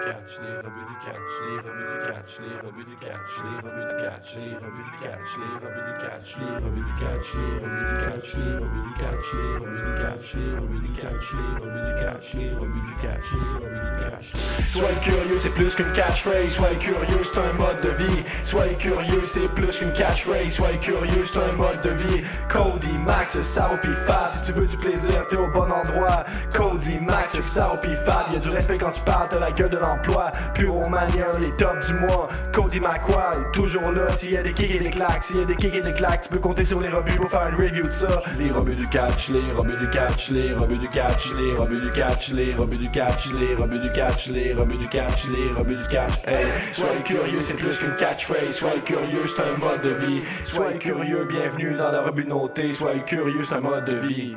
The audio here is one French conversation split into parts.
catch, les rebuts du catch, les rebuts du catch, les rebuts du catch, les rebuts du catch, les rebuts du catch, les rebuts du catch, les rebuts du catch, les rebuts du catch, les rebuts du catch, les rebuts du catch, les rebuts du catch, les rebuts du catch, les rebuts du catch, les rebuts du catch. Soyez curieux, c'est plus qu'une catchphrase. Soyez curieux, c'est un mode de vie. Soyez curieux, c'est plus qu'une catchphrase. Soyez curieux, c'est un mode de vie. Cody, Max, Sao pis Fab. Si tu veux du plaisir, t'es au bon endroit. Cody, Max, Sao pis Fab. Y'a du respect quand tu parles, t'as la gueule de l'emploi. Pyromania, les tops du mois. Cody McQuarrie, toujours là. S'il y a des kicks et des claques, s'il y a des kicks et des claques, tu peux compter sur les rebuts pour faire une review de ça. Les rebuts du catch, les rebuts du catch, les rebuts du catch, les rebuts du catch, les rebuts du catch, les rebuts du catch, les rebuts du catch, les rebuts du catch. Hey, soyez curieux, c'est plus qu'une catchphrase. Soyez curieux, c'est un mode de vie. Soyez curieux, bienvenue dans la rebut notée. Soyez curieux, c'est un mode de vie.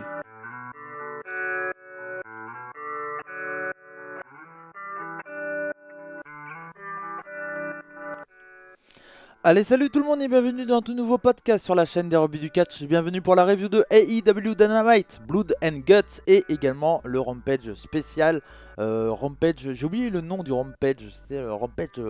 Allez, salut tout le monde et bienvenue dans un tout nouveau podcast sur la chaîne des rebuts du catch. Bienvenue pour la review de AEW Dynamite, Blood and Guts et également le Rampage spécial. Rampage, j'ai oublié le nom du Rampage, c'était Rampage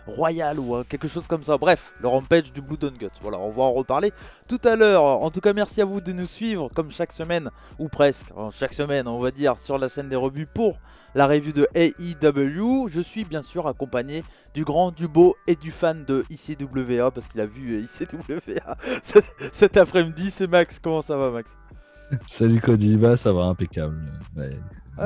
Royal ou quelque chose comme ça. Bref, le Rampage du Blood and Guts. Voilà, on va en reparler tout à l'heure. En tout cas, merci à vous de nous suivre comme chaque semaine, ou presque, chaque semaine on va dire, sur la chaîne des rebuts pour la review de AEW. Je suis bien sûr accompagné du grand, du beau et du fan de ICWA parce qu'il a vu ICWA cet après-midi. C'est Max, comment ça va Max? Salut Cody, bah ça va impeccable. Ouais,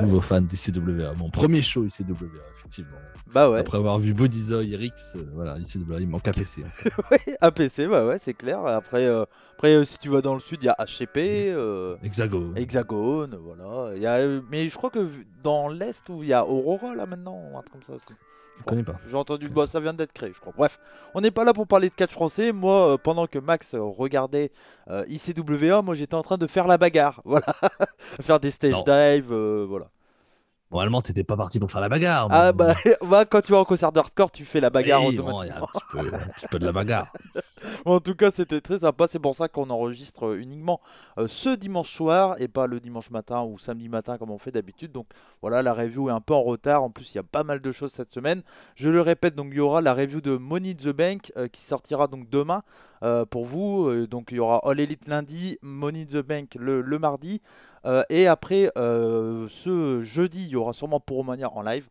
nouveau fan d'ICWA, mon premier show ICWA effectivement. Bah ouais. Après avoir vu Bodyzoy, Rix, voilà, ICWA, il manque APC. Oui, APC, bah ouais, c'est clair. Après, si tu vas dans le sud, il y a HCP, Hexagone, voilà. Mais je crois que dans l'est, où il y a Aurora là maintenant, un truc comme ça aussi. Je connais pas. J'ai entendu, bah, ça vient d'être créé, je crois. Bref, on n'est pas là pour parler de catch français. Moi, pendant que Max regardait ICWA, moi j'étais en train de faire la bagarre, voilà, faire des stage dives, voilà. Normalement, t'étais pas parti pour faire la bagarre. Ah bah, quand tu vas en concert de hardcore, tu fais la bagarre automatiquement. Bon, y a un petit peu de la bagarre. En tout cas, c'était très sympa. C'est pour ça qu'on enregistre uniquement ce dimanche soir et pas le dimanche matin ou samedi matin comme on fait d'habitude. Donc voilà, la review est un peu en retard. En plus, il y a pas mal de choses cette semaine. Je le répète, donc il y aura la review de Money in the Bank qui sortira donc demain pour vous. Donc il y aura All Elite lundi, Money in the Bank le mardi. Et après, ce jeudi, il y aura sûrement Pyromania en live.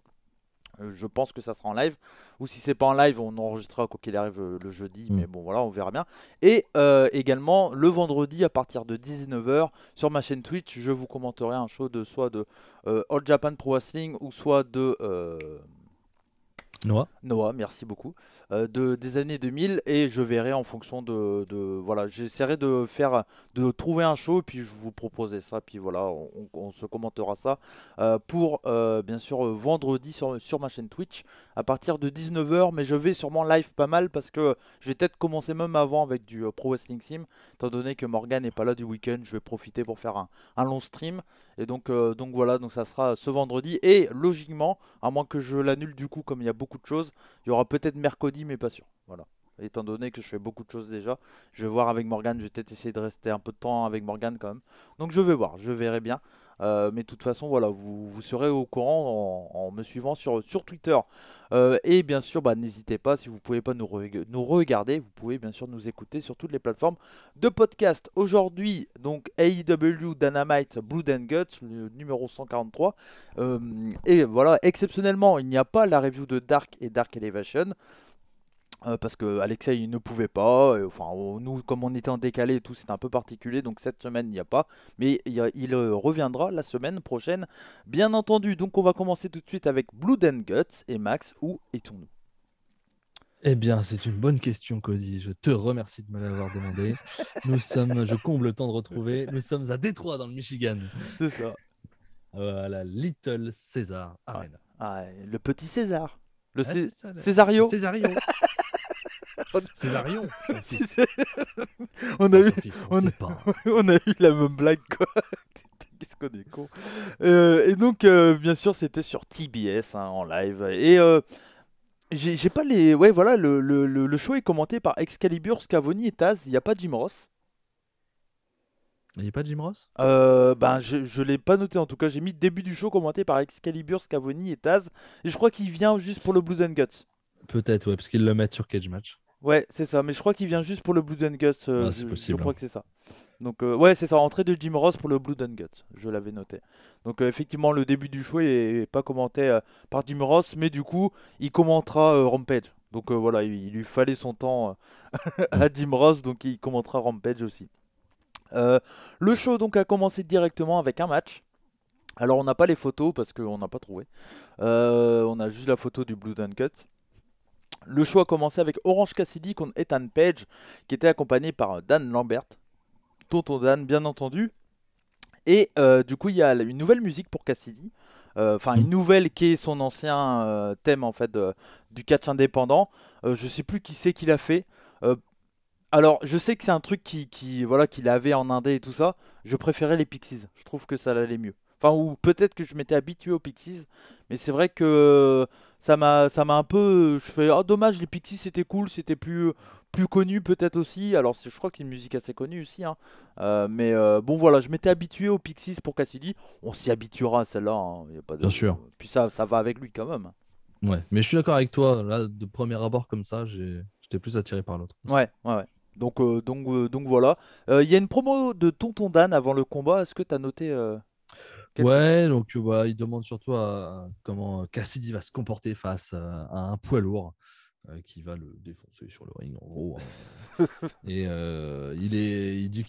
Je pense que ça sera en live. Ou si c'est pas en live, on enregistrera quoi qu'il arrive le jeudi. Mais bon, voilà, on verra bien. Et également, le vendredi, à partir de 19h, sur ma chaîne Twitch, je vous commenterai un show de soit de All Japan Pro Wrestling ou soit de... Noah, merci beaucoup. Des années 2000 et je verrai en fonction voilà, j'essaierai de trouver un show et puis je vous proposerai ça puis voilà, on se commentera ça pour bien sûr vendredi sur ma chaîne Twitch à partir de 19h, mais je vais sûrement live pas mal parce que je vais peut-être commencer même avant avec du Pro Wrestling Sim, étant donné que Morgan n'est pas là du week-end, je vais profiter pour faire un long stream et donc voilà, donc ça sera ce vendredi et logiquement, à moins que je l'annule du coup comme il y a beaucoup de choses, il y aura peut-être mercredi mais pas sûr, voilà. Étant donné que je fais beaucoup de choses déjà, je vais voir avec Morgan, je vais peut-être essayer de rester un peu de temps avec Morgan quand même. Donc je vais voir, je verrai bien. Mais de toute façon, voilà, vous serez au courant en me suivant sur Twitter. Et bien sûr, n'hésitez pas, si vous ne pouvez pas nous regarder, vous pouvez bien sûr nous écouter sur toutes les plateformes de podcast. Aujourd'hui, donc AEW Dynamite Blood and Guts, le numéro 143. Et voilà, exceptionnellement, il n'y a pas la review de Dark et Dark Elevation. Parce que Alexei il ne pouvait pas, nous comme on était en décalé et tout c'était un peu particulier, donc cette semaine il n'y a pas, mais il reviendra la semaine prochaine bien entendu. Donc on va commencer tout de suite avec Blood and Guts. Et Max, où étions-nous? Eh bien c'est une bonne question Cody, je te remercie de me l'avoir demandé. Je comble le temps de retrouver, nous sommes à Détroit dans le Michigan. C'est ça. Voilà, Little Caesar Arena. Le petit César. Césario. Césarion. On a eu la même blague quoi. Qu'est-ce qu'on est con. Et donc bien sûr c'était sur TBS en live et j'ai pas les... Ouais voilà, le show est commenté par Excalibur, Scavoni et Taz. Il n'y a pas Jim Ross. Il n'y a pas Jim Ross? Ben, je l'ai pas noté en tout cas. J'ai mis début du show commenté par Excalibur, Scavoni et Taz. Et je crois qu'il vient juste pour le Blood and Guts. Peut-être, ouais, parce qu'ils le mettent sur Cage Match. Ouais, c'est ça. Mais je crois qu'il vient juste pour le Blood and Guts. Ah, c'est Je possible, crois hein. que c'est ça. Donc, ouais, c'est ça. Entrée de Jim Ross pour le Blood and Guts. Je l'avais noté. Donc, effectivement, le début du show est pas commenté par Jim Ross. Mais du coup, il commentera Rampage. Donc, voilà, il lui fallait son temps à Jim Ross. Donc, il commentera Rampage aussi. Euh, le show donc a commencé directement avec un match. Alors on n'a pas les photos parce qu'on n'a pas trouvé. On a juste la photo du Blood and Guts. Le show a commencé avec Orange Cassidy contre Ethan Page qui était accompagné par Dan Lambert. Tonton Dan bien entendu. Et du coup il y a une nouvelle musique pour Cassidy. Enfin une nouvelle qui est son ancien thème en fait du catch indépendant. Je sais plus qui c'est qui l'a fait. Euh, alors, je sais que c'est un truc voilà, qu'il avait en indé et tout ça. Je préférais les Pixies. Je trouve que ça allait mieux. Enfin, ou peut-être que je m'étais habitué aux Pixies. Mais c'est vrai que ça m'a un peu. Je fais, oh, dommage, les Pixies c'était cool. C'était plus connu peut-être aussi. Alors, je crois qu'il y a une musique assez connue aussi, hein. Mais bon, voilà, je m'étais habitué aux Pixies pour Cassidy. On s'y habituera à celle-là, hein. Y a pas de... Bien sûr. Puis ça va avec lui quand même. Ouais, mais je suis d'accord avec toi. Là, de premier abord comme ça, j'étais plus attiré par l'autre. Ouais, ouais, ouais. Donc voilà. Il y a une promo de Tonton Dan avant le combat. Est-ce que tu as noté quelque chose? Ouais, donc bah, il demande surtout comment Cassidy va se comporter face à un poids lourd qui va le défoncer sur le ring, en gros, hein. Et il dit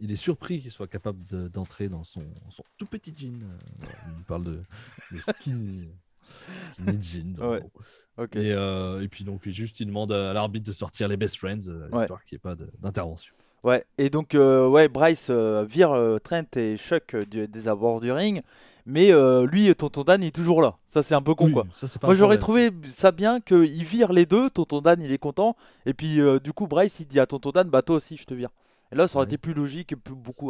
il est surpris qu'il soit capable d'entrer dans son tout petit jean. Il parle de skinny jean, en Ouais, gros. ok. Et puis donc il demande à l'arbitre de sortir les best friends, Ouais. histoire qu'il n'y ait pas d'intervention. Ouais, et donc ouais, Bryce vire Trent et Chuck des abords du ring, mais lui, Tonton Dan, il est toujours là. Ça, c'est un peu con, quoi. Oui, ça c'est pas Moi, un j'aurais problème, ça. trouvé ça bien qu'il vire les deux. Tonton Dan, il est content, et puis du coup, Bryce, il dit à Tonton Dan, bah toi aussi, je te vire. Et là, ça aurait Ouais. été plus logique et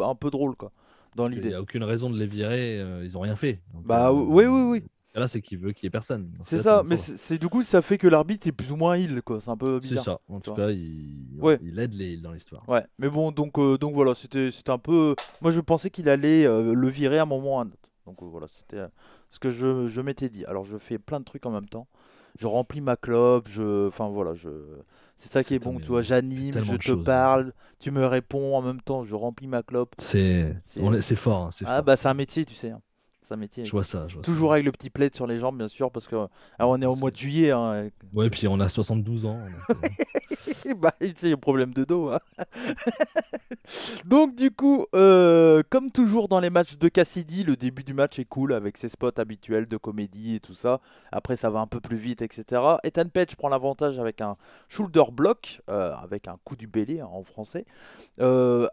un peu drôle, quoi, dans Parce qu'il n'y l'idée. a aucune raison de les virer, ils n'ont rien fait. Donc, Bah oui, oui, oui. là, c'est qu'il veut qu'il n'y ait personne. Dans ce C'est cas-là, ça, mais va. du coup, ça fait que l'arbitre est plus ou moins heal, quoi. C'est un peu C'est bizarre. ça. En Tu tout vois. cas, il, Ouais. il aide les heals dans l'histoire. Ouais, mais bon, donc voilà, c'était un peu. Moi, je pensais qu'il allait le virer à un moment ou à un autre. Donc voilà, c'était ce que je m'étais dit. Alors, je fais plein de trucs en même temps. Je remplis ma clope, enfin voilà, c'est ça qui est bon, tu vois. Tu fais J'anime, tellement je de te choses. parle, tu me réponds en même temps, je remplis ma clope. C'est C'est fort, hein, c'est Ah, fort. bah, c'est un métier, tu sais, hein. C'est un métier. Je vois ça, je vois ça. Toujours avec le petit plaid sur les jambes, bien sûr, parce que on est au mois de juillet, hein. Ouais, puis on a 72 ans. Donc, Bah, tu sais, le problème de dos, hein. Donc du coup, comme toujours dans les matchs de Cassidy, le début du match est cool avec ses spots habituels de comédie et tout ça. Après ça va un peu plus vite, etc. Ethan Page prend l'avantage avec un shoulder block, avec un coup du bélier, hein, en français.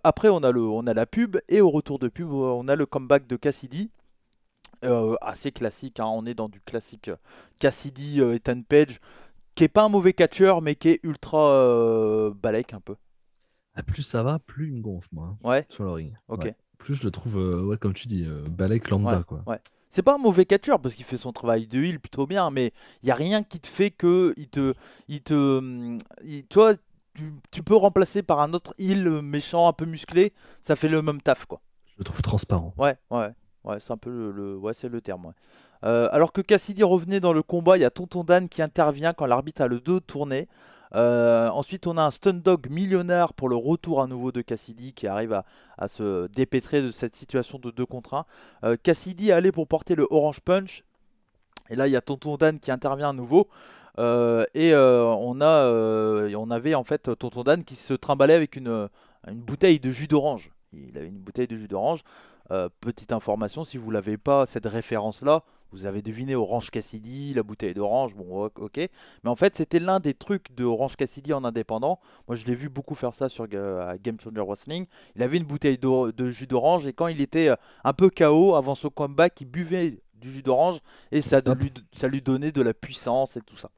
Après on a la pub et au retour de pub on a le comeback de Cassidy. Assez classique, hein, on est dans du classique Cassidy, Ethan Page, qui est pas un mauvais catcheur mais qui est ultra balèque un peu. plus ça va, plus il me gonfle, moi, hein, Ouais, sur le ring. ok. Ouais. Plus je le trouve, ouais, comme tu dis, balèque Ouais, lambda, quoi. ouais. C'est pas un mauvais catcheur parce qu'il fait son travail de heal plutôt bien, mais il y a rien qui te fait que toi, tu peux remplacer par un autre heal méchant un peu musclé, ça fait le même taf, quoi. Je le trouve transparent. Ouais, ouais, ouais, c'est un peu ouais, c'est le terme. Ouais. Alors que Cassidy revenait dans le combat, il y a Tonton Dan qui intervient quand l'arbitre a le dos tourné. Ensuite, on a un stun dog millionnaire pour le retour à nouveau de Cassidy qui arrive à se dépêtrer de cette situation de 2 contre 1. Cassidy allait pour porter le Orange Punch. Et là, il y a Tonton Dan qui intervient à nouveau. On avait en fait Tonton Dan qui se trimballait avec une bouteille de jus d'orange. Il avait une bouteille de jus d'orange. Petite information, si vous l'avez pas, cette référence-là, vous avez deviné Orange Cassidy, la bouteille d'orange, bon ok. Mais en fait, c'était l'un des trucs de Orange Cassidy en indépendant. Moi, je l'ai vu beaucoup faire ça sur à Game Changer Wrestling. Il avait une bouteille de jus d'orange et quand il était un peu KO avant son comeback, il buvait du jus d'orange et Hop. ça lui donnait de la puissance et tout ça.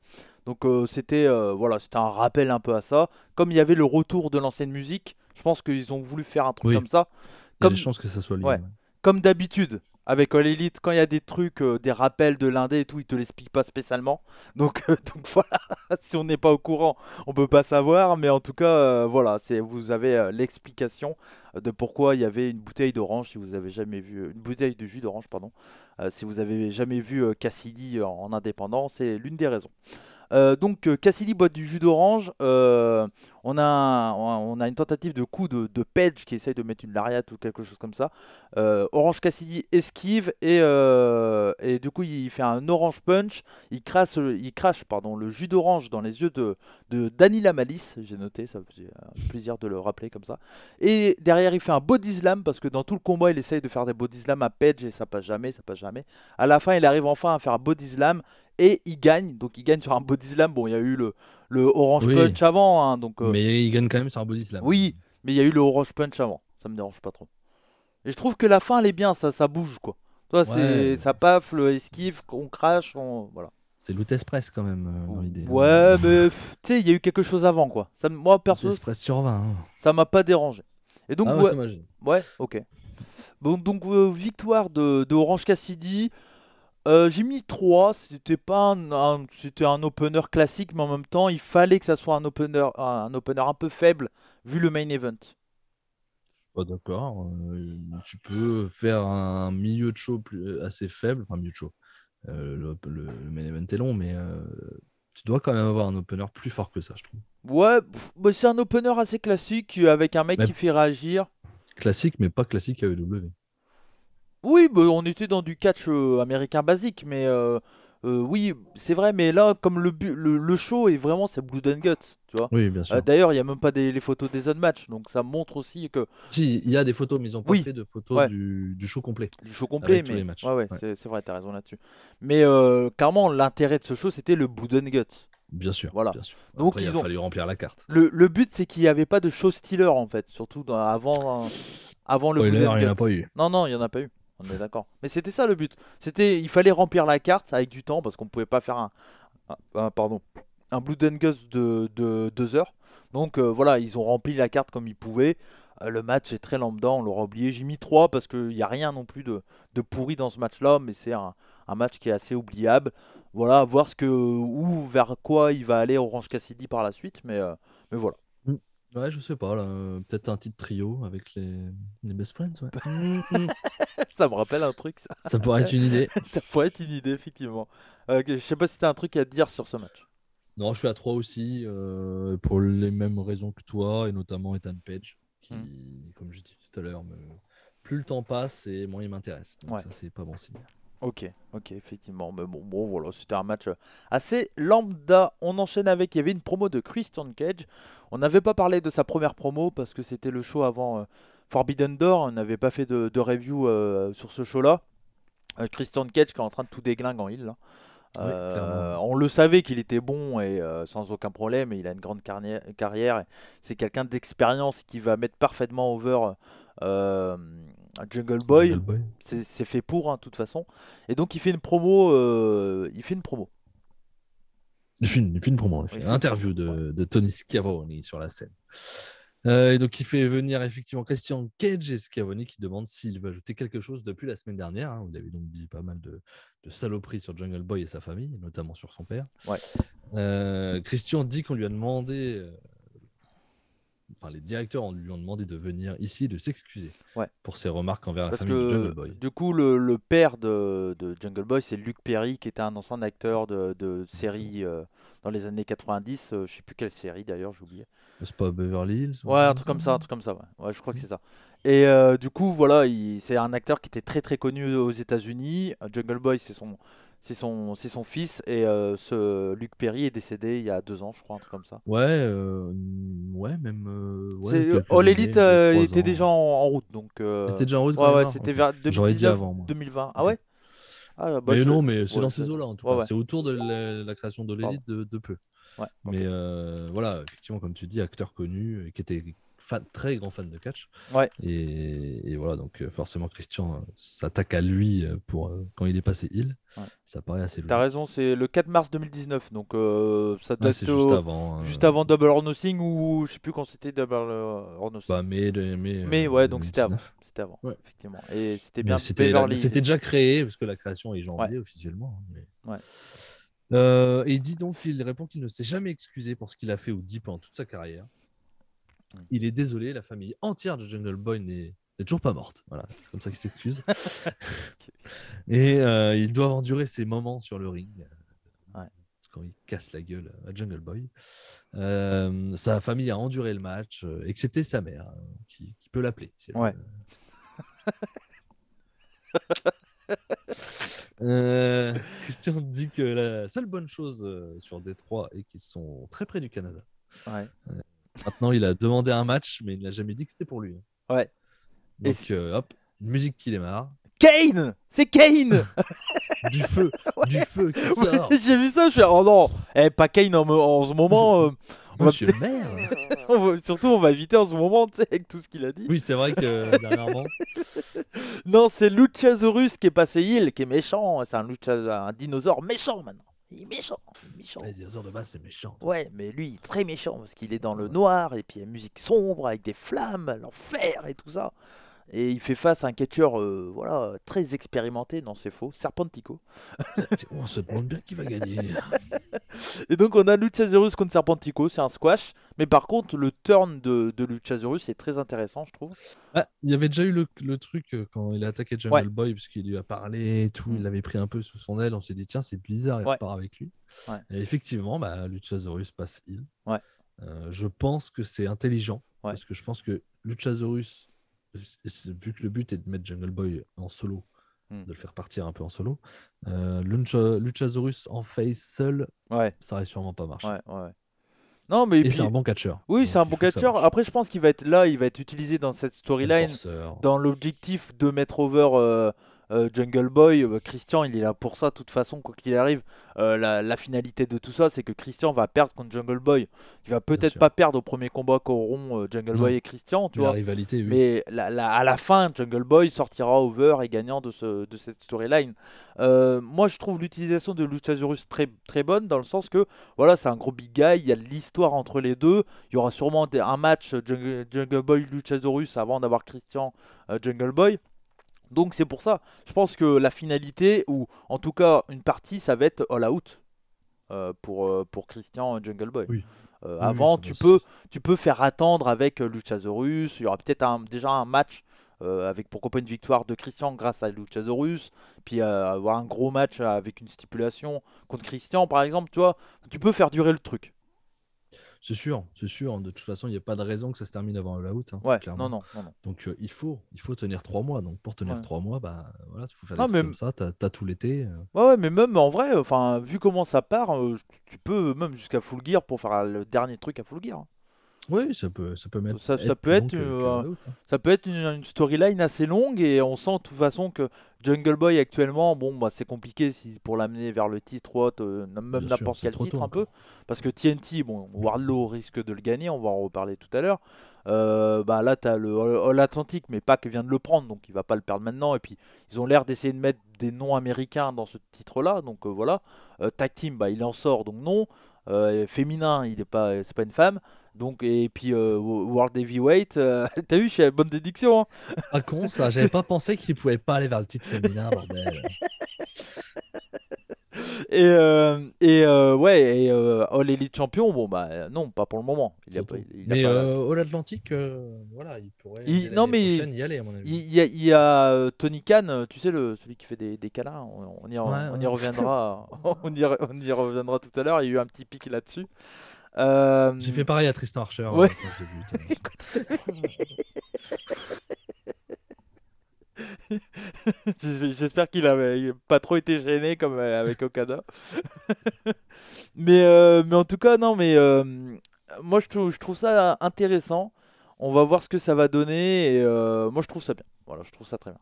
Donc c'était voilà, c'était un rappel un peu à ça. Comme il y avait le retour de l'ancienne musique, je pense qu'ils ont voulu faire un truc Oui, comme ça. il y a des Comme, chances que ça soit lié. ouais, Ouais. comme d'habitude, avec All Elite, quand il y a des trucs, des rappels de l'indé et tout, ils te l'expliquent pas spécialement. Donc, donc voilà, si on n'est pas au courant, on peut pas savoir. Mais en tout cas, voilà, vous avez l'explication de pourquoi il y avait une bouteille d'orange si vous avez jamais vu, une bouteille de jus d'orange, pardon, si vous avez jamais vu Cassidy en indépendant, c'est l'une des raisons. Donc Cassidy boit du jus d'orange. On a une tentative de coup de Page qui essaye de mettre une lariat ou quelque chose comme ça. Orange Cassidy esquive et du coup il fait un orange punch. Il crache pardon, le jus d'orange dans les yeux de Danny Lamalis. J'ai noté, ça faisait plaisir de le rappeler comme ça. Et derrière il fait un body slam parce que dans tout le combat il essaye de faire des body slam à Page et ça passe jamais, ça passe jamais. À la fin il arrive enfin à faire un body slam. Et il gagne, donc il gagne sur un body slam. Bon, il y a eu le orange Oui, punch avant, hein, donc mais il gagne quand même sur un body slam. oui, mais il y a eu le orange punch avant. Ça me dérange pas trop. Et je trouve que la fin, elle est bien, ça bouge quoi. Toi, Ouais, ça paf, le esquive, on crache, voilà. c'est Loot Express quand même dans l'idée. Ouais, mais tu sais, il y a eu quelque chose avant quoi. Moi, Loot perso, Express sur 20. Hein. ça m'a pas dérangé. Et donc, Ah ouais, ouais, ça m'a gêné. ouais, ok. Bon, donc, victoire de Orange Cassidy. J'ai mis 3, c'était pas c'était un opener classique, mais en même temps, il fallait que ça soit un opener un peu faible, vu le main event. Pas d'accord. Tu peux faire un milieu de show assez faible, enfin milieu de show. Le main event est long, mais tu dois quand même avoir un opener plus fort que ça, je trouve. Ouais, bah, c'est un opener assez classique, avec un mec Mais qui fait réagir. classique, mais pas classique AEW. Oui, bah, on était dans du catch américain basique, mais oui, c'est vrai, mais là, comme le show est vraiment, c'est Blood and Guts, tu vois. Oui, bien sûr. D'ailleurs, il n'y a même pas les photos des unmatch, donc ça montre aussi que, Si, il y a des photos, mais ils n'ont pas oui, fait de photos ouais, du show complet, du show complet, avec tous les mais matchs. ouais, ouais, Ouais, c'est vrai, t'as raison là-dessus. Mais clairement, l'intérêt de ce show, c'était le Blood and Guts. bien sûr, Voilà. bien sûr. Donc, Après, il a fallu remplir la carte. le but, c'est qu'il n'y avait pas de show stealer, en fait, surtout avant le Spoiler, Blood and il n'y en a Guts. pas eu. Non, non, il n'y en a pas eu. On est d'accord. Mais c'était ça le but. Il fallait remplir la carte avec du temps parce qu'on pouvait pas faire pardon, un Blood and Guts de 2 heures. Donc voilà, ils ont rempli la carte comme ils pouvaient. Le match est très lambda, on l'aura oublié. J'ai mis 3 parce qu'il n'y a rien non plus de pourri dans ce match-là, mais c'est un match qui est assez oubliable. Voilà, voir vers quoi il va aller Orange Cassidy par la suite, mais voilà. Mm. Ouais, je sais pas, là, peut-être un titre trio avec les Best Friends, ouais. Ça me rappelle un truc, ça. Ça pourrait être une idée. Ça pourrait être une idée, effectivement. Je sais pas si t'as un truc à te dire sur ce match. Non, je suis à 3 aussi, pour les mêmes raisons que toi, et notamment Ethan Page, qui, comme je disais tout à l'heure, plus le temps passe et moins il m'intéresse. Donc Ouais. ça, c'est pas bon signe. Ok, effectivement. Mais bon, voilà, c'était un match assez lambda. On enchaîne avec, il y avait une promo de Christian Cage. On n'avait pas parlé de sa première promo parce que c'était le show avant Forbidden Door. On n'avait pas fait de review sur ce show-là. Christian Cage qui est en train de tout déglinguer en heel, là. Oui, clairement. On le savait qu'il était bon et sans aucun problème, et il a une grande carrière. C'est quelqu'un d'expérience qui va mettre parfaitement over Jungle Boy. Jungle Boy. C'est fait pour, hein, de toute façon. Et donc il fait une promo. Il fait une promo. Il fait une promo, Il fait une une interview promo, de Tony Schiavone sur la scène. Et donc il fait venir effectivement Christian Cage et Schiavone qui demande s'il veut ajouter quelque chose depuis la semaine dernière. Hein. Vous avez donc dit pas mal de saloperies sur Jungle Boy et sa famille, notamment sur son père. Ouais. Christian dit qu'on lui a demandé, enfin les directeurs lui ont demandé de venir ici, de s'excuser pour ses remarques envers la Parce famille de Jungle que Boy. du coup, le père de Jungle Boy, c'est Luc Perry, qui était un ancien acteur de série dans les années 90. Je sais plus quelle série d'ailleurs, j'ai oublié. C'est pas Beverly Hills ou Ouais, un comme truc ça comme ça, un truc comme ça. Ouais, je crois que c'est ça. Et du coup, voilà, c'est un acteur qui était très très connu aux États-Unis. Jungle Boy, c'est son fils. Et ce Luc Perry est décédé il y a 2 ans, je crois, un truc comme ça. Ouais, ouais, même. Ouais, quelques All années, Elite 2-3 était ans. déjà en route, donc. C'était déjà en route quand Ouais, il est ouais, mort. c'était Ok. vers J'aurais dit 2019, avant, moi. 2020. Ah ouais? Ah, bah, Mais non, mais c'est ouais, dans ces eaux-là en tout ouais, cas. ouais. C'est autour de la création de l'élite de peu. Ouais, ok. Mais voilà, effectivement, comme tu dis, acteur connu, qui était très grand fan de catch. Ouais. Et voilà, donc forcément, Christian s'attaque à lui pour quand il est passé heel. Ouais. Ça paraît assez T'as logique. raison, c'est le 4 mars 2019, donc ça doit Ouais, être c'est juste avant. juste avant Double or Nothing, ou je sais plus quand c'était Double or Nothing. Bah, mai Mais ouais, donc c'était avant. 2019. c'était avant, Ouais. effectivement. Et c'était Mais bien Beverly c'était Hills. déjà créé, parce que la création est janvier officiellement. Et il dit donc qu'il répond qu'il ne s'est jamais excusé pour ce qu'il a fait ou dit pendant toute sa carrière. Il est désolé, la famille entière de Jungle Boy n'est toujours pas morte. Voilà, c'est comme ça qu'il s'excuse. Et ils doivent endurer ces moments sur le ring. Quand il casse la gueule à Jungle Boy. Sa famille a enduré le match, excepté sa mère, qui peut l'appeler. Si elle veut. Christian dit que la seule bonne chose sur Détroit est qu'ils sont très près du Canada. Maintenant, il a demandé un match, mais il n'a jamais dit que c'était pour lui. Donc, hop, une musique qui démarre. Kane, c'est Kane. Du feu qui sort. J'ai vu ça, je suis oh non, pas Kane en ce moment. Monsieur le maire. Surtout, on va éviter en ce moment, tu sais, avec tout ce qu'il a dit. Oui, c'est vrai que dernièrement. Non, c'est Luchasaurus qui est passé heel, qui est méchant. C'est un dinosaure méchant maintenant. Il est méchant. Les dinosaures de base, c'est méchant. Ouais, mais lui, il est très méchant parce qu'il est dans le noir et puis il y a une musique sombre avec des flammes, l'enfer et tout ça. Et il fait face à un catcheur très expérimenté, non c'est faux, Serpentico. On se demande bien qui va gagner. Et donc on a Luchasaurus contre Serpentico, c'est un squash. Mais par contre le turn de Luchasaurus est très intéressant je trouve. Il y avait déjà eu le truc quand il a attaqué Jungle Boy, parce qu'il lui a parlé et tout, il l'avait pris un peu sous son aile, on s'est dit tiens c'est bizarre, il repart avec lui. Et effectivement, Luchasaurus passe heal. Je pense que c'est intelligent, parce que je pense que Luchasaurus, vu que le but est de mettre Jungle Boy en solo, de le faire partir un peu en solo, Luchasaurus en face seul, ça aurait sûrement pas marché. Non, mais c'est un bon catcheur. Oui, c'est un bon catcheur. Après, je pense qu'il va être là, il va être utilisé dans cette storyline, dans l'objectif de mettre over Jungle Boy. Christian, il est là pour ça, de toute façon, quoi qu'il arrive. La finalité de tout ça, c'est que Christian va perdre contre Jungle Boy. Il va peut-être pas perdre au premier combat qu'auront Jungle Boy et Christian, tu vois. La rivalité, oui. Mais à la fin, Jungle Boy sortira over et gagnant de cette storyline. Moi, je trouve l'utilisation de Luchasaurus très, très bonne, dans le sens que voilà, c'est un gros big guy, il y a de l'histoire entre les deux. Il y aura sûrement un match Jungle Boy Luchasaurus avant d'avoir Christian Jungle Boy. Donc c'est pour ça, je pense que la finalité, ou en tout cas une partie, ça va être All Out pour Christian Jungle Boy. Avant, tu peux faire attendre avec Luchasaurus. Il y aura peut-être déjà un match avec pourquoi pas une victoire de Christian grâce à Luchasaurus. Puis avoir un gros match avec une stipulation contre Christian par exemple. Tu vois, tu peux faire durer le truc. C'est sûr. De toute façon, il n'y a pas de raison que ça se termine avant All Out. Clairement. Non. Donc il faut tenir 3 mois. Donc pour tenir 3 mois, il faut faire des trucs comme ça. T'as tout l'été. Ouais, mais même en vrai, vu comment ça part, tu peux même jusqu'à Full Gear pour faire le dernier truc à Full Gear. Oui, ça peut mettre. Ça peut être une storyline assez longue et on sent de toute façon que Jungle Boy actuellement, c'est compliqué pour l'amener vers le titre ou autre, même n'importe quel titre un peu, parce que TNT, Wardlow risque de le gagner, on va en reparler tout à l'heure. Là t'as le All Atlantic, mais Pac vient de le prendre, donc il va pas le perdre maintenant. Et puis ils ont l'air d'essayer de mettre des noms américains dans ce titre-là, donc voilà. Tag Team, il en sort, donc non. Féminin, c'est pas une femme. Donc, et puis World Heavyweight, t'as vu, j'ai bonne déduction. Pas con ça, j'avais pas pensé qu'il pouvait pas aller vers le titre féminin, bordel. All Elite Champion, non, pas pour le moment. All Atlantic, il pourrait y aller à mon avis. Il y a Tony Khan, tu sais, celui qui fait des câlins, on y reviendra. on y reviendra tout à l'heure, il y a eu un petit pic là-dessus. J'ai fait pareil à Tristan Archer. Ouais. J'espère qu'il avait pas trop été gêné comme avec Okada. mais en tout cas, non, mais moi je trouve ça intéressant. On va voir ce que ça va donner. Et moi je trouve ça bien. Voilà, je trouve ça très bien.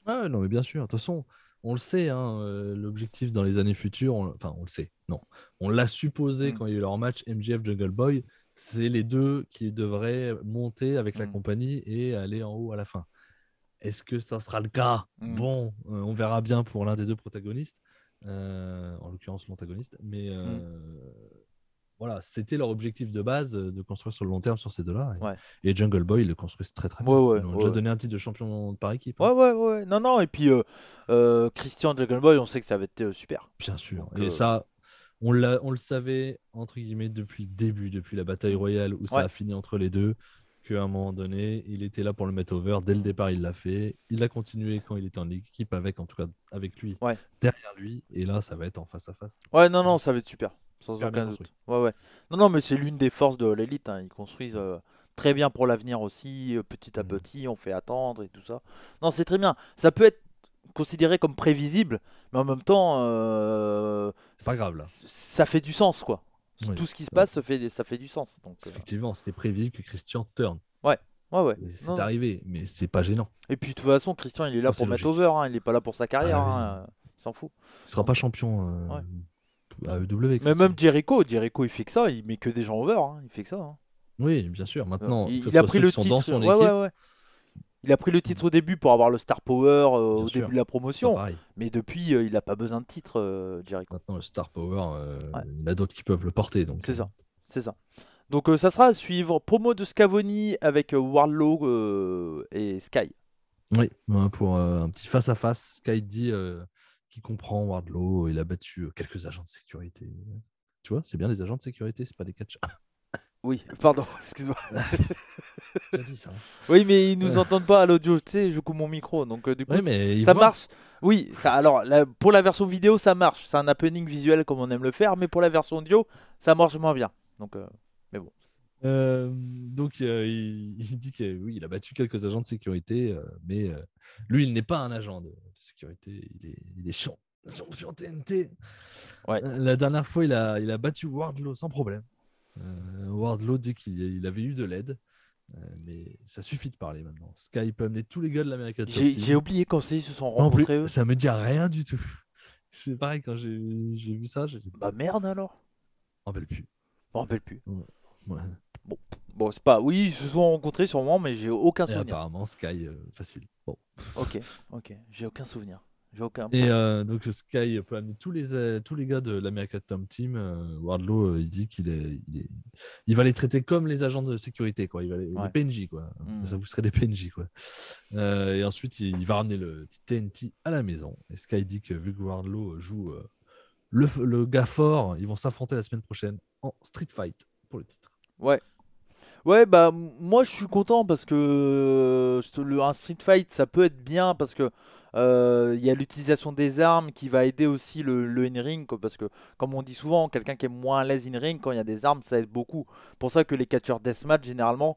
Ah non, mais bien sûr. De toute façon, on le sait, l'objectif dans les années futures, on le sait. Non, on l'a supposé quand il y a eu leur match MJF Jungle Boy. C'est les deux qui devraient monter avec la compagnie et aller en haut à la fin. Est-ce que ça sera le cas? Bon, on verra bien pour l'un des deux protagonistes, en l'occurrence l'antagoniste. Mais voilà, c'était leur objectif de base de construire sur le long terme sur ces deux-là. Ouais. Et Jungle Boy, ils le construisent très très bien. Ouais, Ils ont déjà donné un titre de champion par équipe. Ouais, ouais. Non, non. Et puis, Christian Dragon Boy, on sait que ça va être super. Bien sûr. Donc, Et ça, on le savait, entre guillemets, depuis le début, depuis la bataille royale où ça Ouais. a fini entre les deux, qu'à un moment donné, il était là pour le mettre over. Dès le départ, il l'a fait. Il a continué quand il était en équipe avec, en tout cas avec lui, Ouais. derrière lui. Et là, ça va être en face à face. Ouais, non, non, ça va être super. Sans Super bien aucun doute. construit. Ouais. Non, non, mais c'est l'une des forces de l'élite. Ils construisent très bien pour l'avenir aussi, petit à Mhm. petit, on fait attendre et tout ça. Non, c'est très bien. Ça peut être considéré comme prévisible, mais en même temps, C'est pas grave là. ça fait du sens, quoi. Oui. Tout ce qui se passe, ça fait du sens. Donc, Effectivement, c'était prévu que Christian turn. ouais. Et c'est Non, non. arrivé, mais c'est pas gênant. Et puis, de toute façon, Christian, il est là Non, pour c'est mettre logique. over. Il est pas là pour sa carrière. Ah oui. Il s'en fout. Il sera Donc, pas champion ouais. à EW. Mais Christian. même Jericho, il fait que ça. Il met que des gens over. Il fait que ça. Oui, bien sûr. Maintenant, que ce Il a soit pris ceux le qui sont dans titre. son Ouais, équipe, ouais. Il a pris le titre au début pour avoir le Star Power au sûr, début de la c'est pas promotion. pareil. Mais depuis, il n'a pas besoin de titre, Jericho. Maintenant, le Star Power, Ouais. il y en a d'autres qui peuvent le porter. Donc, C'est ça. C'est ça. Donc ça sera à suivre. Promo de Scavoni avec Wardlow et Sky. Oui, pour un petit face-à-face, Sky dit qu'il comprend Wardlow, il a battu quelques agents de sécurité. Tu vois, c'est bien les agents de sécurité, c'est pas des catcheurs. Oui, pardon, excuse-moi. J'ai dit ça. Oui, mais ils nous entendent pas à l'audio. Tu sais, je coupe mon micro. Donc du coup, Oui, mais ils ça voient. marche. Oui, ça, alors pour la version vidéo, ça marche. C'est un happening visuel comme on aime le faire. Mais pour la version audio, ça marche moins bien. Donc, mais bon. Donc il dit que oui, il a battu quelques agents de sécurité, mais lui, il n'est pas un agent de sécurité, il est champion TNT. Ouais. La dernière fois, il a battu Wardlow sans problème. Wardlow dit qu'il avait eu de l'aide, mais ça suffit de parler maintenant. Sky peut amener tous les gars de l'American Top Team. J'ai oublié quand ils se sont Non plus, rencontrés eux. ça me dit rien du tout. C'est pareil, quand j'ai vu ça, j'ai dit, Bah merde alors. je m'en rappelle plus. Je me rappelle plus. Ouais. Bon, c'est pas. Oui, ils se sont rencontrés sûrement, mais j'ai aucun Et souvenir. apparemment, Sky, facile. Bon. Ok. J'ai aucun souvenir. J'ai aucun. Et donc Sky peut amener tous les gars de l'American Top Team. Wardlow, il dit il va les traiter comme les agents de sécurité, quoi. Les PNJ, quoi. Ça vous serait des PNJ, quoi. Et ensuite, il va ramener le TNT à la maison. Et Sky dit que vu que Wardlow joue le gars fort, ils vont s'affronter la semaine prochaine en Street Fight pour le titre. Ouais, bah moi je suis content parce que un Street Fight ça peut être bien parce que il y a l'utilisation des armes qui va aider aussi le in-ring parce que comme on dit souvent, quelqu'un qui est moins à l'aise in-ring quand il y a des armes ça aide beaucoup. Pour ça que les catcheurs deathmatch généralement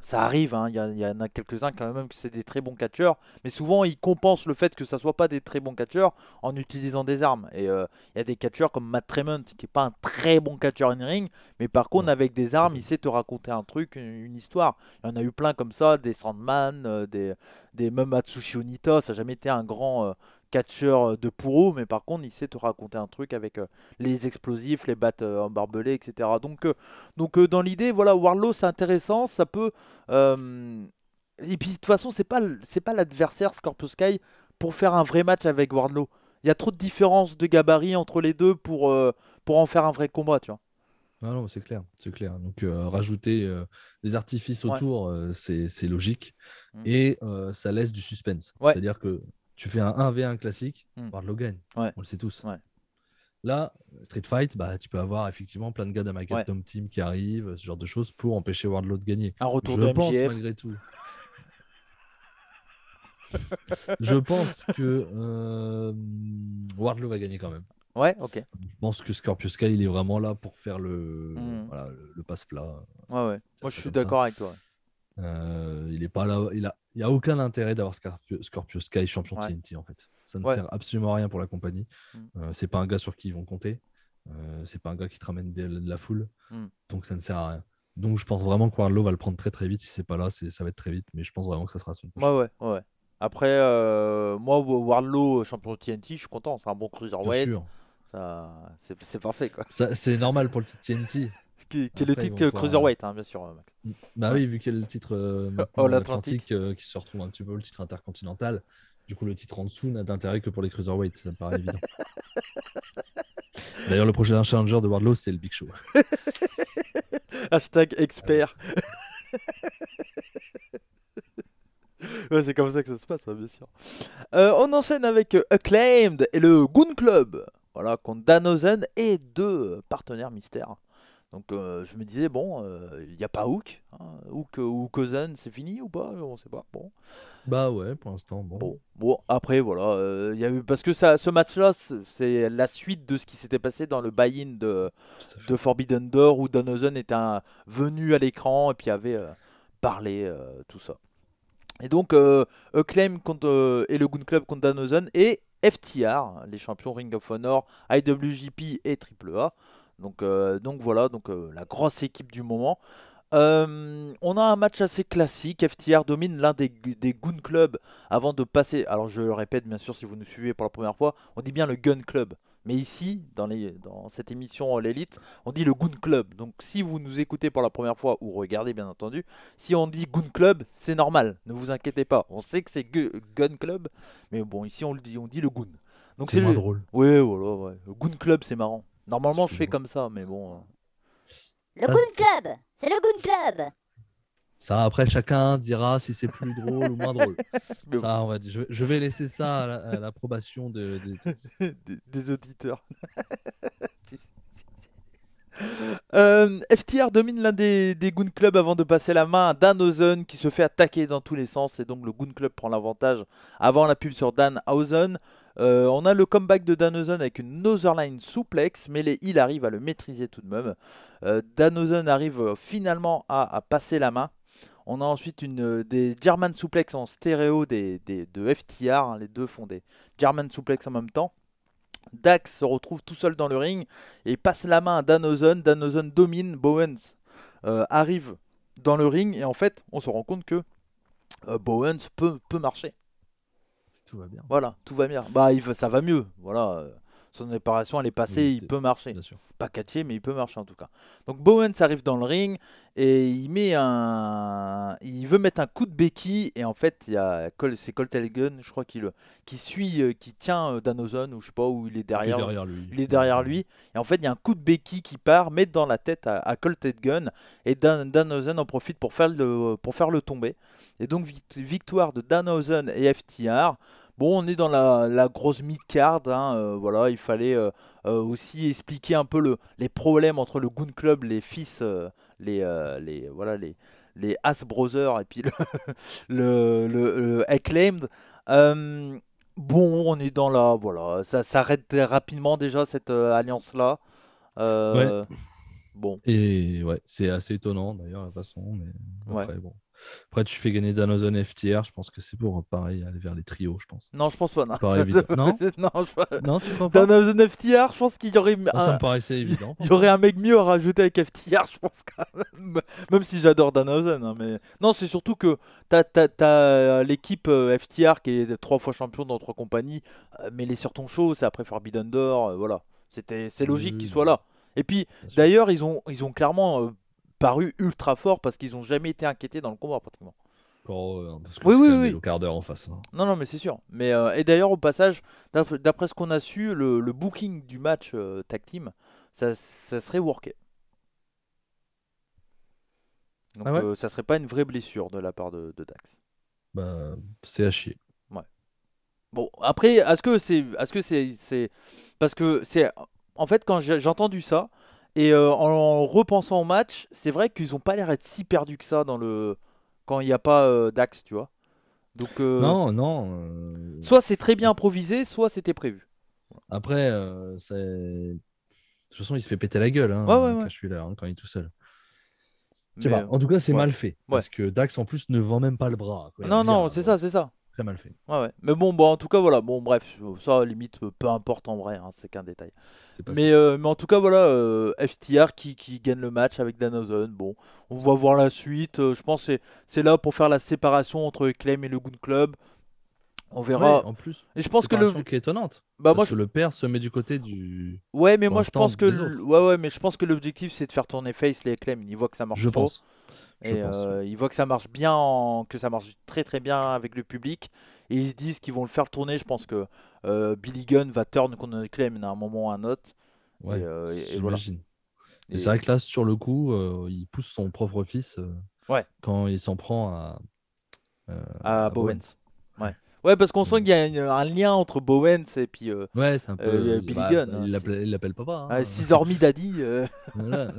ça arrive, hein, il y en a quelques-uns quand même que c'est des très bons catcheurs, mais souvent ils compensent le fait que ça soit pas des très bons catcheurs en utilisant des armes. Et il y a des catcheurs comme Matt Tremont qui est pas un très bon catcheur in-ring, mais par contre Non. avec des armes il sait te raconter un truc, une histoire. Il y en a eu plein comme ça, des Sandman, des même Atsushi Onita, ça n'a jamais été un grand catcheur de Puro, mais par contre il sait te raconter un truc avec les explosifs, les battes en barbelé, etc. Donc dans l'idée, voilà, Wardlow c'est intéressant, ça peut. Et puis de toute façon, c'est pas l'adversaire Scorpio Sky pour faire un vrai match avec Wardlow. Il y a trop de différences de gabarit entre les deux pour en faire un vrai combat, tu vois. Ah non, c'est clair, c'est clair. Donc rajouter des artifices Ouais. autour, c'est logique. Mm. Et ça laisse du suspense. Ouais. C'est-à-dire que tu fais un 1v1 classique, Mm. Wardlow gagne. Ouais. On le sait tous. Ouais. Là, Street Fight, bah, tu peux avoir effectivement plein de gars d'American Top Team qui arrivent, ce genre de choses, pour empêcher Wardlow de gagner. Un retour Je de pense MJF. malgré tout. Je pense que Wardlow va gagner quand même. Ouais, ok. Je pense que Scorpio Sky, il est vraiment là pour faire le passe-plat. Ouais. Moi, je suis d'accord avec toi. Il est pas là. Il y a aucun intérêt d'avoir Scorpio Sky champion TNT en fait. Ça ne sert absolument à rien pour la compagnie. C'est pas un gars sur qui ils vont compter. C'est pas un gars qui te ramène de la foule. Donc ça ne sert à rien. Donc je pense vraiment que Wardlow va le prendre très très vite. Si c'est pas là, ça va être très vite. Mais je pense vraiment que ça sera la semaine prochaine. Ouais. Après, moi, Wardlow, champion TNT, je suis content. C'est un bon cruiserweight. Bien sûr. C'est parfait, quoi. C'est normal pour le titre TNT. Qui est le titre cruiserweight, hein, bien sûr, Max. Bah oui, vu qu'il y a le titre Atlantique qui se retrouve un petit peu le titre intercontinental. Du coup, le titre en dessous n'a d'intérêt que pour les cruiserweights, ça me paraît évident. D'ailleurs, le prochain challenger de Wardlow, c'est le Big Show. Hashtag expert. Ouais, c'est comme ça que ça se passe, hein, bien sûr. On enchaîne avec Acclaimed et le Goon Club. Voilà, contre Danhausen et deux partenaires mystères. Donc je me disais, bon, il n'y a pas Hook. Hein. Hook ou Cousin, c'est fini ou pas? On sait pas. Bon. Bah ouais, pour l'instant, bon. Bon, après, voilà. Il y a eu, parce que ce match-là, c'est la suite de ce qui s'était passé dans le buy-in Tout à fait. de Forbidden Door où Danhausen était venu à l'écran et puis avait parlé, tout ça. Et donc, Acclaim et le Goon Club contre Danhausen et FTR, les champions Ring of Honor, IWGP et AAA. Donc voilà, la grosse équipe du moment. On a un match assez classique. FTR domine l'un des Goon Club avant de passer. Alors je le répète, bien sûr, si vous nous suivez pour la première fois, on dit bien le Gun Club. Mais ici, dans cette émission L'Elite, on dit le Goon Club. Donc si vous nous écoutez pour la première fois, ou regardez bien entendu, si on dit Goon Club, c'est normal. Ne vous inquiétez pas. On sait que c'est Gun Club, mais bon, ici on dit le Goon. Donc C'est moins drôle. Ouais, voilà, ouais. Le Goon Club, c'est marrant. Normalement, C'est je plus fais drôle. comme ça, mais bon. Le Ah, Goon c'est- Club. C'est le Goon Club. Ça, après, chacun dira si c'est plus drôle ou moins drôle. Mais Ça, on va dire, je vais laisser ça à l'approbation des auditeurs. FTR domine l'un des Goon Club avant de passer la main à Danhausen qui se fait attaquer dans tous les sens et donc le Goon Club prend l'avantage avant la pub sur Danhausen. On a le comeback de Danhausen avec une Northern Suplex, mais les Heels arrivent à le maîtriser tout de même. Danhausen arrive finalement à passer la main. On a ensuite des German Suplex en stéréo de FTR, hein, les deux font des German Suplex en même temps. Dax se retrouve tout seul dans le ring et passe la main à Danhausen. Danhausen domine, Bowens arrive dans le ring et en fait on se rend compte que Bowens peut marcher. Tout va bien. Voilà, tout va bien. Bah ça va mieux. Voilà, son réparation elle est passée, Oui, il peut marcher. Bien sûr. Pas catché, mais il peut marcher en tout cas. Donc Bowens arrive dans le ring et il veut mettre un coup de béquille et en fait c'est Colt Elgin, je crois qui tient Danhausen ou je sais pas où il est Il est derrière. derrière lui. Il est derrière lui et en fait il y a un coup de béquille qui part, met dans la tête à Colt Elgin et Danhausen en profite pour faire le tomber. Et donc victoire de Danhausen et FTR. Bon, on est dans la grosse mid-card, hein, voilà, il fallait aussi expliquer un peu les problèmes entre le Goon Club, les fils, les As Brothers et puis le Acclaimed. Bon, on est dans voilà, ça s'arrête rapidement déjà cette alliance-là. Ouais. Bon, Et ouais, c'est assez étonnant d'ailleurs la façon, mais ouais. après bon. Après tu fais gagner Danhausen FTR, je pense que c'est pour pareil aller vers les trios, je pense. Non, je pense pas. Non, Paraît évident. Non non, Non, tu crois pas? Danhausen FTR, je pense qu'il y aurait Moi, ça me paraissait évident. il y aurait un mec mieux à rajouter avec FTR, je pense quand même. Même si j'adore Danhausen, hein, mais non, c'est surtout que t'as l'équipe FTR qui est 3 fois champion dans 3 compagnies, mais les sur ton show, c'est après Forbidden Door, voilà. C'est logique qu'ils soient là. Et puis Bien sûr. d'ailleurs, ils ont clairement paru ultra forts parce qu'ils ont jamais été inquiétés dans le combat pratiquement. Parce que Oui, c'est oui, quand même oui. des low-carders en face. Hein. Non, mais c'est sûr. Mais, et d'ailleurs, au passage, d'après ce qu'on a su, le booking du match tag team, ça serait worké. Donc, Ah ouais ça serait pas une vraie blessure de la part de Dax. Bah, c'est à chier. Bon, après, est-ce que c'est parce que c'est en fait quand j'ai entendu ça et en repensant au match, c'est vrai qu'ils ont pas l'air d'être si perdus que ça quand il n'y a pas Dax, tu vois. Donc, Non. soit c'est très bien improvisé, soit c'était prévu. Après, de toute façon, il se fait péter la gueule, hein, Ouais. Cash Wheeler, hein, quand il est tout seul. Je Mais, sais pas. En tout cas, c'est ouais. mal fait. Parce que Dax, en plus, ne vend même pas le bras. Quoi. Il Non, revient, c'est ça. Très mal fait. Ouais. Mais bon, en tout cas, voilà. Bon, bref, ça, limite, peu importe en vrai, hein, c'est qu'un détail. C'est pas Mais en tout cas, voilà, FTR qui gagne le match avec Danhausen. Bon, on va voir la suite. Je pense que c'est là pour faire la séparation entre Acclaim et le Goon Club. On verra. Ouais, en plus, Et je pense que séparation qui est étonnante. Bah, Parce que le père se met du côté du. Ouais, mais pour moi je l'instant, pense que des autres. ouais, mais je pense que l'objectif c'est de faire tourner face les Acclaim. Il voit que ça marche Je trop. pense. Et il voit que ça marche bien, que ça marche très très bien avec le public. Et ils se disent qu'ils vont le faire tourner. Je pense que Billy Gunn va turn contre Acclaim à un moment ou à un autre. Ouais, Et voilà. j'imagine. Et c'est vrai que là, sur le coup, il pousse son propre fils Ouais. quand il s'en prend À à Bowen. Bowens. Ouais, parce qu'on sent qu'il y a un lien entre Bowens et puis Ouais, c'est un peu. Billy Gunn. Il l'appelle papa. Hein. Scissor Me Daddy. Voilà.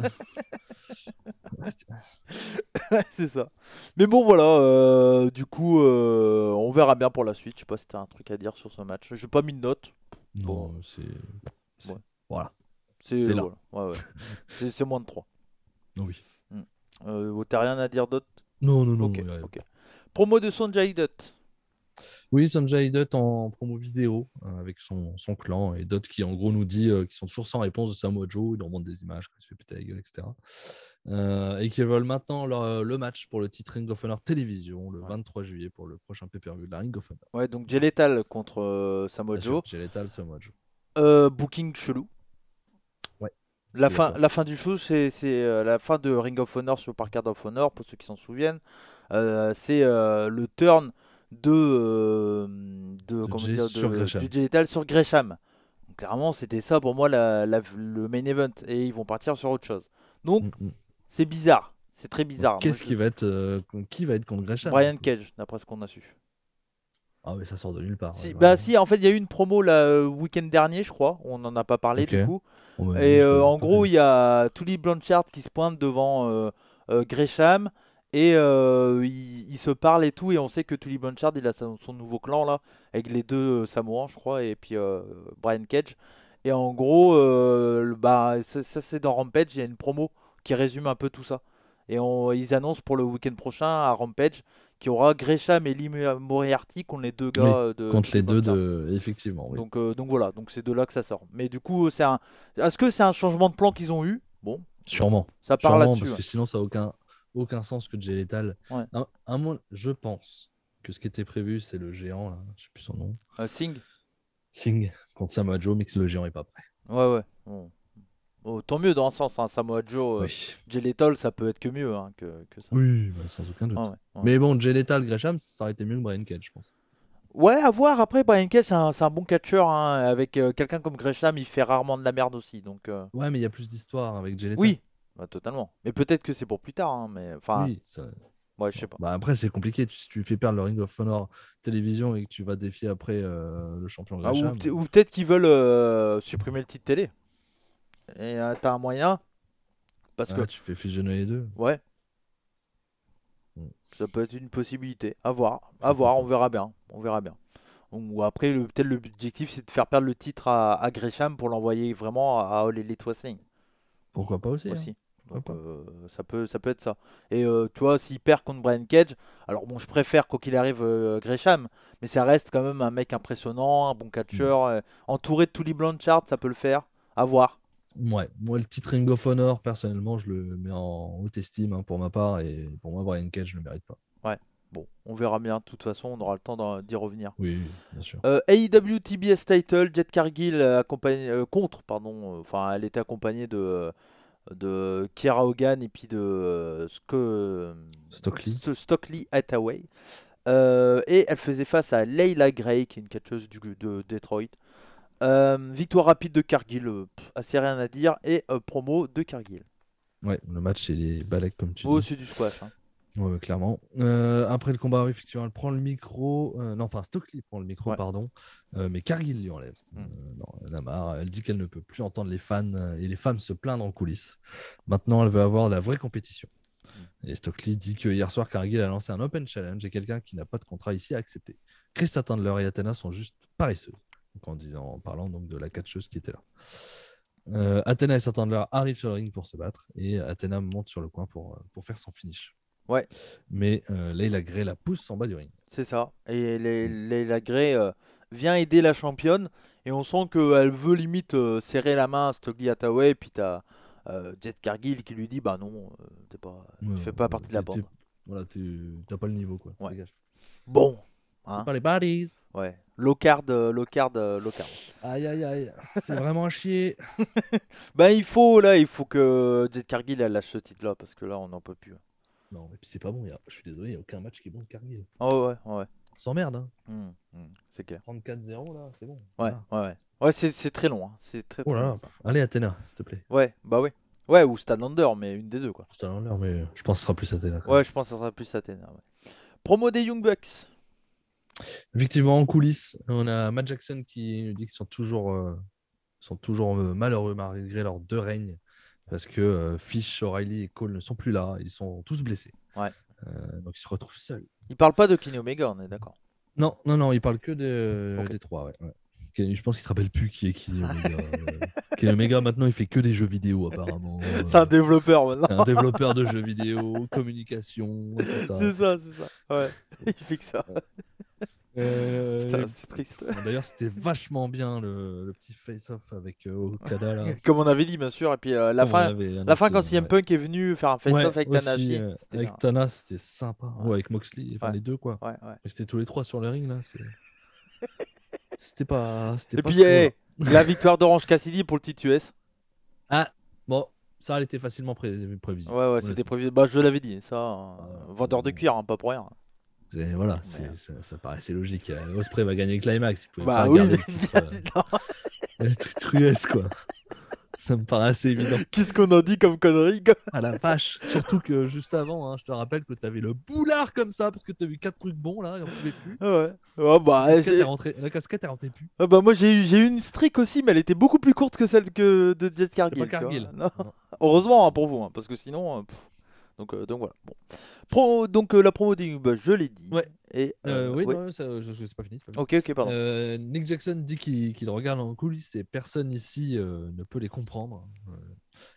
C'est ça. Mais bon, voilà. Du coup, on verra bien pour la suite. Je sais pas si t'as un truc à dire sur ce match. J'ai pas mis de note. Non, Bon, ouais. Voilà. C'est là. voilà. Ouais. C'est moins de 3. Oui. T'as rien à dire d'autre? Non. Ok. Promo de Sonjay Dutt. Oui, Sanjay Dutt en promo vidéo avec son clan et Dutt qui en gros nous dit qu'ils sont toujours sans réponse de Samoa Joe, il leur montre des images quand il se fait péter la gueule, etc. Et qu'ils veulent maintenant le match pour le titre Ring of Honor Télévision le 23 juillet pour le prochain pay-per-view de la Ring of Honor. Ouais, donc Jay Lethal contre Samoa Bien Joe. sûr, Jay Lethal, Samoa Joe. Booking chelou. Ouais. La fin du show, c'est la fin de Ring of Honor sur Card of Honor, pour ceux qui s'en souviennent. C'est le turn du Jay Lethal sur Gresham. Donc, clairement, c'était ça pour moi le main event. Et ils vont partir sur autre chose. Donc, c'est bizarre. C'est très bizarre. Qu'est-ce qui va être contre Gresham? Brian Cage, d'après ce qu'on a su. Ah oui, ça sort de nulle part. Si, en fait, il y a eu une promo le week-end dernier, je crois. On n'en a pas parlé du coup. Et en gros, il y a Tully Blanchard qui se pointe devant Gresham. Et ils se parlent et tout. Et on sait que Tully Blanchard, il a son nouveau clan là, avec les deux Samoans, je crois, et puis Brian Cage. Et en gros, ça c'est dans Rampage. Il y a une promo qui résume un peu tout ça. Et ils annoncent pour le week-end prochain à Rampage qu'il y aura Gresham et Lee Moriarty contre les deux gars contre les deux effectivement. Oui. Donc voilà, donc c'est de là que ça sort. Mais du coup, est-ce que c'est un changement de plan qu'ils ont eu? Bon, sûrement. Ça part là-dessus. Parce que sinon, ça n'a aucun sens que Jay Lethal. Ouais. Je pense que ce qui était prévu, c'est le géant, là, je sais plus son nom. Singh contre Samoa Joe, mais que le géant est pas prêt. Ouais. Bon, tant mieux dans un sens, hein. Samoa Joe, Jay Lethal, ça peut être que mieux que ça. Oui, sans aucun doute. Ouais. Mais bon, Jay Lethal, Gresham, ça aurait été mieux que Brian Cage, je pense. Ouais, à voir. Après, Brian Cage, c'est un bon catcheur. Hein. Avec quelqu'un comme Gresham, il fait rarement de la merde aussi. Donc, ouais, mais il y a plus d'histoire avec Jay Lethal. Oui, totalement. Mais peut-être que c'est pour plus tard. Hein, mais oui, ça... Ouais, je sais pas. Après, c'est compliqué. Si tu fais perdre le Ring of Honor télévision et que tu vas défier après le champion Gresham. Ou peut-être qu'ils veulent supprimer le titre télé. Et t'as un moyen. Parce que tu fais fusionner les deux. Ouais. Ça peut être une possibilité. À voir, on verra bien. Ou après, peut-être l'objectif, c'est de faire perdre le titre à Gresham pour l'envoyer vraiment à All Elite Wrestling. Pourquoi pas aussi. Donc, ça peut être ça. Et tu vois, s'il perd contre Brian Cage, alors bon, je préfère quoi qu'il arrive Gresham, mais ça reste quand même un mec impressionnant, un bon catcheur, entouré de Tully Blanchard, ça peut le faire. À voir. Ouais, moi le titre Ring of Honor, personnellement, je le mets en haute estime pour ma part, et pour moi, Brian Cage, je ne le mérite pas. Ouais, bon, on verra bien. De toute façon, on aura le temps d'y revenir. Oui, bien sûr. AEW TBS Title, Jet Cargill elle était accompagnée de Kiera Hogan et puis de Stockley Hathaway. Et elle faisait face à Layla Gray, qui est une catcheuse de Detroit. Victoire rapide de Cargill, assez rien à dire. Et promo de Cargill. Ouais, le match, c'est les balèques, comme tu dis. Oh, c'est du squash. Hein. Ouais, clairement. Après le combat, effectivement, elle prend le micro. Stockley prend le micro, pardon. Mais Cargill lui enlève. Non, elle en a marre. Elle dit qu'elle ne peut plus entendre les fans et les femmes se plaindre en coulisses. Maintenant, elle veut avoir la vraie compétition. Et Stockley dit que hier soir, Cargill a lancé un open challenge et quelqu'un qui n'a pas de contrat ici a accepté. Chris Tandler et Athena sont juste paresseuses. Donc, en parlant donc de la catcheuse qui était là. Athena et Tandler arrivent sur le ring pour se battre et Athena monte sur le coin pour faire son finish. Ouais. Mais Layla Gray la pousse en bas du ring. C'est ça. Et Layla Gray vient aider la championne et on sent qu'elle veut limite serrer la main à Stockley Hathaway et puis t'as Jet Cargill qui lui dit bah non, tu fais pas partie de la bande. Voilà, t'as pas le niveau quoi. Ouais. Bon. Hein, pas les baddies. Ouais. Low-card. Aïe. C'est vraiment chier. Il faut que Jet Cargill elle lâche ce titre là parce que là on n'en peut plus. Non, et puis c'est pas bon. Je suis désolé, il n'y a aucun match qui est bon de Cargill. Oh ouais. On s'emmerde. Hein. C'est clair. 34-0 là, c'est bon. Ouais. Ouais, c'est très long. Hein. C'est très long. Long, allez Athéna, s'il te plaît. Ouais, bah oui. Ouais, ou Statlander, mais une des deux, quoi. C'est à l'heure, mais je pense que ce sera plus Athena. Ouais, je pense que ça sera plus Athena. Ouais. Promo des Young Bucks. Effectivement, en coulisses, on a Matt Jackson qui nous dit qu'ils sont toujours malheureux malgré leurs 2 règnes parce que Fish, O'Reilly et Cole ne sont plus là. Ils sont tous blessés. Ouais. Donc ils se retrouvent seuls. Il parle pas de Kenny Omega, on est d'accord. Non, ils parlent que Ok. des 3. Ouais. Je pense qu'il se rappelle plus qui est Kenny Omega. Kenny Omega, maintenant, il fait que des jeux vidéo, apparemment. C'est un développeur C'est maintenant. un développeur de jeux vidéo, communication, c'est ça. C'est ça. Ouais. Il fait que ça. Putain, Euh, c'est triste. D'ailleurs, c'était vachement bien le petit face-off avec Okada. Là. Comme on avait dit, bien sûr. Et puis la Comme on fin, l'avait la annoncé, fin quand CM ouais. Punk est venu faire un face-off Ouais, avec aussi, Tanahashi. C'était avec bien. Tana, c'était sympa. Ouais. Ouais, avec Moxley, enfin Ouais. les deux, quoi. Ouais. Mais c'était tous les 3 sur le ring, là. C'était pas. Et pas puis, fou, là. la victoire d'Orange Cassidy pour le titre US. Ah, bon, ça, elle était facilement prévisible. Ouais, c'était prévu. Bah, je l'avais dit. Ça, vendeur de bon. cuir, hein, pas pour rien. Voilà, Mais, ça paraissait logique. Ospreay va gagner le climax. Il pouvait Bah pas oui, garder mais le titre, le titre US, quoi. Ça me paraît assez évident. qu'est-ce qu'on a dit comme connerie, quoi. Ah la vache. Surtout que juste avant, hein, je te rappelle que tu avais le boulard comme ça parce que tu as vu 4 trucs bons là, et on pouvait plus. Ouais. Oh, bah, La casquette est rentrée plus. ah bah, moi j'ai eu une streak aussi, mais elle était beaucoup plus courte que celle de Jet C'est Cargill. pas tu vois. Cargill. Non. Non. Heureusement hein, pour vous, hein, parce que sinon. Donc voilà. Bon. Donc la promo des Young Bucks, je l'ai dit. Ouais. Et, Oui, ouais. non, c'est pas fini. Ok, pardon. Nick Jackson dit qu'il regarde en coulisses et personne ici ne peut les comprendre.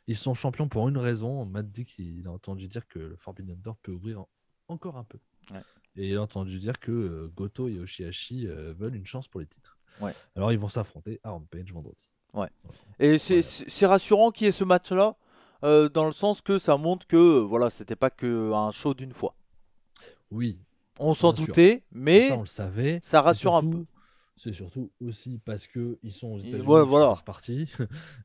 Ils sont champions pour une raison. Matt dit qu'il a entendu dire que le Forbidden Door peut ouvrir encore un peu. Ouais. Et il a entendu dire que Goto et Yoshihashi veulent une chance pour les titres. Ouais. Alors ils vont s'affronter à Rampage vendredi. Ouais. Et c'est rassurant qu'il y ait ce match-là, dans le sens que ça montre que voilà, c'était pas que un show d'une fois. Oui, On s'en bien sûr. doutait, mais ça on le savait. ça rassure un peu. C'est surtout aussi parce qu'ils sont aux États-Unis, ouais, qu'ils voilà. sont repartis,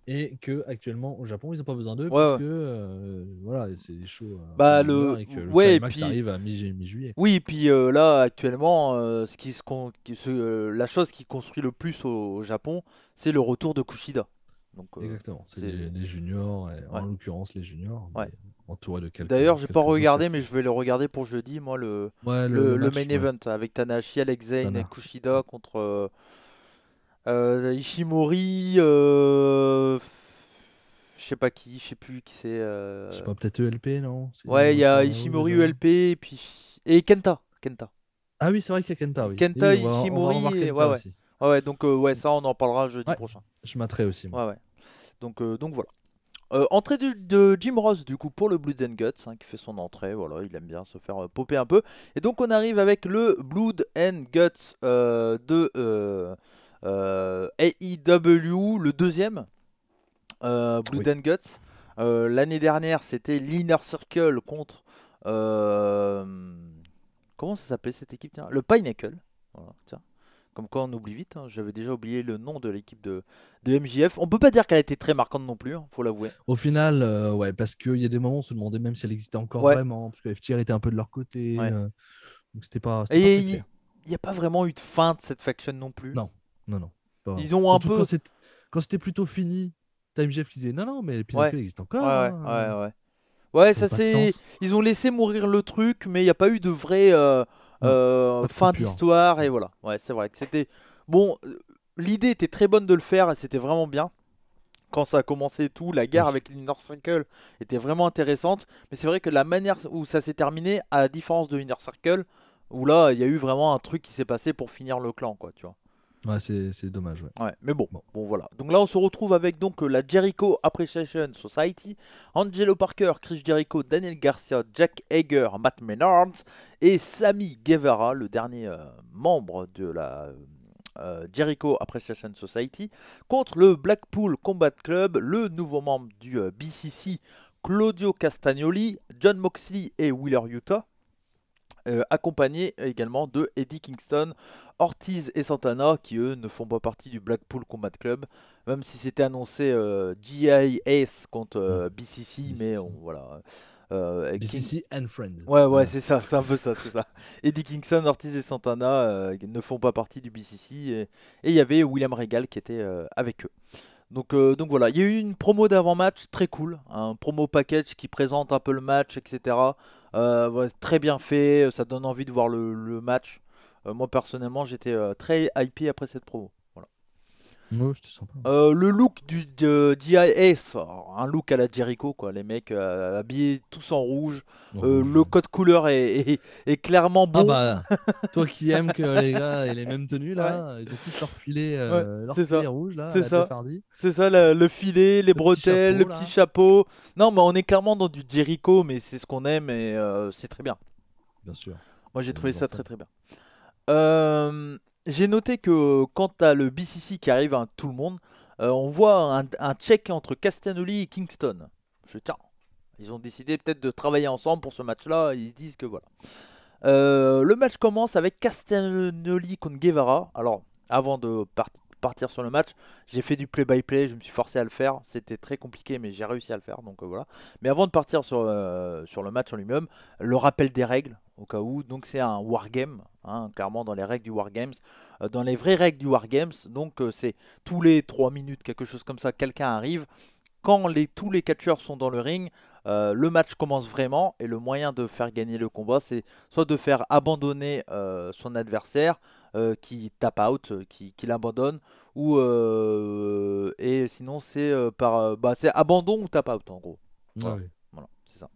et qu'actuellement au Japon, ils n'ont pas besoin d'eux, Ouais, parce ouais. que voilà, c'est des shows Bah, un peu mineurs, et que le ouais, et climax puis- arrive à mi-juillet. Oui, et puis là, actuellement, la chose qui construit le plus au Japon, c'est le retour de Kushida. Donc, Exactement, c'est c'est- les juniors, et en Ouais. l'occurrence les juniors, Ouais. mais entourés de quelques. D'ailleurs, j'ai pas quelques autres regardé, mais personnes. je vais le regarder pour jeudi, moi, Ouais, le match, main ouais. event avec Tanahashi, Alex Zayne et Tana. Kushida contre Ishimori, je sais pas qui, je sais plus qui c'est. C'est pas peut-être ELP, non? Ouais, il y a Enfin, Ishimori, déjà. ULP, et Kenta. Ah oui, c'est vrai qu'il y a Kenta, oui. Kenta, Et oui, on va Ishimori, revoir Kenta ouais. aussi. Ouais, donc ça, on en parlera jeudi Ouais. prochain. Je m'atterai aussi, moi. Ouais. Donc voilà. Entrée de Jim Ross du coup pour le Blood and Guts hein, qui fait son entrée, voilà, il aime bien se faire popper un peu. Et donc on arrive avec le Blood and Guts de AEW, le deuxième Blood Oui. and Guts. L'année dernière c'était l'Inner Circle contre comment ça s'appelait cette équipe tiens, le Pinnacle. Voilà, tiens. Comme quoi on oublie vite, hein. J'avais déjà oublié le nom de l'équipe de MJF. On peut pas dire qu'elle a été très marquante non plus, hein, faut l'avouer. Au final, ouais, parce qu'il y a des moments où on se demandait même si elle existait encore Ouais. vraiment, parce que FTR était un peu de leur côté. Ouais. Donc c'était pas très Et clair. il n'y a pas vraiment eu de fin de cette faction non plus. Non. Pas Ils vraiment. ont un Surtout peu. quand c'était plutôt fini, t'as MJF qui disait non, mais les Ouais. Pinnacle existent encore. Ouais, hein. Ouais, Ça ça n'a pas de c'est. sens. Ils ont laissé mourir le truc, mais il n'y a pas eu de vraie pas de fin coupure. d'histoire. Et voilà. Ouais, c'est vrai que c'était. Bon, l'idée était très bonne de le faire et c'était vraiment bien. Quand ça a commencé et tout, la guerre Oui. avec l'Inner Circle était vraiment intéressante. Mais c'est vrai que la manière où ça s'est terminé, à la différence de Inner Circle, où là, il y a eu vraiment un truc qui s'est passé pour finir le clan, quoi, tu vois. Ouais, c'est dommage. Ouais. Ouais, mais bon, Bon. voilà. Donc là, on se retrouve avec donc la Jericho Appreciation Society, Angelo Parker, Chris Jericho, Daniel Garcia, Jack Hager, Matt Menard et Sammy Guevara, le dernier membre de la Jericho Appreciation Society, contre le Blackpool Combat Club, le nouveau membre du BCC, Claudio Castagnoli, John Moxley et Wheeler Yuta. Accompagné également de Eddie Kingston, Ortiz et Santana qui eux ne font pas partie du Blackpool Combat Club, même si c'était annoncé GIS contre BCC, mais voilà. BCC and Friends. Ouais, c'est ça, c'est un peu ça, c'est ça. Eddie Kingston, Ortiz et Santana ne font pas partie du BCC et il y avait William Regal qui était avec eux. Donc voilà, il y a eu une promo d'avant-match très cool, un promo package qui présente un peu le match, etc. Ouais, très bien fait, ça donne envie de voir le match. Moi personnellement, j'étais très hypé après cette promo. Voilà. Ouais, c'était sympa. Le look de DIS, alors, un look à la Jericho, quoi. Les mecs habillés tous en rouge. En Le rouge. code couleur est clairement Ah bon. bah, toi qui aimes que les gars aient les mêmes tenues Ouais, là, ils ont tous ouais, leur c'est filet ça. rouge là, à C'est la Jeff ça. Hardy, C'est ça, le filet, les le petit bretelles, le chapeau petit là. chapeau. Non, mais on est clairement dans du Jericho, mais c'est ce qu'on aime et c'est très bien. Bien sûr, Moi, j'ai c'est trouvé les ça très ancêtres. très bien. Euh, j'ai noté que quand t'as le BCC qui arrive à tout le monde, on voit un check entre Castagnoli et Kingston. Tiens, ils ont décidé peut-être de travailler ensemble pour ce match-là. Ils disent que voilà. Le match commence avec Castagnoli contre Guevara. Alors, avant de partir sur le match, j'ai fait du play-by-play, je me suis forcé à le faire. C'était très compliqué, mais j'ai réussi à le faire, donc voilà. Mais avant de partir sur le match en lui-même, le rappel des règles, au cas où. Donc, c'est un wargame, hein, clairement dans les règles du wargames. Dans les vraies règles du wargames, donc c'est tous les 3 minutes, quelque chose comme ça, quelqu'un arrive. Quand tous les catcheurs sont dans le ring, le match commence vraiment et le moyen de faire gagner le combat, c'est soit de faire abandonner son adversaire qui tap out, qui l'abandonne, ou et sinon c'est c'est abandon ou tap out en gros. Ah Voilà, oui, voilà, c'est ça.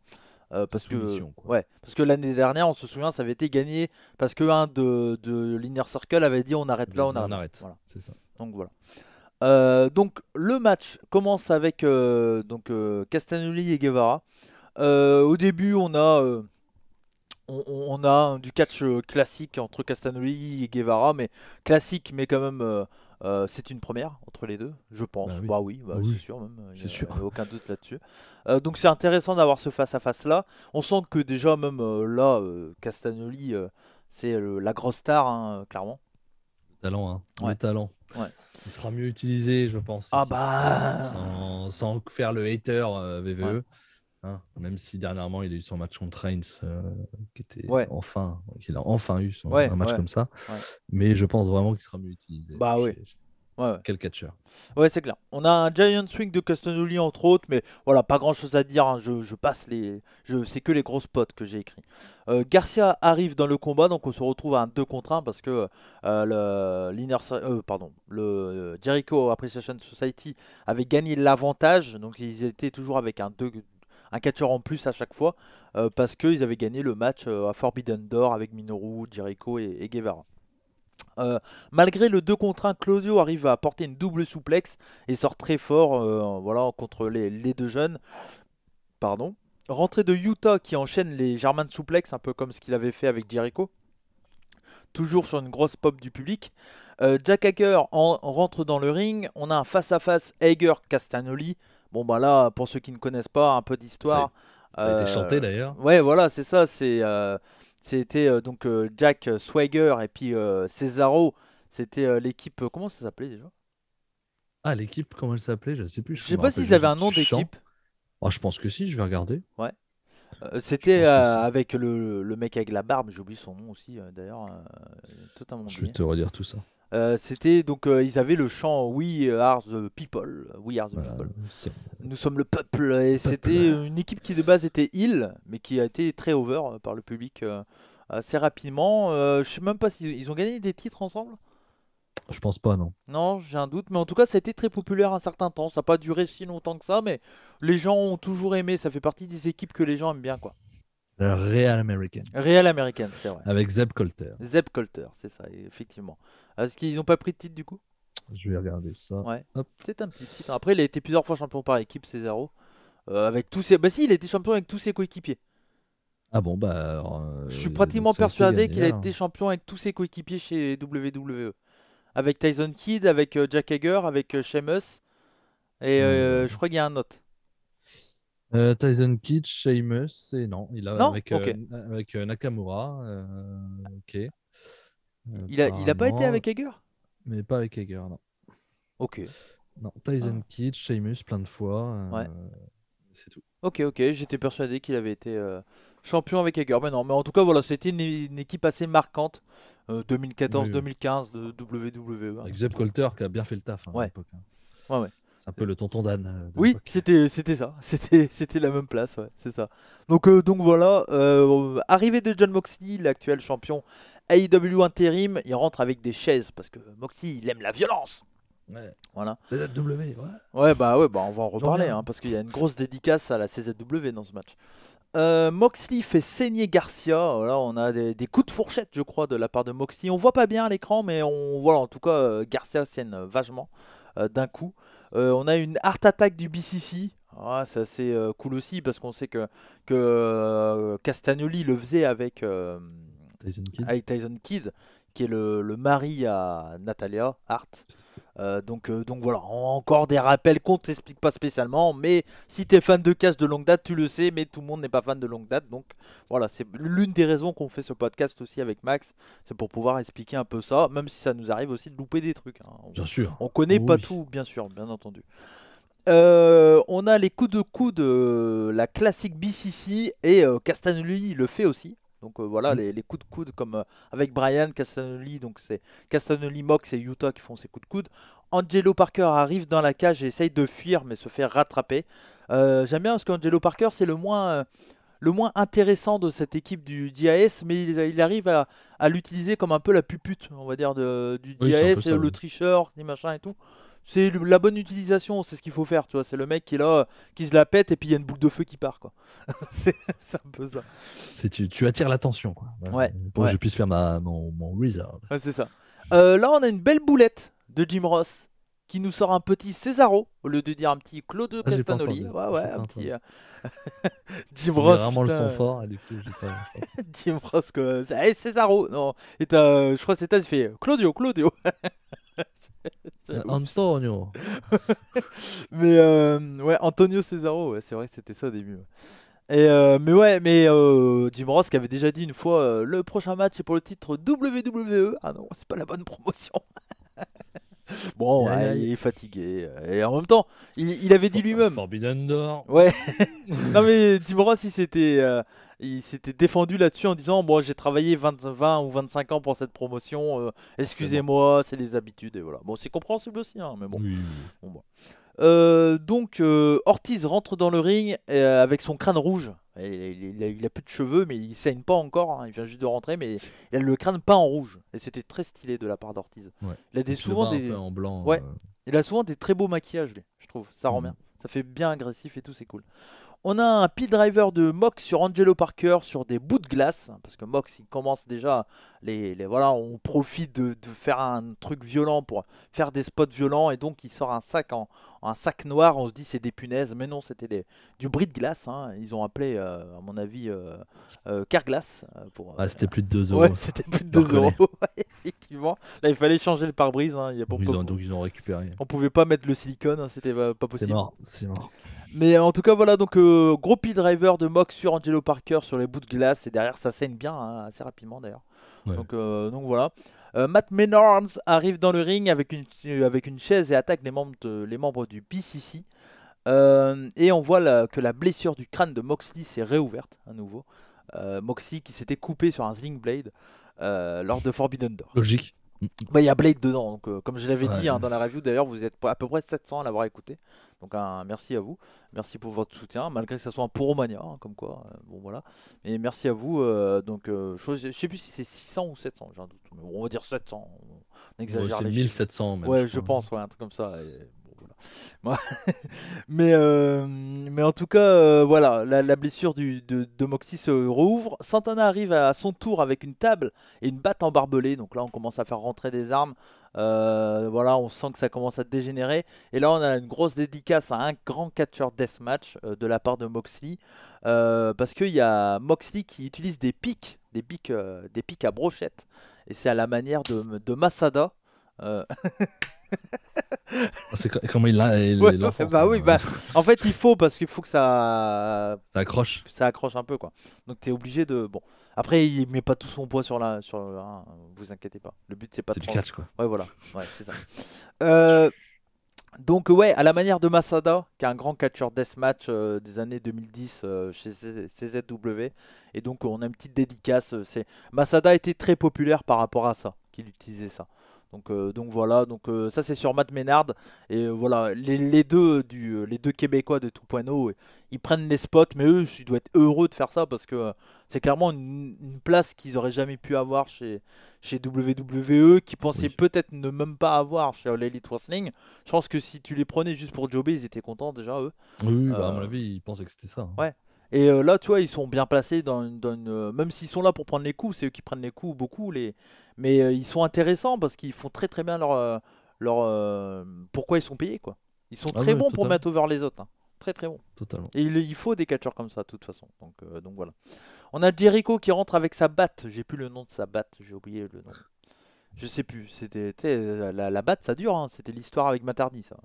c'est Parce que soumission quoi. ouais, parce que l'année dernière, on se souvient, ça avait été gagné parce que un de l'Inner Circle avait dit on arrête Il a là, on dit arrête on là. arrête, Voilà. c'est ça. Donc voilà. Donc le match commence avec Castagnoli et Guevara. Au début, on a du catch classique entre Castagnoli et Guevara, mais classique, mais quand même, c'est une première entre les deux, je pense. Bah oui, Bah oui, bah, c'est oui, sûr, même, il c'est n'y sûr. a aucun doute là-dessus. Donc c'est intéressant d'avoir ce face-à-face là. On sent que déjà, même là, Castagnoli, c'est la grosse star, hein, clairement. Le talent, hein, le Ouais, talent. ouais. Il sera mieux utilisé, je pense, Ah ici. bah. Sans faire le hater Ouais, VVE. Hein, même si dernièrement il a eu son match contre Reigns, ouais, qu'il a enfin eu ouais, un match ouais, comme ça. ouais. Mais je pense vraiment qu'il sera mieux utilisé Bah oui. chez Ouais, ouais. quel catcheur. Ouais, c'est clair. On a un Giant Swing de Castagnoli entre autres, mais voilà, pas grand chose à dire, hein. Je passe c'est que les gros spots que j'ai écrits. Garcia arrive dans le combat, donc on se retrouve à un 2 contre 1 parce que le Jericho Appreciation Society avait gagné l'avantage, donc ils étaient toujours avec un catcheur en plus à chaque fois, parce qu'ils avaient gagné le match à Forbidden Door avec Minoru, Jericho et Guevara. Malgré le 2 contre 1, Claudio arrive à porter une double souplex et sort très fort voilà, contre les deux jeunes. Pardon. Rentrée de Utah qui enchaîne les German souplex, un peu comme ce qu'il avait fait avec Jericho. Toujours sur une grosse pop du public. Jack Hager rentre dans le ring. On a un face-à-face Hager-Castagnoli. Bon, bah là, pour ceux qui ne connaissent pas, un peu Ça, d'histoire. ça a été chanté d'ailleurs. Ouais, voilà, c'est ça. C'était Jack Swagger et puis Cesaro. C'était l'équipe. Comment ça s'appelait déjà? Ah, l'équipe, comment elle s'appelait? Je ne sais plus, Je je sais me pas rappelle s'ils avaient juste un nom du chant. d'équipe. Ah, je pense que si, je vais regarder. Ouais. Je C'était pense que si. avec le mec avec la barbe. J'ai oublié son nom aussi d'ailleurs. Totalement Je vais oublié. te redire tout ça. C'était donc ils avaient le chant We Are the People. We Are the Voilà, People. c'est Nous sommes le peuple. Et le peuple. c'était une équipe qui de base était heel, mais qui a été très over par le public assez rapidement. Je sais même pas s'ils ils ont gagné des titres ensemble. Je pense pas, non. Non, j'ai un doute, mais en tout cas, ça a été très populaire un certain temps. Ça n'a pas duré si longtemps que ça, mais les gens ont toujours aimé. Ça fait partie des équipes que les gens aiment bien, quoi. Le Real Americans. Real américaine, c'est vrai. Avec Zeb Colter. Zeb Colter, c'est ça, effectivement. Est-ce qu'ils n'ont pas pris de titre du coup? Je vais regarder ça. Ouais. Hop. Peut-être un petit titre. Après, il a été plusieurs fois champion par équipe, Cesaro. Avec tous ses. Bah si, il a été champion avec tous ses coéquipiers. Ah bon, bah alors, Je suis donc pratiquement ça a été persuadé gagné qu'il a alors. été champion avec tous ses coéquipiers chez WWE. Avec Tyson Kidd, avec Jack Hager, avec Sheamus. Et Euh, je crois qu'il y a un autre. Tyson Kidd, Sheamus, et non, il a Non? Ok. avec Nakamura, ok, Il a pas été apparemment, avec Hager? mais pas avec Hager, non. Ok. Non, Tyson Ah, Kidd, Sheamus, plein de fois, ouais. c'est tout. Ok. J'étais persuadé qu'il avait été champion avec Hager. Mais non, mais en tout cas, voilà, c'était une équipe assez marquante. Oui, oui. 2014-2015 de WWE, hein. Avec Zeb Colter qui a bien fait le taf hein, à Ouais, l'époque. Hein. ouais. C'est un peu le tonton d'Anne de Oui, l'époque. c'était ça. C'était la même place, ouais, c'est ça. Donc voilà, arrivée de Jon Moxley, l'actuel champion AEW intérim, il rentre avec des chaises parce que Moxley, il aime la violence. Ouais. Voilà. CZW, ouais. Ouais, on va en J'en reparler viens. hein, parce qu'il y a une grosse dédicace à la CZW dans ce match. Moxley fait saigner Garcia. Voilà, on a des coups de fourchette, je crois, de la part de Moxley. On voit pas bien à l'écran, mais voilà, en tout cas, Garcia saigne vachement d'un coup. On a une Art Attack du BCC. Ah, c'est assez cool aussi parce qu'on sait que Castagnoli le faisait Tyson Kidd. avec Tyson Kidd, qui est le mari à Natalia Hart. Donc voilà, encore des rappels qu'on t'explique pas spécialement, mais si t'es fan de catch de longue date, tu le sais, mais tout le monde n'est pas fan de longue date, donc voilà, c'est l'une des raisons qu'on fait ce podcast aussi avec Max, c'est pour pouvoir expliquer un peu ça, même si ça nous arrive aussi de louper des trucs, hein. Bien sûr. On connaît Oh pas oui. tout, bien sûr, bien entendu. On a les coups de coude, la classique BCC, et Castagnoli le fait aussi. Donc voilà, les coups de coude comme avec Brian Castagnoli, donc c'est Castagnoli, Mox et Utah qui font ces coups de coude. Angelo Parker arrive dans la cage et essaye de fuir mais se fait rattraper. J'aime bien parce qu'Angelo Parker c'est le moins intéressant de cette équipe du JAS, mais il arrive à l'utiliser comme un peu la pupute, on va dire, du Oui, c'est un JAS, peu ça, le oui. tricheur, les machins et tout. C'est la bonne utilisation, c'est ce qu'il faut faire, tu vois. C'est le mec qui est là, qui se la pète et puis il y a une boule de feu qui part, quoi. C'est un peu ça. Tu attires l'attention, quoi. Ouais, Pour ouais. que je puisse faire mon wizard. Ouais, c'est ça. Là, on a une belle boulette de Jim Ross qui nous sort un petit Cesaro au lieu de dire un petit Claude Ah, j'ai pas Castagnoli. entendu. Ouais, J'ai un pas petit entendu. Jim Il met Ross. rarement le son Putain. fort, et du coup, j'ai pas. Jim Ross, quoi. Hey, Cesaro. Non. Et je crois que c'est il fait Claudio. Oups. Antonio. Mais ouais, Antonio Cesaro, ouais, c'est vrai que c'était ça au début. Ouais. Mais Jim Ross qui avait déjà dit une fois le prochain match c'est pour le titre WWE. Ah non, c'est pas la bonne promotion. Bon, Aïe, aïe, ouais, aïe. il est fatigué. Et en même temps, il avait dit lui-même. Forbidden Door. Ouais, non mais Jim Ross il s'était défendu là-dessus en disant bon, j'ai travaillé 20 ou 25 ans pour cette promotion, excusez-moi, c'est les habitudes et voilà. Bon, c'est compréhensible aussi, hein, mais bon. Oui. Bon, bah. Donc Ortiz rentre dans le ring avec son crâne rouge. Il a plus de cheveux, mais il saigne pas encore, hein. Il vient juste de rentrer, mais il a le crâne peint en rouge. Et c'était très stylé de la part d'Ortiz. Ouais. Il a Tu le souvent vois un des, peu en blanc. ouais, il a souvent des très beaux maquillages, lui, je trouve. Ça rend Mhm. bien. Ça fait bien agressif et tout, c'est cool. On a un P-Driver de Mox sur Angelo Parker sur des bouts de glace, hein, parce que Mox il commence déjà, voilà, on profite de faire un truc violent pour faire des spots violents et donc il sort un sac noir, on se dit c'est des punaises, mais non c'était du bris de glace, hein. Ils ont appelé à mon avis Carglass pour... Ah, c'était plus de 2 ouais, euros. c'était plus de Je le 2 euros, reconnais. ouais, effectivement. Là il fallait changer le pare-brise, hein, il y a Donc ils ont récupéré. on pouvait pas mettre le silicone, hein, c'était pas C'est possible. mort. C'est mort. Mais en tout cas, voilà, donc gros P-driver de Mox sur Angelo Parker sur les bouts de glace. Et derrière, ça saigne bien, hein, assez rapidement d'ailleurs. Ouais. Donc voilà. Matt Menard arrive dans le ring avec une chaise et attaque les membres du PCC. Et on voit que la blessure du crâne de Moxley s'est réouverte à nouveau. Moxley qui s'était coupé sur un Sling Blade lors de Forbidden Door. Logique. Bah, il y a Blade dedans, donc comme je l'avais Ouais. dit hein, dans la review d'ailleurs, vous êtes à peu près 700 à l'avoir écouté. Donc merci à vous, merci pour votre soutien, malgré que ça soit un Puromania, hein, comme quoi, bon voilà. Et merci à vous, je sais plus si c'est 600 ou 700, j'ai un doute, mais bon, on va dire 700, on exagère C'est les chiffres. 1700 même. Ouais, je pense, ouais, un truc comme ça. Et bon, voilà. mais en tout cas, voilà, la blessure de Moxie se rouvre. Santana arrive à son tour avec une table et une batte en barbelé. Donc là, on commence à faire rentrer des armes. Voilà, on sent que ça commence à dégénérer. Et là, on a une grosse dédicace à un grand catcheur deathmatch de la part de Moxley. Parce qu'il y a Moxley qui utilise des pics à brochette. Et c'est à la manière de Masada. C'est comment il Ouais, l'enfonce. bah oui, bah en fait il faut parce qu'il faut que Ça accroche. ça accroche un peu quoi. Donc t'es obligé de bon. Après il met pas tout son poids hein, vous inquiétez pas. Le but c'est pas C'est de du prendre- catch, quoi. Ouais voilà, ouais c'est ça. Donc ouais, à la manière de Masada, qui est un grand catcheur deathmatch des années 2010 chez CZW, et donc on a une petite dédicace. Masada était très populaire par rapport à ça, qu'il utilisait ça. Donc voilà, ça c'est sur Matt Ménard. Et voilà, les deux Québécois de 2.0, ils prennent les spots, mais eux, ils doivent être heureux de faire ça parce que c'est clairement une place qu'ils auraient jamais pu avoir chez WWE, qui pensaient Oui. peut-être ne même pas avoir chez All Elite Wrestling. Je pense que si tu les prenais juste pour jobber, ils étaient contents déjà, eux. Oui, bah, à mon Euh, avis, ils pensaient que c'était ça. ouais. Et là, tu vois, ils sont bien placés même s'ils sont là pour prendre les coups, c'est eux qui prennent les coups beaucoup, mais ils sont intéressants parce qu'ils font très très bien pourquoi ils sont payés, quoi. Ils sont Ah très ouais, bons pour totalement. mettre over les autres, hein. Très très bons. Totalement. Et il faut des catcheurs comme ça, de toute façon. Donc voilà. On a Jericho qui rentre avec sa batte. J'ai plus le nom de sa batte, j'ai oublié le nom. Je sais plus. C'était, tu sais, la batte, ça dure, hein. C'était l'histoire avec Matardi, ça.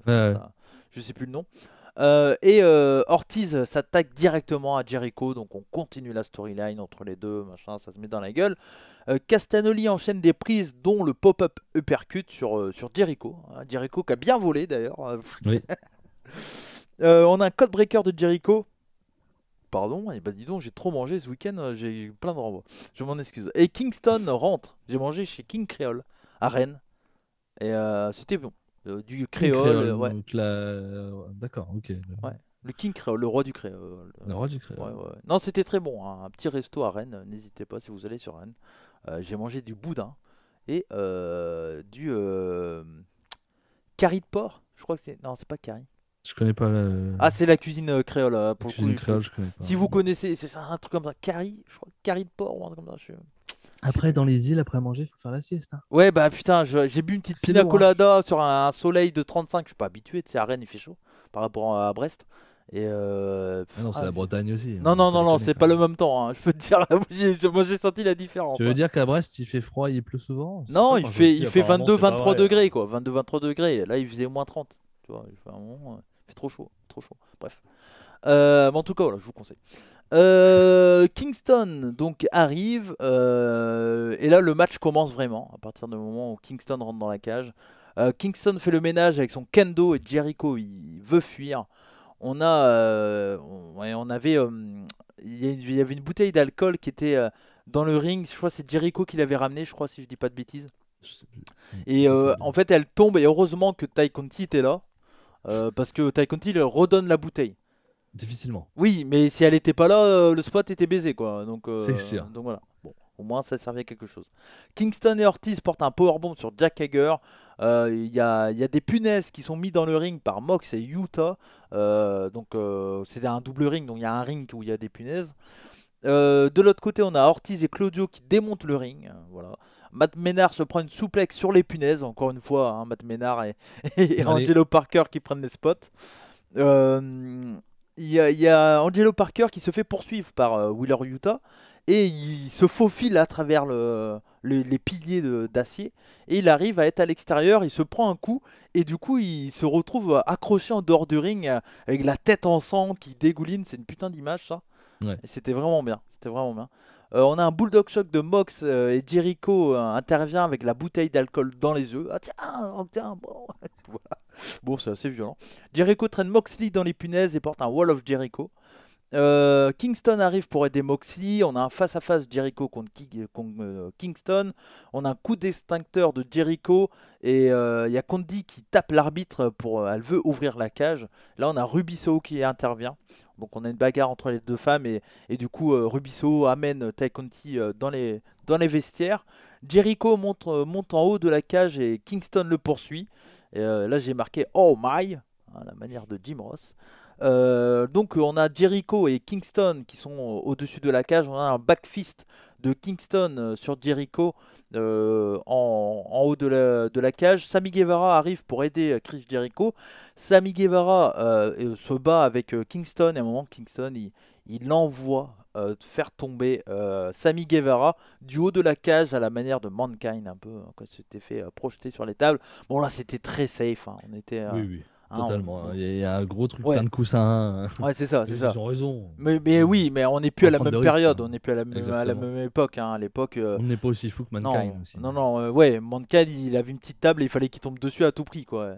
Ouais, ouais. Ça, je sais plus le nom. Ortiz s'attaque directement à Jericho, donc on continue la storyline entre les deux, machin, ça se met dans la gueule. Castagnoli enchaîne des prises, dont le pop-up uppercut sur Jericho. Hein, Jericho qui a bien volé d'ailleurs. Oui. On a un code breaker de Jericho. Pardon, et bah dis donc, j'ai trop mangé ce week-end, j'ai eu plein de renvois. Je m'en excuse. Et Kingston rentre. J'ai mangé chez King Creole à Rennes. Et c'était bon. Du Une créole, créole, ouais. donc d'accord, ok. Ouais. Le King Creole, le roi du créole. Le roi du Ouais, créole. ouais. Non, c'était très bon, hein. Un petit resto à Rennes. N'hésitez pas si vous allez sur Rennes. J'ai mangé du boudin et du curry de porc. Je crois que c'est. Non, c'est pas curry. Je connais pas Ah, c'est la cuisine créole la pour le coup. cuisine créole, je connais pas. Si vous connaissez, c'est ça, un truc comme ça. Curry, je crois. Curry de porc ou un truc comme ça. Je sais Après, plus. dans les îles, après manger, il faut faire la sieste, hein. Ouais, bah putain, j'ai bu une petite C'est pina lourd, hein. colada sur un soleil de 35. Je suis pas habitué, tu sais, à Rennes il fait chaud par rapport à Brest. Et Ah non, c'est la Bretagne aussi, non, hein, non, faut non, non, déconner c'est quand pas le même. même temps, hein. Je peux te dire, moi j'ai senti la différence, Tu veux hein. dire qu'à Brest, il fait froid, il pleut souvent? Je sais Non, pas, il quand j'étais fait, petit, il fait apparemment, c'est pas 22-23 vrai, degrés, hein. quoi. 22-23 degrés. Là, il faisait moins 30. Tu vois, il fait un moment, il fait trop chaud, trop chaud. Bref. Mais en tout cas, voilà, je vous conseille. Kingston donc arrive et là le match commence vraiment à partir du moment où Kingston rentre dans la cage. Kingston fait le ménage avec son kendo et Jericho il veut fuir. On avait il y avait une bouteille d'alcool qui était dans le ring. Je crois que c'est Jericho qui l'avait ramené, je crois, si je dis pas de bêtises. Je sais plus. Et Ça peut être en bien. fait elle tombe et heureusement que Ty Conti était là parce que Ty Conti il redonne la bouteille. Difficilement. Oui, mais si elle était pas là, le spot était baisé, quoi. C'est sûr. Donc voilà. Bon, au moins ça servait à quelque chose. Kingston et Ortiz portent un powerbomb sur Jack Hager. Il y a des punaises qui sont mis dans le ring par Mox et Utah. C'est un double ring, donc il y a un ring où il y a des punaises. De l'autre côté, on a Ortiz et Claudio qui démontent le ring. Voilà. Matt Menard se prend une souplex sur les punaises. Encore une fois, hein, Matt Menard et Allez. Angelo Parker qui prennent les spots. Euh, il y a Angelo Parker qui se fait poursuivre par Wheeler Utah et il se faufile à travers les piliers d'acier et il arrive à être à l'extérieur, il se prend un coup et du coup il se retrouve accroché en dehors du ring avec la tête en sang qui dégouline. C'est une putain d'image ça. Ouais. Et c'était vraiment bien, c'était vraiment bien. On a un bulldog shock de Mox et Jericho intervient avec la bouteille d'alcool dans les yeux. Ah tiens, oh, tiens, bon. Voilà. Bon, c'est assez violent. Jericho traîne Moxley dans les punaises et porte un Wall of Jericho. Kingston arrive pour aider Moxley. On a un face-à-face Jericho contre Kingston. On a un coup d'extincteur de Jericho. Et il y a Condi qui tape l'arbitre elle veut ouvrir la cage. Là, on a Rubiso qui intervient. Donc, on a une bagarre entre les deux femmes. Et du coup, Rubiso amène Tay Conti dans les vestiaires. Jericho monte en haut de la cage et Kingston le poursuit. Et là, j'ai marqué Oh my, à la manière de Jim Ross. Donc on a Jericho et Kingston qui sont au-dessus de la cage. On a un backfist de Kingston sur Jericho en haut de la cage. Sammy Guevara arrive pour aider Chris Jericho. Sammy Guevara se bat avec Kingston et à un moment Kingston il l'envoie faire tomber Sammy Guevara du haut de la cage à la manière de Mankind un peu hein, quand c'était fait projeter sur les tables. Bon là c'était très safe, hein. On était Oui, oui. hein, Totalement. Il y a un gros truc, ouais. plein de coussins. Ouais, c'est ça, c'est ça. Ils ont raison. Mais oui, mais on n'est plus Faut à la prendre de même risques, période, hein. on n'est plus à à la Exactement. même époque, hein. À l'époque, On n'est pas aussi fou que Mankind non, aussi. non, non, ouais, Mankind, il avait une petite table et il fallait qu'il tombe dessus à tout prix, quoi.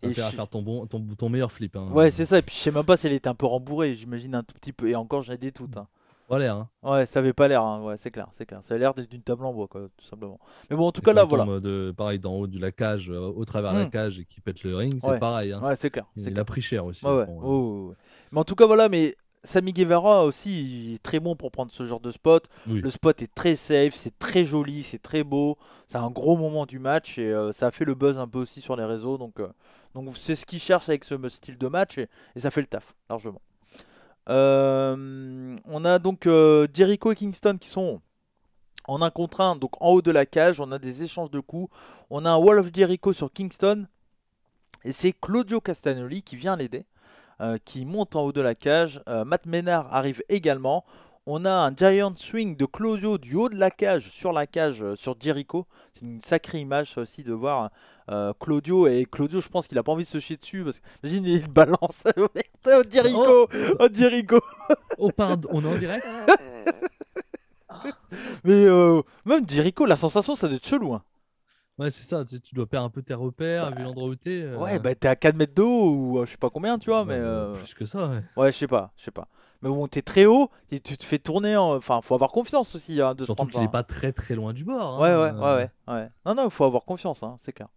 T'as Et intérêt à je- faire ton meilleur flip, hein. Ouais, c'est ça. Et puis je sais même pas si elle était un peu rembourrée, j'imagine un tout petit peu. Et encore, j'en ai des doutes, hein. Voilà, hein. Ouais, ça avait pas l'air, hein. Ouais, c'est clair, c'est clair. Ça a l'air d'être d'une table en bois, quoi, tout simplement. Mais bon, en tout Et cas, quand là, il voilà. tombe pareil, d'en haut de la cage, au travers de la Hmm. cage et qu'il pète le ring, c'est Ouais, pareil, hein. ouais, c'est clair, c'est Il clair. a pris cher aussi Ouais, à ce ouais. moment-là. Ouais, ouais, ouais. Mais en tout cas, voilà, mais Sami Guevara aussi, il est très bon pour prendre ce genre de spot. Oui. Le spot est très safe, c'est très joli, c'est très beau. C'est un gros moment du match et ça a fait le buzz un peu aussi sur les réseaux. Donc c'est ce qu'il cherche avec ce style de match et ça fait le taf, largement. On a donc Jericho et Kingston qui sont en un contre un, donc en haut de la cage. On a des échanges de coups. On a un Wall of Jericho sur Kingston et c'est Claudio Castagnoli qui vient l'aider, qui monte en haut de la cage. Matt Menard arrive également. On a un Giant Swing de Claudio du haut de la cage sur Jericho. C'est une sacrée image ça aussi de voir Claudio. Et Claudio, je pense qu'il a pas envie de se chier dessus. Parce que, imagine, il balance. Oh Oh, Jericho! Oh Jericho! oh, pardon, on est en direct? Mais même Jericho, la sensation, ça doit être chelou, hein. Ouais, c'est ça, tu dois perdre un peu tes repères, vu l'endroit où t'es. Ouais, bah t'es à 4 mètres de haut ou je sais pas combien, tu vois. Bah, Mais plus que ça, ouais. ouais, je sais pas, je sais pas. Mais bon, t'es très haut et tu te fais tourner. Enfin, faut avoir confiance aussi hein, de se Surtout prendre ça, qu'il est hein. pas très très loin du bord, Ouais, hein. ouais, ouais, ouais, ouais. Non, non, il faut avoir confiance, hein, c'est clair.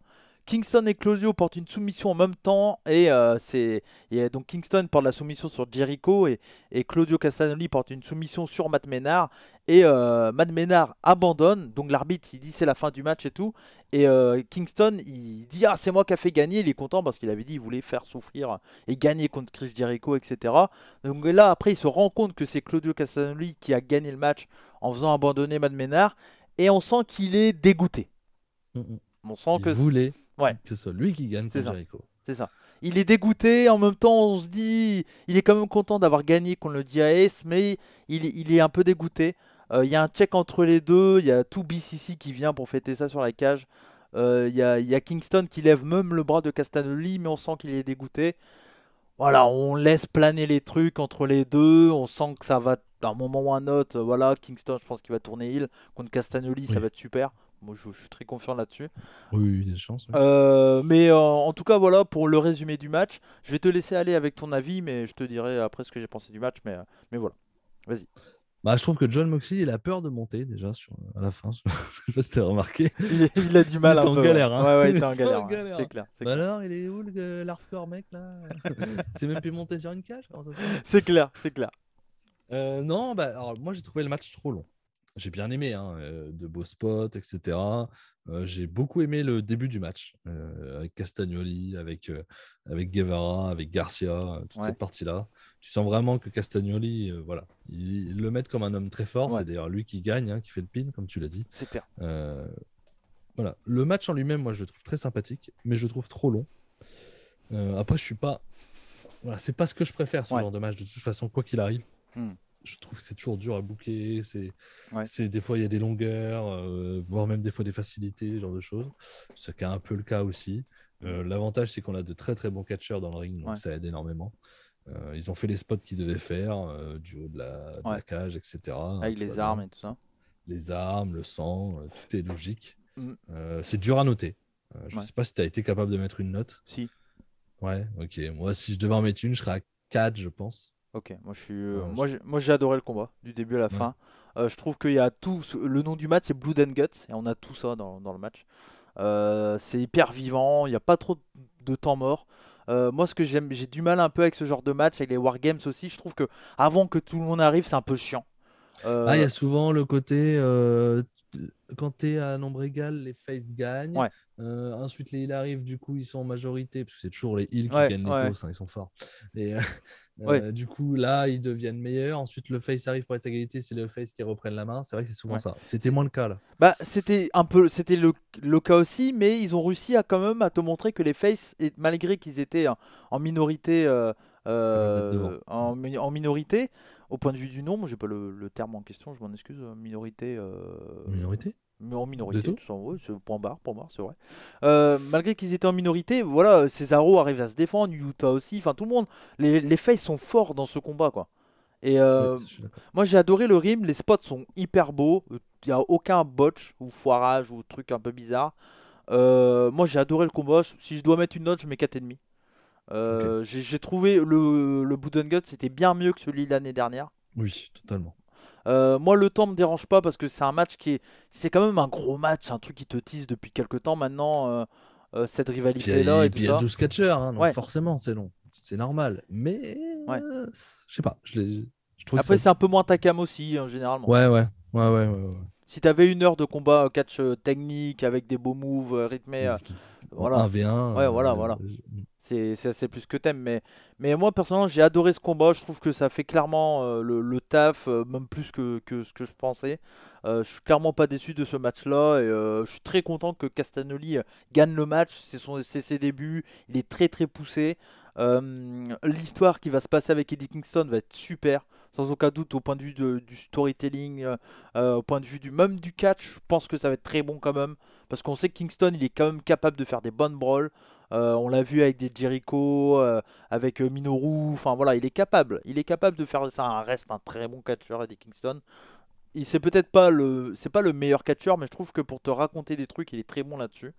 Kingston et Claudio portent une soumission en même temps donc Kingston porte la soumission sur Jericho et Claudio Castagnoli porte une soumission sur Matt Menard et Matt Menard abandonne donc l'arbitre il dit c'est la fin du match et tout et Kingston il dit ah c'est moi qui a fait gagner, il est content parce qu'il avait dit il voulait faire souffrir et gagner contre Chris Jericho etc. Donc là après il se rend compte que c'est Claudio Castagnoli qui a gagné le match en faisant abandonner Matt Menard et on sent qu'il est dégoûté. Mm, mm. On sent Il que voulait ouais, que ce soit lui qui gagne c'est contre ça. Jericho. C'est ça. Il est dégoûté, en même temps on se dit, il est quand même content d'avoir gagné contre le DAS, mais il est un peu dégoûté. Il y a un check entre les deux, il y a tout BCC qui vient pour fêter ça sur la cage. Il y a Kingston qui lève même le bras de Castagnoli, mais on sent qu'il est dégoûté. Voilà, on laisse planer les trucs entre les deux, on sent que ça va, à un moment ou un autre, voilà, Kingston je pense qu'il va tourner heel, contre Castagnoli ça Oui, va être super. Moi je suis très confiant là-dessus. oui, oui, des chances. Oui. Mais en tout cas, voilà pour le résumé du match. Je vais te laisser aller avec ton avis, mais je te dirai après ce que j'ai pensé du match. Mais voilà, vas-y. Bah, je trouve que John Moxley, il a peur de monter déjà à la fin. Je sais pas si t'as remarqué. Il a du Il mal était un en peu. Ouais, galère, hein. ouais, ouais, il Il était en était galère. en Ouais. galère. C'est clair, c'est Bah clair. alors, il est où l'hardcore mec là? C'est même plus monté sur une cage? Comment ça se passe? C'est clair, c'est clair. Non, bah alors moi j'ai trouvé le match trop long. J'ai bien aimé, hein, de beaux spots, etc. J'ai beaucoup aimé le début du match avec Castagnoli, avec Guevara, avec Garcia, toute Ouais, cette partie-là. Tu sens vraiment que Castagnoli, voilà, ils le mettent comme un homme très fort. ouais, C'est d'ailleurs lui qui gagne, hein, qui fait le pin, comme tu l'as dit. c'est clair. Euh, voilà. Le match en lui-même, moi je le trouve très sympathique, mais je le trouve trop long. Après, je suis pas. Voilà, c'est pas ce que je préfère, ce Ouais. genre de match, de toute façon, quoi qu'il arrive. Hmm. Je trouve que c'est toujours dur à booker. Ouais. Des fois, il y a des longueurs, voire même des fois des facilités, ce genre de choses. Ce qui est un peu le cas aussi. L'avantage, c'est qu'on a de très très bons catcheurs dans le ring, donc Ouais. ça aide énormément. Ils ont fait les spots qu'ils devaient faire, du haut de Ouais. la cage, etc. Avec Tout les va bien. armes et tout ça. Les armes, le sang, tout est logique. Hmm. C'est dur à noter. Je ne Ouais. sais pas si tu as été capable de mettre une note. Si. Ouais, ok. Moi, si je devais en mettre une, je serais à 4, je pense. Ok, moi je suis, Ouais, moi j'ai adoré le combat du début à la ouais. fin. Je trouve qu'il y a tout. Le nom du match c'est Blood and Guts et on a tout ça dans le match. C'est hyper vivant, il n'y a pas trop de temps mort. Moi, ce que j'aime, j'ai du mal un peu avec ce genre de match, avec les wargames aussi. Je trouve que avant que tout le monde arrive, c'est un peu chiant. Ah, il y Euh, a souvent le côté quand tu es à nombre égal, les faces gagnent. ouais, Ensuite, les heals arrivent, du coup, ils sont en majorité, parce que c'est toujours les heals qui ouais, gagnent les ouais, toss, hein, ils sont forts. Et ouais, du coup, là, ils deviennent meilleurs. Ensuite, le face arrive pour être égalité, c'est le face qui reprennent la main. C'est vrai que c'est souvent ouais. ça. C'était C'est- moins le cas là. Bah, c'était le cas aussi, mais ils ont réussi à quand même à te montrer que les faces, malgré qu'ils étaient en minorité, Quand même d'être devant. en minorité, au point de vue du nombre, j'ai pas le terme en question, je m'en excuse, minorité. Minorité Mais en de minorité, tout. tout ça, ouais, c'est point barre, c'est vrai. Malgré qu'ils étaient en minorité, voilà, Cesaro arrive à se défendre, Utah aussi, enfin tout le monde, les faces sont forts dans ce combat, quoi. Et Oui, je suis d'accord. moi j'ai adoré le rim, les spots sont hyper beaux, il n'y a aucun botch ou foirage ou truc un peu bizarre. Moi j'ai adoré le combat, si je dois mettre une note, je mets 4,5. Ok. J'ai trouvé le Blood and Guts c'était bien mieux que celui de l'année dernière. Oui, totalement. Moi, le temps me dérange pas parce que c'est un match c'est quand même un gros match, un truc qui te tease depuis quelques temps maintenant, cette rivalité-là et tout Puis il y a ça. 12 catcheurs, hein, donc Ouais, forcément c'est long. C'est normal. Mais ouais. je sais pas. Je trouve que Après, ça. c'est un peu moins ta cam aussi, généralement. Ouais. Si t'avais 1 heure de combat catch technique avec des beaux moves rythmés, En voilà. 1v1. Ouais, voilà. C'est plus que t'aimes. Mais moi, personnellement, j'ai adoré ce combat. Je trouve que ça fait clairement le taf, même plus que ce que je pensais. Je suis clairement pas déçu de ce match-là. Et je suis très content que Castagnoli gagne le match. C'est ses débuts. Il est très très poussé. L'histoire qui va se passer avec Eddie Kingston va être super. Sans aucun doute, au point de vue du storytelling, au point de vue même du catch, je pense que ça va être très bon quand même. Parce qu'on sait que Kingston, il est quand même capable de faire des bonnes brawls. On l'a vu avec des Jericho, avec Minoru. Enfin voilà, il est capable de faire ça. Reste un très bon catcheur, Eddie Kingston. C'est peut-être pas c'est pas le meilleur catcheur, mais je trouve que pour te raconter des trucs, il est très bon là-dessus.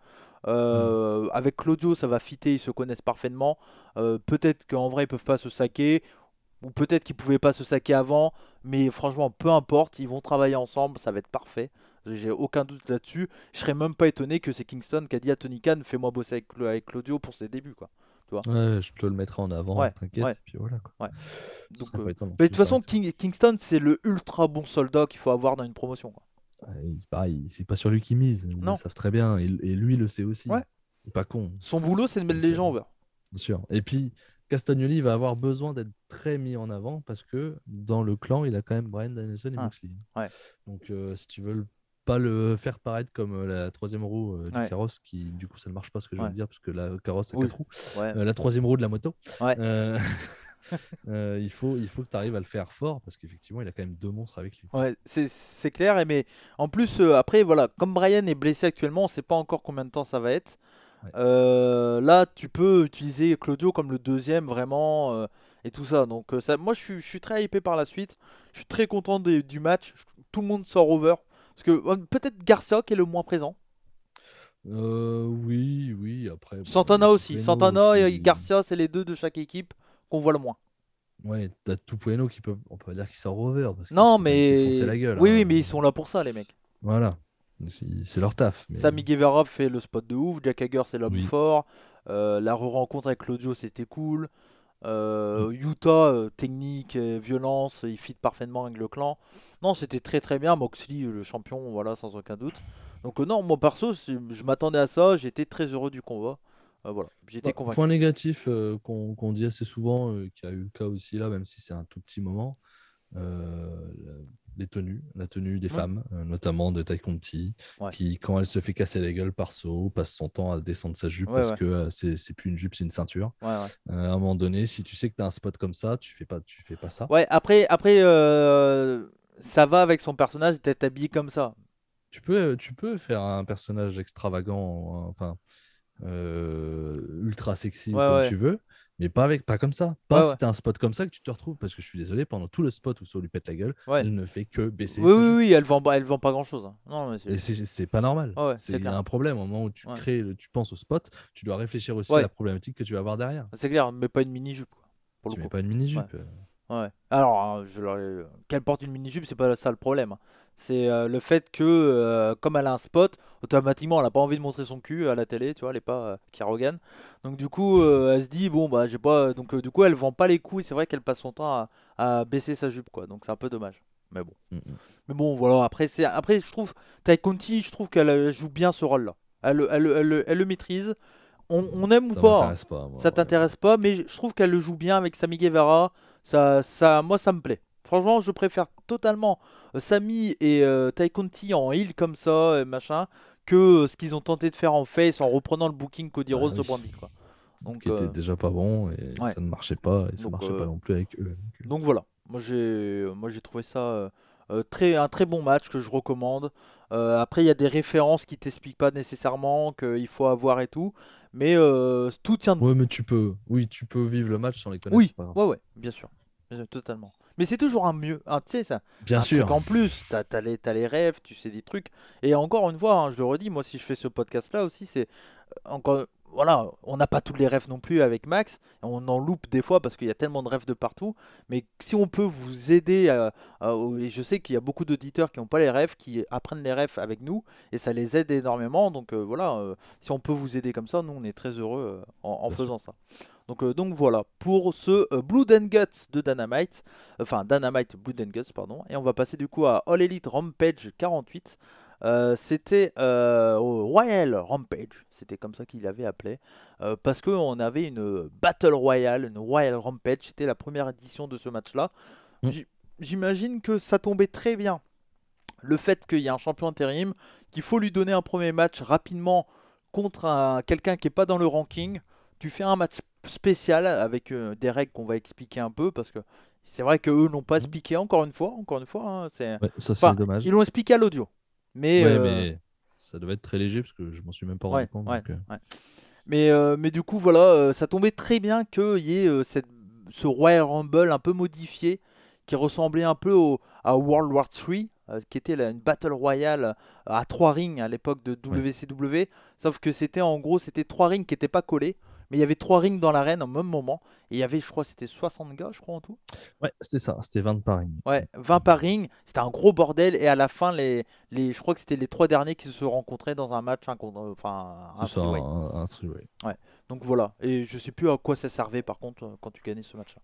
Avec Claudio, ça va fitter, ils se connaissent parfaitement. Peut-être qu'en vrai, ils peuvent pas se saquer, ou peut-être qu'ils pouvaient pas se saquer avant, mais franchement, peu importe, ils vont travailler ensemble, ça va être parfait. J'ai aucun doute là-dessus. Je serais même pas étonné que c'est Kingston qui a dit à Tony Khan, fais-moi bosser avec Claudio pour ses débuts, quoi. Tu vois? Ouais, je te le mettrai en avant, Ouais, t'inquiète. ouais, Et puis voilà quoi. ouais. Ce Donc, serait pas étonnant. mais Je de suis toute d'accord façon, avec toi. Kingston, c'est le ultra bon soldat qu'il faut avoir dans une promotion, quoi. C'est pareil, c'est pas sur lui qu'ils misent. Ils le Non, savent très bien. Et lui le sait aussi. ouais. Il est pas con. Son boulot, c'est de mettre Donc, les gens over. bien sûr. Et puis, Castagnoli va avoir besoin d'être très mis en avant parce que dans le clan, il a quand même Bryan Danielson et Ouais, Moxley. ouais, Donc, si tu veux pas le faire paraître comme la troisième roue du ouais, carrosse, qui du coup, ça ne marche pas ce que je viens ouais. de dire, parce que la carrosse a Oui, 4 roues, ouais, la troisième roue de la moto, ouais. euh, il faut que tu arrives à le faire fort parce qu'effectivement, il a quand même 2 monstres avec lui. Ouais, c'est clair. Mais en plus, après, voilà, comme Brian est blessé actuellement, on sait pas encore combien de temps ça va être. Ouais. Là, tu peux utiliser Claudio comme le deuxième vraiment et tout ça. Donc, moi, je suis très hypé par la suite. Je suis très content du match. Tout le monde sort over. Parce que peut-être Garcia qui est le moins présent. Oui, après, bon, il y Santana a aussi. Tupueno Santana et qui. Garcia, c'est les deux de chaque équipe qu'on voit le moins. Ouais, t'as Tupueno qui peut. On peut pas dire qu'il sort over parce qu'il se Non, fait quand même défoncer mais la gueule. oui, Hein. oui, mais ils sont là pour ça, les mecs. Voilà. Donc, c'est leur taf. Mais Sami Guevara fait le spot de ouf. Jack Hager, c'est l'homme oui. fort. La re-rencontre avec Claudio, c'était cool. Mm. Utah, technique, violence, il fit parfaitement avec le clan. Non, c'était très très bien. Moxley, le champion, voilà, sans aucun doute. Donc, non, moi perso, je m'attendais à ça. J'étais très heureux du combat. Voilà, j'étais convaincu. Point négatif qu'on dit assez souvent, qui a eu le cas aussi là, même si c'est un tout petit moment, la- les tenues, la tenue des Oui, femmes, notamment de Tai Conti, ouais, qui, quand elle se fait casser la gueule par So, passe son temps à descendre sa jupe ouais, parce ouais, que c'est plus une jupe, c'est une ceinture. ouais, ouais. À un moment donné, si tu sais que tu as un spot comme ça, tu fais pas ça. Ouais, après ça va avec son personnage d'être habillé comme ça. Tu peux faire un personnage extravagant, enfin, ultra sexy ou Ouais, comme ouais, tu veux, mais pas comme ça. ouais, Pas ouais. si t'as un spot comme ça que tu te retrouves, parce que je suis désolé, pendant tout le spot où So lui pète la gueule, Ouais. elle ne fait que baisser Oui, sa oui, jupe. oui, elle vend pas grand-chose, hein. Non, mais Et c'est pas normal. ouais, ouais, c'est Il y a clair. un problème au moment où tu Ouais, crées, tu penses au spot, tu dois réfléchir aussi à ouais, la problématique que tu vas avoir derrière. c'est clair, mais pas une mini-jupe, quoi, pour le Tu mets coup. pas une Ouais. mini-jupe. Ouais. Alors, qu'elle porte une mini-jupe, c'est pas ça le problème, hein. C'est le fait que, comme elle a un spot, automatiquement, elle a pas envie de montrer son cul à la télé, tu vois, elle est pas Kirogan. Donc, du coup, elle se dit, bon, bah, j'ai pas. Donc, du coup, elle vend pas les coups, et c'est vrai qu'elle passe son temps à baisser sa jupe, quoi. Donc, c'est un peu dommage. Mais bon. Mm, mm. Mais bon, voilà, après je trouve, Tai Conti, je trouve qu'elle joue bien ce rôle-là. Elle le maîtrise. On aime ou Ça pas, hein. m'intéresse pas, moi. Ça Ouais. t'intéresse pas, mais je trouve qu'elle le joue bien avec Sami Guevara. Moi, ça me plaît. Franchement, je préfère totalement Sami et Tai Conti en heel comme ça, et machin, que ce qu'ils ont tenté de faire en face en reprenant le booking Cody Bah Rhodes de oui. Brandy, quoi. Donc, Qui était déjà pas bon et ouais. ça ne marchait pas et ça Donc, marchait pas non plus avec eux. donc voilà, moi j'ai trouvé ça un très bon match que je recommande. Après, il y a des références qui t'expliquent pas nécessairement qu'il faut avoir et tout, mais tout tient. Ouais, mais tu peux vivre le match sans les connaître, Oui, c'est pas grave. ouais, ouais, bien sûr, totalement. Mais c'est toujours un mieux, tu sais ça, Bien un truc sûr. en plus. T'as les rêves, tu sais des trucs. Et encore une fois, hein, je le redis, moi si je fais ce podcast là aussi, c'est encore. voilà, on n'a pas tous les refs non plus avec Max, on en loupe des fois parce qu'il y a tellement de refs de partout, mais si on peut vous aider, et je sais qu'il y a beaucoup d'auditeurs qui n'ont pas les refs, qui apprennent les refs avec nous, et ça les aide énormément, donc voilà, si on peut vous aider comme ça, nous on est très heureux en Bien sûr. faisant ça. Donc voilà, pour ce Blood and Guts de Dynamite, enfin Dynamite Blood and Guts, pardon, et on va passer du coup à All Elite Rampage 48. C'était au Royal Rampage, c'était comme ça qu'il avait appelé, parce qu'on avait une Battle Royale, une Royal Rampage, c'était la première édition de ce match-là. Mm. J- J'imagine que ça tombait très bien, le fait qu'il y a un champion intérim, qu'il faut lui donner un premier match rapidement contre quelqu'un qui n'est pas dans le ranking. Tu fais un match spécial avec des règles qu'on va expliquer un peu, parce que c'est vrai qu'eux n'ont pas Mm. expliqué encore une fois, hein, Ouais, ça c'est enfin, dommage. ils l'ont expliqué à l'audio. Mais Ouais, mais ça devait être très léger parce que je m'en suis même pas rendu ouais, compte. ouais, Donc, ouais. Mais du coup, voilà, ça tombait très bien qu'il y ait ce Royal Rumble un peu modifié, qui ressemblait un peu à World War 3, qui était une Battle Royale à 3 rings à l'époque de ouais. WCW. Sauf que c'était en gros, c'était 3 rings qui n'étaient pas collés, mais il y avait 3 rings dans l'arène au même moment. Et il y avait, je crois, c'était 60 gars, je crois, en tout. Ouais, c'était ça, c'était 20 paris. Ouais, 20 par ring, c'était un gros bordel. Et à la fin, je crois que c'était les 3 derniers qui se sont rencontrés dans un match, enfin, C'est un ça, freeway. un three-way. Ouais. Donc voilà. Et je sais plus à quoi ça servait par contre quand tu gagnais ce match-là.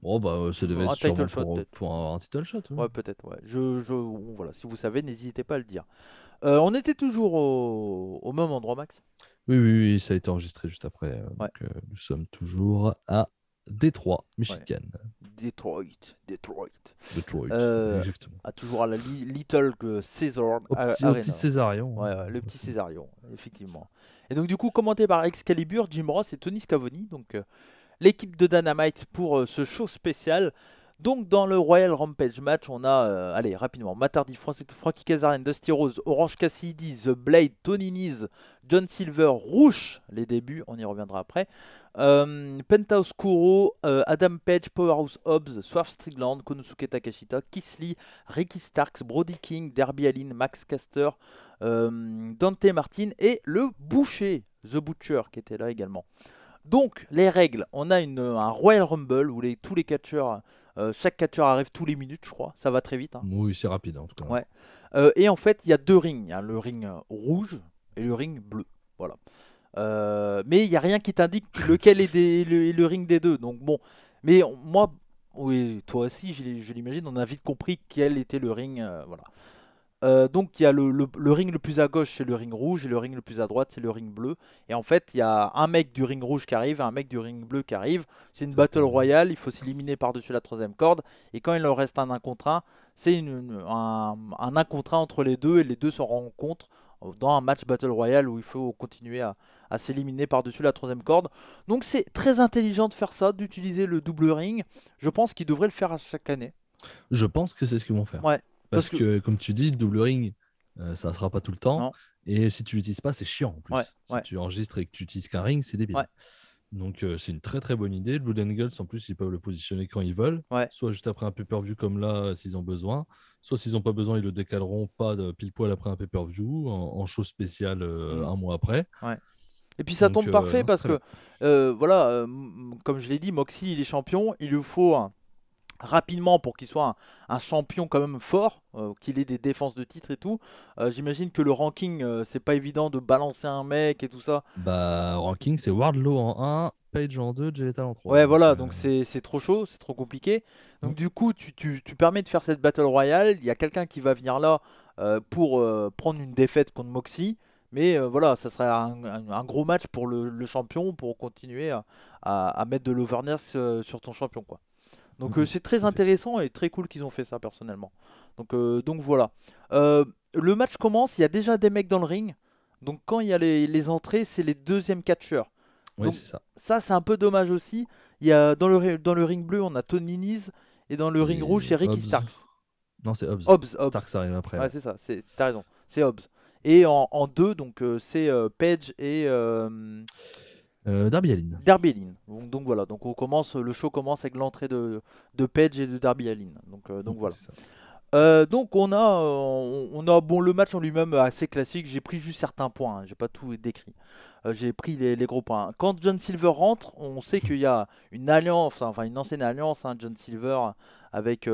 Bon, bah, ça devait être Un title sûrement shot peut-être. pour un title shot. Ouais. Ouais, peut-être. Ouais. Voilà. Si vous savez, n'hésitez pas à le dire. On était toujours au même endroit, Max. Oui, oui, oui, ça a été enregistré juste après. Ouais. Donc, nous sommes toujours à Détroit, Ouais. Michigan. Detroit. Detroit, Euh, exactement. Toujours à la Little Caesar Au petit Arena. Césarion. Ouais, ouais, le petit Césarion, effectivement. Et donc du coup, commenté par Excalibur, Jim Ross et Tony Schiavone. Donc l'équipe de Dynamite pour ce show spécial. Donc dans le Royal Rampage match, on a, allez rapidement, Matt Hardy, Frankie Kazarian, Dusty Rose, Orange Cassidy, The Blade, Tony Nese, John Silver, Rouge, les débuts, on y reviendra après. Penthouse Kuro, Adam Page, Powerhouse Hobbs, Swerve Strickland, Konosuke Takeshita, Keith Lee, Ricky Starks, Brody King, Darby Allin, Max Caster, Dante Martin et le Boucher, The Butcher, qui était là également. Donc, les règles, on a un Royal Rumble où tous les catcheurs, chaque catcheur arrive tous les minutes, je crois. Ça va très vite, hein. Oui, c'est rapide en tout cas. Ouais. Et en fait, il y a 2 rings. Il y a le ring rouge et le ring bleu. Voilà. Mais il n'y a rien qui t'indique lequel est le ring des deux. Donc bon. Mais moi, oui, toi aussi, je l'imagine, on a vite compris quel était le ring. Voilà. Donc il y a le ring le plus à gauche, c'est le ring rouge, et le ring le plus à droite, c'est le ring bleu. Et en fait, il y a un mec du ring rouge qui arrive et un mec du ring bleu qui arrive. C'est une battle Exactement. royale, il faut s'éliminer par-dessus la troisième corde. Et quand il leur reste un 1 contre 1, c'est un 1 contre 1 entre les deux, et les deux se rencontrent dans un match battle royale où il faut continuer à s'éliminer par-dessus la troisième corde. Donc c'est très intelligent de faire ça, d'utiliser le double ring. Je pense qu'ils devraient le faire à chaque année. Je pense que c'est ce qu'ils vont faire. Ouais, parce Parce que... que, comme tu dis, le double ring, ça ne sera pas tout le temps. Non, Et si tu l'utilises pas, c'est chiant en plus. ouais, Si ouais, tu enregistres et que tu utilises qu'un ring, c'est débile. ouais, Donc, c'est une très très bonne idée. Le Blood and Guts, en plus, ils peuvent le positionner quand ils veulent. ouais. Soit juste après un pay-per-view comme là, s'ils ont besoin. Soit s'ils n'ont pas besoin, ils le décaleront pas de pile poil après un pay-per-view, en show spécial Mm, un mois après. ouais. Et puis ça Donc, tombe parfait non, c'est parce très que, bien. voilà, comme je l'ai dit, Moxie il est champion, il lui faut rapidement pour qu'il soit un champion quand même fort, qu'il ait des défenses de titre et tout. J'imagine que le ranking, c'est pas évident de balancer un mec et tout ça. Bah, ranking, c'est Wardlow en 1, Page en 2, Jay Lethal en 3. Ouais, Donc, voilà, donc c'est trop chaud, c'est trop compliqué. mm, Donc du coup, tu permets de faire cette Battle Royale, il y a quelqu'un qui va venir là pour prendre une défaite contre Moxie. Mais voilà, ça serait un gros match pour le champion pour continuer à mettre de l'overness sur ton champion, quoi. Donc c'est très tout à fait. intéressant et très cool qu'ils ont fait ça personnellement. Donc voilà. Le match commence, il y a déjà des mecs dans le ring. Donc quand il y a les entrées, c'est les deuxièmes catcheurs. Oui, Donc c'est ça. ça c'est un peu dommage aussi. Il y a dans le ring bleu, on a Tony Nese et dans le ring rouge, Et c'est Ricky Hobbs. Starks. Non, c'est Hobbs. Hobbs. Starks arrive après. Ouais, Ouais. c'est ça, t'as raison. C'est Hobbs. Et en deux, donc c'est Page et Darby Allin. Darby Allin. Donc voilà, donc le show commence avec l'entrée de Page et de Darby Allin. Donc voilà. C'est ça. Donc on a bon, le match en lui-même assez classique. J'ai pris juste certains points, hein, j'ai pas tout décrit. j'ai pris les gros points. Quand John Silver rentre, on sait qu'il y a une alliance, enfin une ancienne alliance, hein, John Silver avec,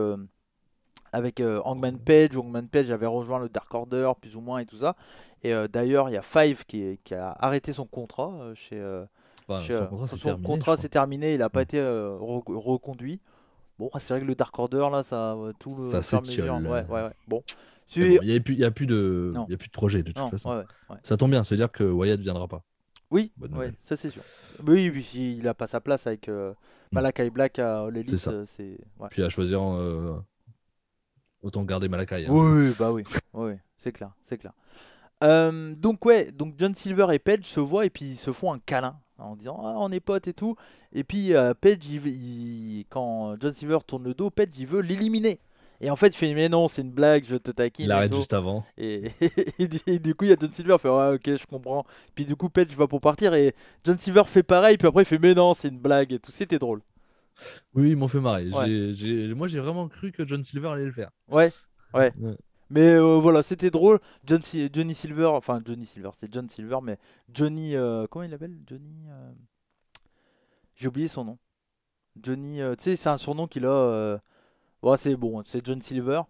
Hangman Page. Hangman Page avait rejoint le Dark Order, plus ou moins, et tout ça. Et d'ailleurs, il y a Five qui a arrêté son contrat Enfin, son contrat s'est son terminé, je contrat crois. s'est terminé, il n'a pas Ouais. été reconduit. Bon, c'est vrai que le Dark Order, là, ça, tout Ça le fur et à mesure. s'étiole. Ouais, ouais, ouais. Bon. Mais bon, C'est- il y a plus de, Non, il y a plus de projet de toute non, façon. ouais, ouais, ouais. Ça tombe bien, ça veut dire que Wyatt viendra pas. Oui, Bonne ouais, nouvelle. ça c'est sûr. Oui, puis il a pas sa place avec Non, Malakai Black à c'est l'élite, ça. c'est. Ouais. Puis à choisir, autant garder Malakai, hein. Oui, bah oui, oui, c'est clair, c'est clair. Donc ouais, donc John Silver et Page se voient et puis ils se font un câlin en disant ah on est potes et tout. Et puis Page, quand John Silver tourne le dos, Page il veut l'éliminer. Et en fait il fait mais non c'est une blague, je te Il taquine et arrête tout. juste avant. Et, et du coup il y a John Silver qui fait ouais ok je comprends. Puis du coup Page va pour partir et John Silver fait pareil puis après il fait mais non c'est une blague et tout. C'était drôle. Oui, ils m'ont fait marrer. Ouais, Moi, j'ai vraiment cru que John Silver allait le faire. ouais, ouais. Ouais. Mais voilà, c'était drôle. Johnny Silver, enfin Johnny Silver, c'est John Silver, mais Johnny, comment il l'appelle? Johnny, j'ai oublié son nom. Johnny, tu sais, c'est un surnom qu'il a. Ouais, c'est bon, c'est John Silver.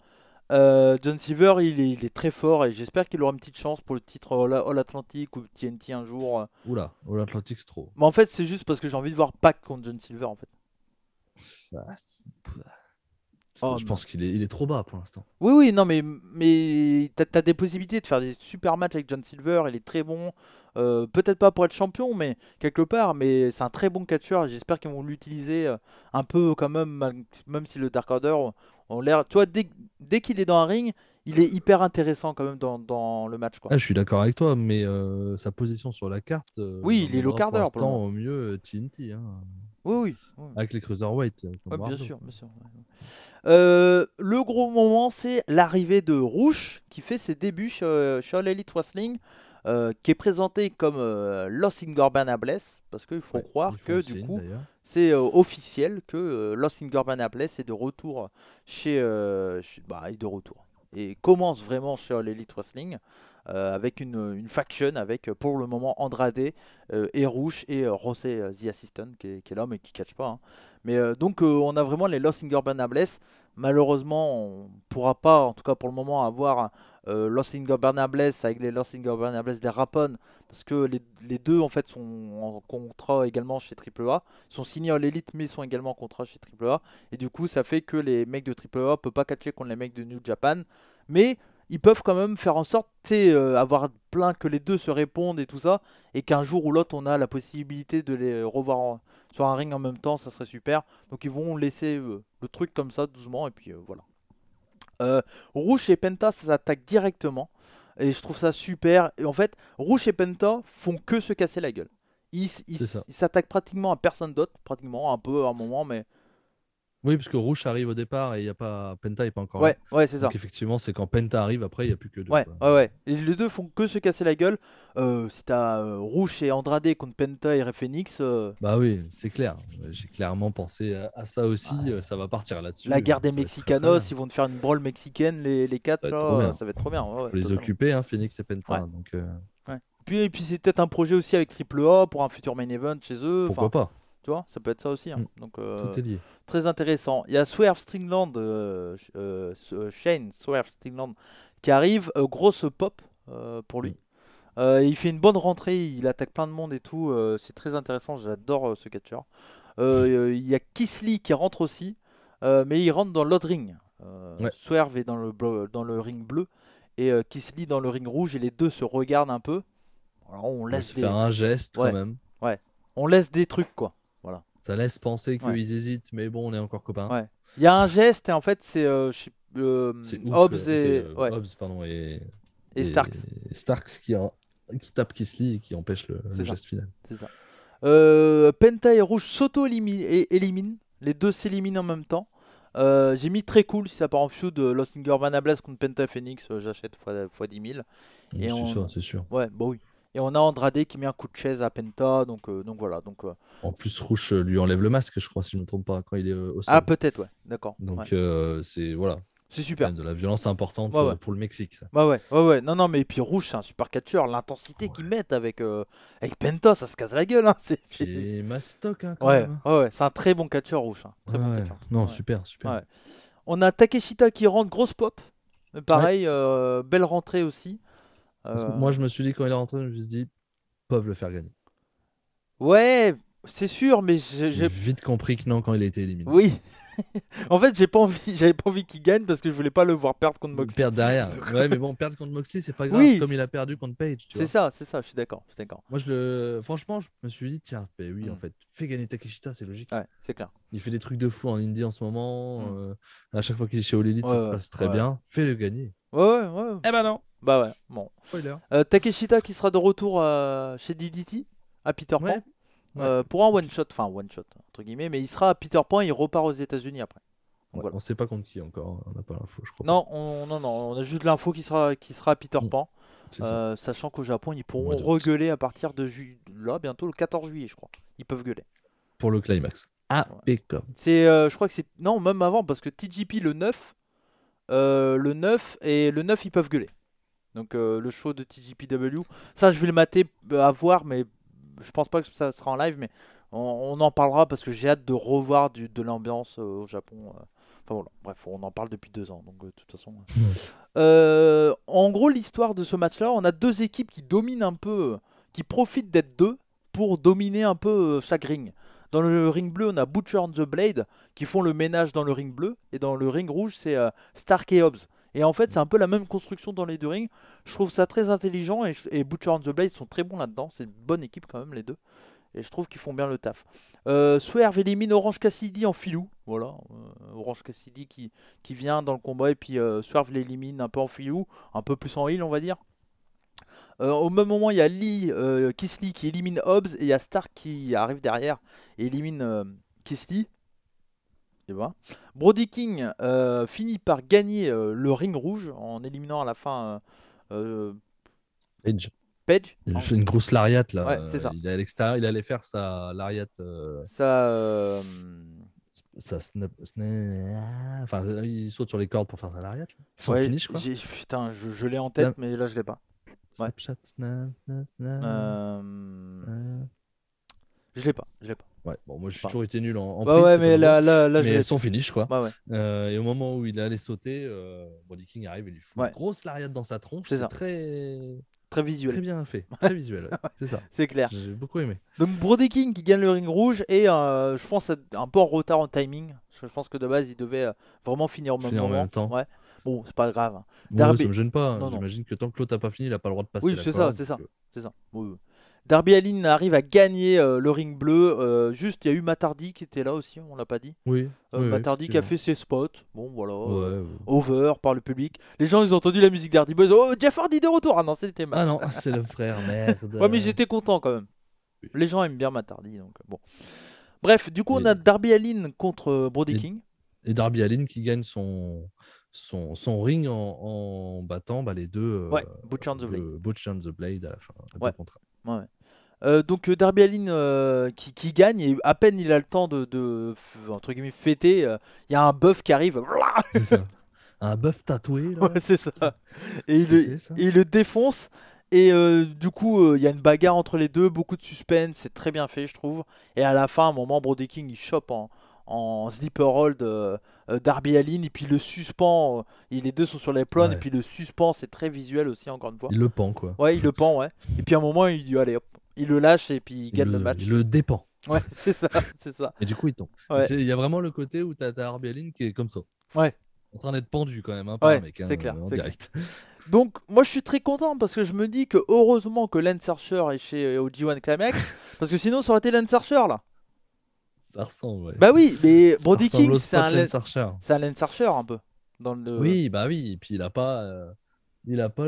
John Silver, il est très fort et j'espère qu'il aura une petite chance pour le titre All Atlantic ou TNT un jour. Oula, All Atlantic, c'est trop. Mais en fait, c'est juste parce que j'ai envie de voir Pac contre John Silver en fait. Ah, Oh, je pense il est trop bas pour l'instant. oui, oui, non, mais t'as des possibilités de faire des super matchs avec John Silver, il est très bon. Peut-être pas pour être champion, mais quelque part, mais c'est un très bon catcheur et j'espère qu'ils vont l'utiliser un peu quand même, même si le Dark Order ont l'air. Tu vois, dès qu'il est dans un ring, il est hyper intéressant quand même dans le match, quoi. Ah, je suis d'accord avec toi, mais sa position sur la carte Oui, il est low l'emmènera pour carder pour le l'instant moment. au mieux TNT, hein, Oui, oui. Oui. avec les Cruiserweight comme Ouais, bien Wardlow. sûr, bien sûr. Ouais. Le gros moment, c'est l'arrivée de Rouge qui fait ses débuts chez All Elite Wrestling, qui est présenté comme Los Ingobernables, parce qu'il faut Ouais, croire ils font que le du signe coup, d'ailleurs. c'est officiel que Los Ingobernables est de retour bah, est de retour. Et commence vraiment chez All Elite Wrestling avec une faction avec pour le moment Andrade et Rouge et José The Assistant qui est là mais qui catch pas, hein. Mais donc on a vraiment les Los Ingobernables. Malheureusement, on pourra pas, en tout cas pour le moment, avoir Los Ingobernables avec les Los Ingobernables des Rapon, parce que les deux en fait sont en contrat également chez AAA. Ils sont signés à l'élite, mais ils sont également en contrat chez AAA. Et du coup, ça fait que les mecs de AAA ne peuvent pas catcher contre les mecs de New Japan. Mais ils peuvent quand même faire en sorte, tu sais, avoir plein que les deux se répondent et tout ça, et qu'un jour ou l'autre, on a la possibilité de les revoir sur un ring en même temps, ça serait super. Donc ils vont laisser le truc comme ça doucement et puis voilà. Rouge et Penta ça s'attaque directement et je trouve ça super. Et en fait, Rouge et Penta font que se casser la gueule. C'est ça. Ils s'attaquent pratiquement à personne d'autre, pratiquement un peu à un moment, mais Oui, parce que Rouge arrive au départ et il y a pas Penta est pas encore là. ouais, ouais, c'est ça. Donc effectivement, c'est quand Penta arrive, après il n'y a plus que deux, Ouais, quoi. ouais, ouais. Et les deux font que se casser la gueule. Si t'as Rouge et Andrade contre Penta et Rey Phoenix, Bah oui, c'est clair. J'ai clairement pensé à ça aussi. ouais. Ça va partir là-dessus. La guerre des Ça va être très, très Mexicanos, bien. ils vont te faire une brawl mexicaine, les Ça quatre va être là, trop bien. ça va être trop bien. Ouais, ouais, Faut les totalement. occuper, hein, Phoenix et Ouais, Penta. Donc ouais. Et puis c'est peut-être un projet aussi avec AAA pour un futur main event chez eux. pourquoi Enfin, pas. tu vois, ça peut être ça aussi, hein. Mm, Donc tout est lié. très intéressant. Il y a Swerve Strickland, Shane Swerve Strickland, qui arrive, grosse pop pour lui. Mm. Il fait une bonne rentrée, il attaque plein de monde et tout. C'est très intéressant, j'adore ce catcheur. Il y a Kisly qui rentre aussi, mais il rentre dans l'autre ring. Ouais. Swerve est dans le ring bleu et Kisly dans le ring rouge et les deux se regardent un peu. Alors, on On va laisse se des, faire un geste quand ouais, même. ouais, on laisse des trucs quoi. Voilà. Ça laisse penser Ouais, qu'ils hésitent, mais bon, on est encore copains. ouais. Il y a un geste et en fait c'est C'est Hobbs et ouais Hobbs, pardon, et et Starks. Starks qui tape Kisly et qui empêche le C'est ça, geste final. c'est ça. Penta et Rouge s'auto-éliminent. Les deux s'éliminent en même temps. J'ai mis très cool si ça part en feud de Los Ingobernables contre Penta et Phoenix. J'achète fois 10 000. Et C'est ça, c'est sûr. ouais, bah oui. Et on a Andrade qui met un coup de chaise à Penta. Donc voilà. Donc, En plus, Rouge lui enlève le masque, je crois, si je ne me trompe pas, quand il est au ah, sol. peut-être, ouais. D'accord. Ouais. Donc, c'est voilà. C'est Quand super. même de la violence importante Ouais, ouais. pour le Mexique, ça. Ouais. Non, non, mais puis Rouge, c'est un super catcheur. L'intensité qu'ils mettent avec Penta, ça se casse la gueule. Hein. Puis mastoc, hein, quand Ouais, même. Hein. ouais. C'est un très bon catcheur Rouge. Hein. Très bon Ouais. catcheur. Non, Ouais. super, super. Ouais. On a Takeshita qui rentre, grosse pop. Ouais. Pareil, belle rentrée aussi. Parce que Euh, moi, je me suis dit, quand il est rentré, je me suis dit, peuvent le faire gagner. Ouais, c'est sûr, mais J'ai vite compris que non quand il a été éliminé. Oui. En fait, j'avais pas envie qu'il gagne parce que je voulais pas le voir perdre contre Moxley. Perdre derrière. Donc, Ouais, mais bon, perdre contre Moxley, c'est pas grave, Oui, comme il a perdu contre Page, tu c'est vois. ça, je suis d'accord, je suis d'accord. Moi, franchement, je me suis dit, tiens, ben oui, en Mm. fait, fais gagner Takeshita, c'est logique. Ouais, c'est clair. Il fait des trucs de fou en Indie en ce moment. Mm. À chaque fois qu'il est chez All Elite, ça se passe très ouais. bien. Fais-le gagner. Ouais. Eh ben non. Bah ouais, bon. Spoiler. Takeshita qui sera de retour chez DDT, à Peter Pan, Ouais. Ouais. pour un one-shot, entre guillemets, mais il sera à Peter Pan, il repart aux États-Unis après. Donc Ouais, voilà. on sait pas contre qui encore. On n'a pas l'info, je crois. Non, on a juste l'info qui sera à Peter Mm. Pan, C'est ça. sachant qu'au Japon, ils pourront Mois d'août. regueuler à partir de là, bientôt le 14 juillet, je crois. Ils peuvent gueuler. Pour le climax. Impeccable. Je crois que c'est. Non, même avant, parce que TJP le 9, et le 9 ils peuvent gueuler. Donc le show de TJPW, ça je vais le mater à voir, mais je pense pas que ça sera en live, mais on en parlera parce que j'ai hâte de revoir de l'ambiance au Japon. Enfin voilà, bref, on en parle depuis 2 ans, donc de toute façon. En gros, l'histoire de ce match-là, on a deux équipes qui dominent un peu, qui profitent d'être deux pour dominer un peu chaque ring. Dans le ring bleu, on a Butcher and the Blade qui font le ménage dans le ring bleu, et dans le ring rouge, c'est Stark et Hobbs. Et en fait, c'est un peu la même construction dans les deux rings. Je trouve ça très intelligent, et Butcher and the Blade sont très bons là-dedans. C'est une bonne équipe quand même, les deux. Et je trouve qu'ils font bien le taf. Swerve élimine Orange Cassidy en filou. Voilà, Orange Cassidy qui vient dans le combat, et puis Swerve l'élimine un peu en filou, un peu plus en heal, on va dire. Au même moment, il y a Keith Lee qui élimine Hobbs, et il y a Stark qui arrive derrière et élimine Keith Lee. Et voilà. Brody King finit par gagner le ring rouge en éliminant à la fin Page. Page. Il fait une grosse lariat là. Ouais, c'est ça. Il est à l'extérieur, il allait faire sa lariat. Ça, Sa enfin, il saute sur les cordes pour faire sa lariat. Son ouais, finish quoi. putain, je l'ai en tête, Là- mais là je l'ai pas. Ouais. Snapchat. Je l'ai pas. Ouais, bon, moi j'ai Enfin. toujours été nul en Bah prise, ouais, c'est mais pas là, nouveau. je Mais l'ai. son finish quoi. Bah ouais, Et au moment où il allait sauter, Brody King arrive et lui fout Ouais. une grosse lariat dans sa tronche. C'est C'est ça. très très visuel. très bien fait, très visuel. Ouais. C'est ça. C'est clair. J'ai beaucoup aimé. Donc Brody King qui gagne le ring rouge, et je pense être un peu en retard en timing. Je pense que de base il devait vraiment finir au même Finir en moment. même temps. Ouais. Bon, c'est pas grave. Moi, Darby- ça me gêne pas. Non. J'imagine que tant que l'autre n'a pas fini, il n'a pas le droit de passer Oui, la c'est ça, corde. c'est ça. Donc, C'est ça. Oui. Darby Allin arrive à gagner le ring bleu. Juste, il y a eu Matardi qui était là aussi, on l'a pas dit. Oui. Matardi qui a fait ses spots. Bon, voilà. Ouais. Over par le public. Les gens, ils ont entendu la musique d'Hardy Boys. Oh, Jeff Hardy de retour. Ah non, c'était Matt. Ah non, c'est le frère, merde. Ouais, mais j'étais content quand même. Oui. Les gens aiment bien Matardi, donc bon. Bref, du coup, on Et- a Darby Allin contre Brody Et- King. Et Darby Allin qui gagne son ring en battant les deux. Ouais, Butcher and the Blade. Butcher and the Blade à la fin. Ouais. Deux contre un. Donc Darby Allin qui gagne, et à peine il a le temps entre guillemets fêter, il y a un buff qui arrive. C'est ça. Un bœuf tatoué là. Ouais, c'est ça. Et C'est ça. il le défonce. Et du coup, il y a une bagarre entre les deux, beaucoup de suspense, c'est très bien fait, je trouve. Et à la fin, à un moment, Brody King il chope en sleeper hold Darby Allin, et puis il le suspend. Les deux sont sur les plones, Ouais. et puis le suspend, c'est très visuel aussi, encore une fois. Il le pend quoi. Ouais, il le pend, ouais. Et puis à un moment, il dit allez hop, il le lâche, et puis il gagne le match. Il le dépend. Ouais, c'est ça, c'est ça. Et du coup, il tombe. Ouais. Il y a vraiment le côté où t'as Darby Allin qui est comme ça. Ouais. En train d'être pendu quand même, hein, par Ouais, un mec, c'est clair, en c'est direct. Donc, moi je suis très content parce que je me dis que heureusement que Lance Archer est chez OG1 Climax, parce que sinon ça aurait été Lance Archer là. Ça ressemble, ouais. Bah oui, mais Ça Brody ressemble King au c'est spot un Lance Archer. Lance Archer un peu. Dans le... Oui, bah oui. Et puis il a pas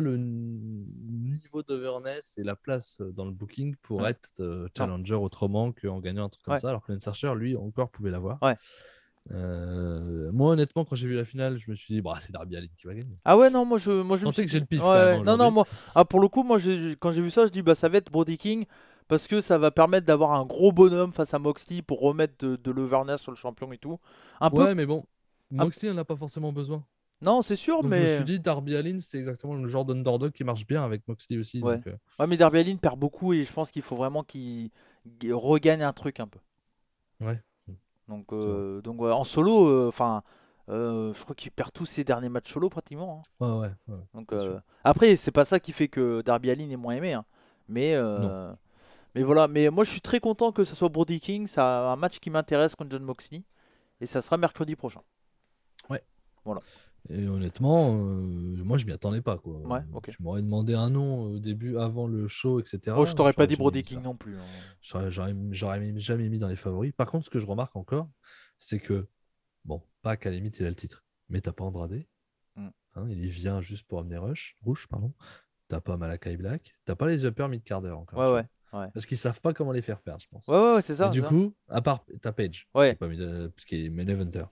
le niveau d'overness et la place dans le booking pour Ouais. être challenger autrement qu'en gagnant un truc comme Ouais. ça. Alors que Lance Archer, lui, encore pouvait l'avoir. Ouais. Moi, honnêtement, quand j'ai vu la finale, je me suis dit, bah, c'est Darby Allin qui va gagner. Ah ouais, non, moi je me Sentez suis que j'ai le pif Ouais, quand même, ouais. hein, Non, non, aujourd'hui. moi, pour le coup, moi quand j'ai vu ça, je dis bah ça va être Brody King parce que ça va permettre d'avoir un gros bonhomme face à Moxley pour remettre de l'overness sur le champion et tout. Un peu. Ouais, mais bon, Moxley, on n'a pas forcément besoin. Non, c'est sûr, Donc je me mais suis dit, Darby Allin, c'est exactement le genre d'underdog qui marche bien avec Moxley aussi. ouais. Donc, Ouais, mais Darby Allin perd beaucoup et je pense qu'il faut vraiment qu'il regagne un truc un peu. ouais, c'est vrai. Donc ouais, en solo, enfin, je crois qu'il perd tous ses derniers matchs solo pratiquement, hein. Ouais, Donc c'est sûr. après, c'est pas ça qui fait que Darby Allin est moins aimé, hein. Mais Non. mais voilà. Mais moi, je suis très content que ce soit Brody King. C'est un match qui m'intéresse contre John Moxley et ça sera mercredi prochain. Ouais. Voilà. Et honnêtement, moi je m'y attendais pas quoi. Ouais, ok. Tu m'aurais demandé un nom au début, avant le show, Oh, je etc. t'aurais pas J'aurais dit jamais Brody mis King ça. non plus, hein. Jamais mis dans les favoris. Par contre, ce que je remarque encore, c'est que, bon, pas qu'à la limite il a le titre, mais t'as pas Andrade. Mm. Hein, il y vient juste pour amener Rouge, pardon. T'as pas Malakai Black. T'as pas les upper mid-carder encore, Ouais, tu ouais, vois. ouais. Parce qu'ils savent pas comment les faire perdre, je pense. Ouais, ouais, ouais, c'est Mais ça, c'est du ça. coup, à part, t'as Page, Ouais. qui est main eventer.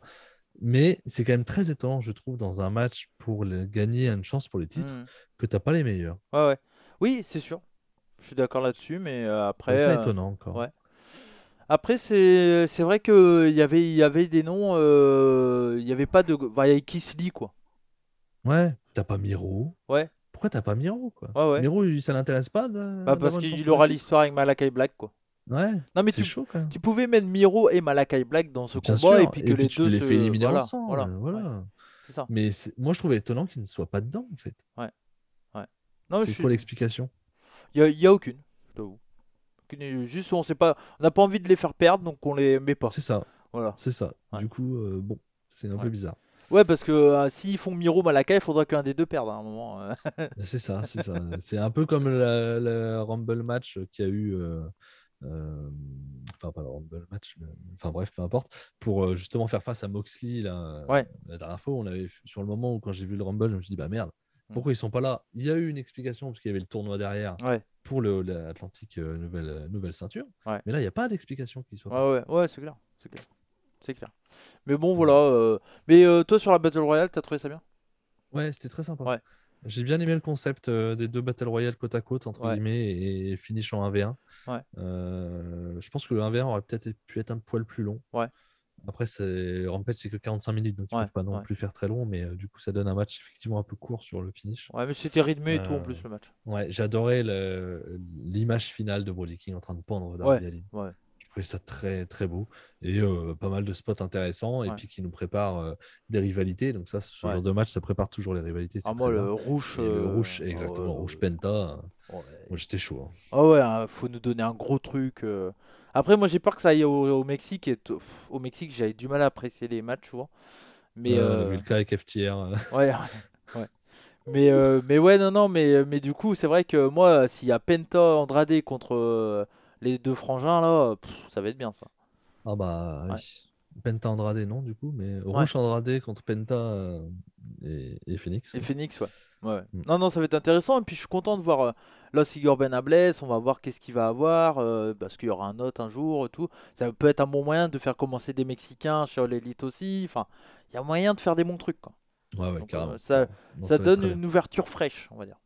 Mais c'est quand même très étonnant, je trouve, dans un match pour gagner une chance pour les titres, Mm. que t'as pas les meilleurs. Ouais, ouais. Oui, c'est sûr. Je suis d'accord là-dessus, mais Je trouvais après, ça étonnant encore. ouais. Après, c'est vrai que il y avait des noms, il y avait pas de, enfin, il y avait Keith Lee, quoi. Ouais, t'as pas Miro. Ouais, Pourquoi t'as pas Miro, quoi? ouais, ouais. Miro, ça l'intéresse pas Bah parce d'avoir une chance qu'il pour le aura titre? l'histoire avec Malakai Black, quoi. Ouais, Non, mais c'est chaud quand même. tu pouvais mettre Miro et Malakai Black dans ce Bien combat et sûr, puis que et puis les tu deux les fais se, éliminer voilà, ensemble, voilà, ouais, voilà. c'est ça. Mais moi, je trouvais étonnant qu'il ne soit pas dedans, en fait. Ouais, ouais. Non, mais C'est quoi l'explication? il y a aucune, je t'avoue. Juste, on sait pas, on n'a pas envie de les faire perdre, donc on les met pas. C'est ça, Voilà. c'est ça. Ouais, Du coup, bon, c'est un peu ouais. bizarre. Ouais, parce que s'ils font Miro Malakai, il faudra qu'un des deux perde à un moment. C'est ça, c'est ça. C'est un peu comme le Rumble match qu'il y a eu. Euh, enfin, pas le Rumble match, enfin bref, peu importe. Pour justement faire face à Moxley, là, Ouais. la dernière fois, sur le moment où, quand j'ai vu le Rumble, je me suis dit, bah merde, Mm. pourquoi ils sont pas là? Il y a eu une explication, parce qu'il y avait le tournoi derrière Ouais, pour l'Atlantique nouvelle ceinture. ouais. Mais là, il n'y a pas d'explication qu'ils soient pas Ouais, ouais, ouais, c'est clair, c'est clair, c'est clair. Mais bon, voilà. là. Mais toi, sur la Battle Royale, t'as trouvé ça bien? Ouais, c'était très sympa. Ouais, J'ai bien aimé le concept des deux Battle Royale côte à côte, entre ouais, guillemets, et finish en 1v1. ouais, Je pense que le 1v1 aurait peut-être pu être un poil plus long. ouais, Après, Rampage, c'est que 45 minutes, donc ils ouais, peuvent pas non ouais. plus faire très long, mais du coup, ça donne un match effectivement un peu court sur le finish. Ouais, mais c'était rythmé et tout en Euh, plus le match. ouais, j'adorais l'image finale de Brody King en train de pendre Ouais, Darby Allin. ouais, Je trouvais ça très très beau et pas mal de spots intéressants et ouais, puis qui nous préparent des rivalités. Donc ça, ce ouais. genre de match, ça prépare toujours les rivalités, Ah, c'est moi, très bien. le rouge. Et le rouge, Ah ouais, exactement, rouge ouais, Penta, ouais. moi j'étais chaud, hein. Ah ouais, hein, faut nous donner un gros truc. Après, moi, j'ai peur que ça aille au Mexique. Au Mexique, j'avais du mal à apprécier les matchs souvent. Mais On a vu le cas avec FTR. ouais, ouais. Mais ouais, non, non, mais du coup, c'est vrai que moi, s'il y a Penta Andrade contre les deux frangins là, ça va être bien ça. Ah bah Ouais, oui. Penta Andrade, non, du coup, mais ouais. Rouge Andrade contre Penta et Phoenix, Et ouais. Phoenix, ouais. Ouais. Mm. Non, non, ça va être intéressant. Et puis, je suis content de voir Los Igor Benables. On va voir qu'est-ce qu'il va avoir. Parce qu'il y aura un autre un jour et tout. Ça peut être un bon moyen de faire commencer des Mexicains chez All Elite aussi. Enfin, il y a moyen de faire des bons trucs, quoi. Ouais, ouais, Donc, carrément, ça, carrément. Non, ça ça va être donne très bien. une ouverture fraîche, on va dire.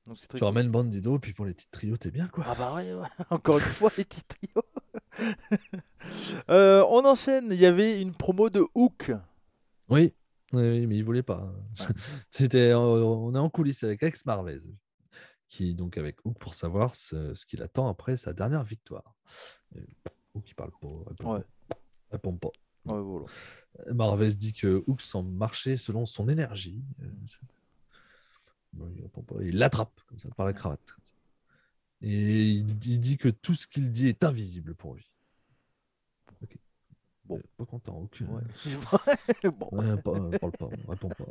Donc, c'est très Tu cool. ramènes Bandido, puis pour les titres trios, t'es bien, quoi. Ah bah ouais, ouais. Encore une fois, les titres trios. On enchaîne. Il y avait une promo de Hook. Oui, oui, mais il voulait pas. Ouais. On est en coulisses avec Alex Marvez, qui, donc, avec Hook pour savoir ce qu'il attend après sa dernière victoire. Hook, il parle pas, répond Ouais, pas. Répond pas. ouais, voilà. Marvez dit que Hook semble marcher selon son énergie. Il répond pas. Il l'attrape comme ça par la cravate. Comme ça. Et il dit que tout ce qu'il dit est invisible pour lui. Ok. Bon. Pas content. Hook. Ouais. Bon. Ouais, parle pas, répond pas.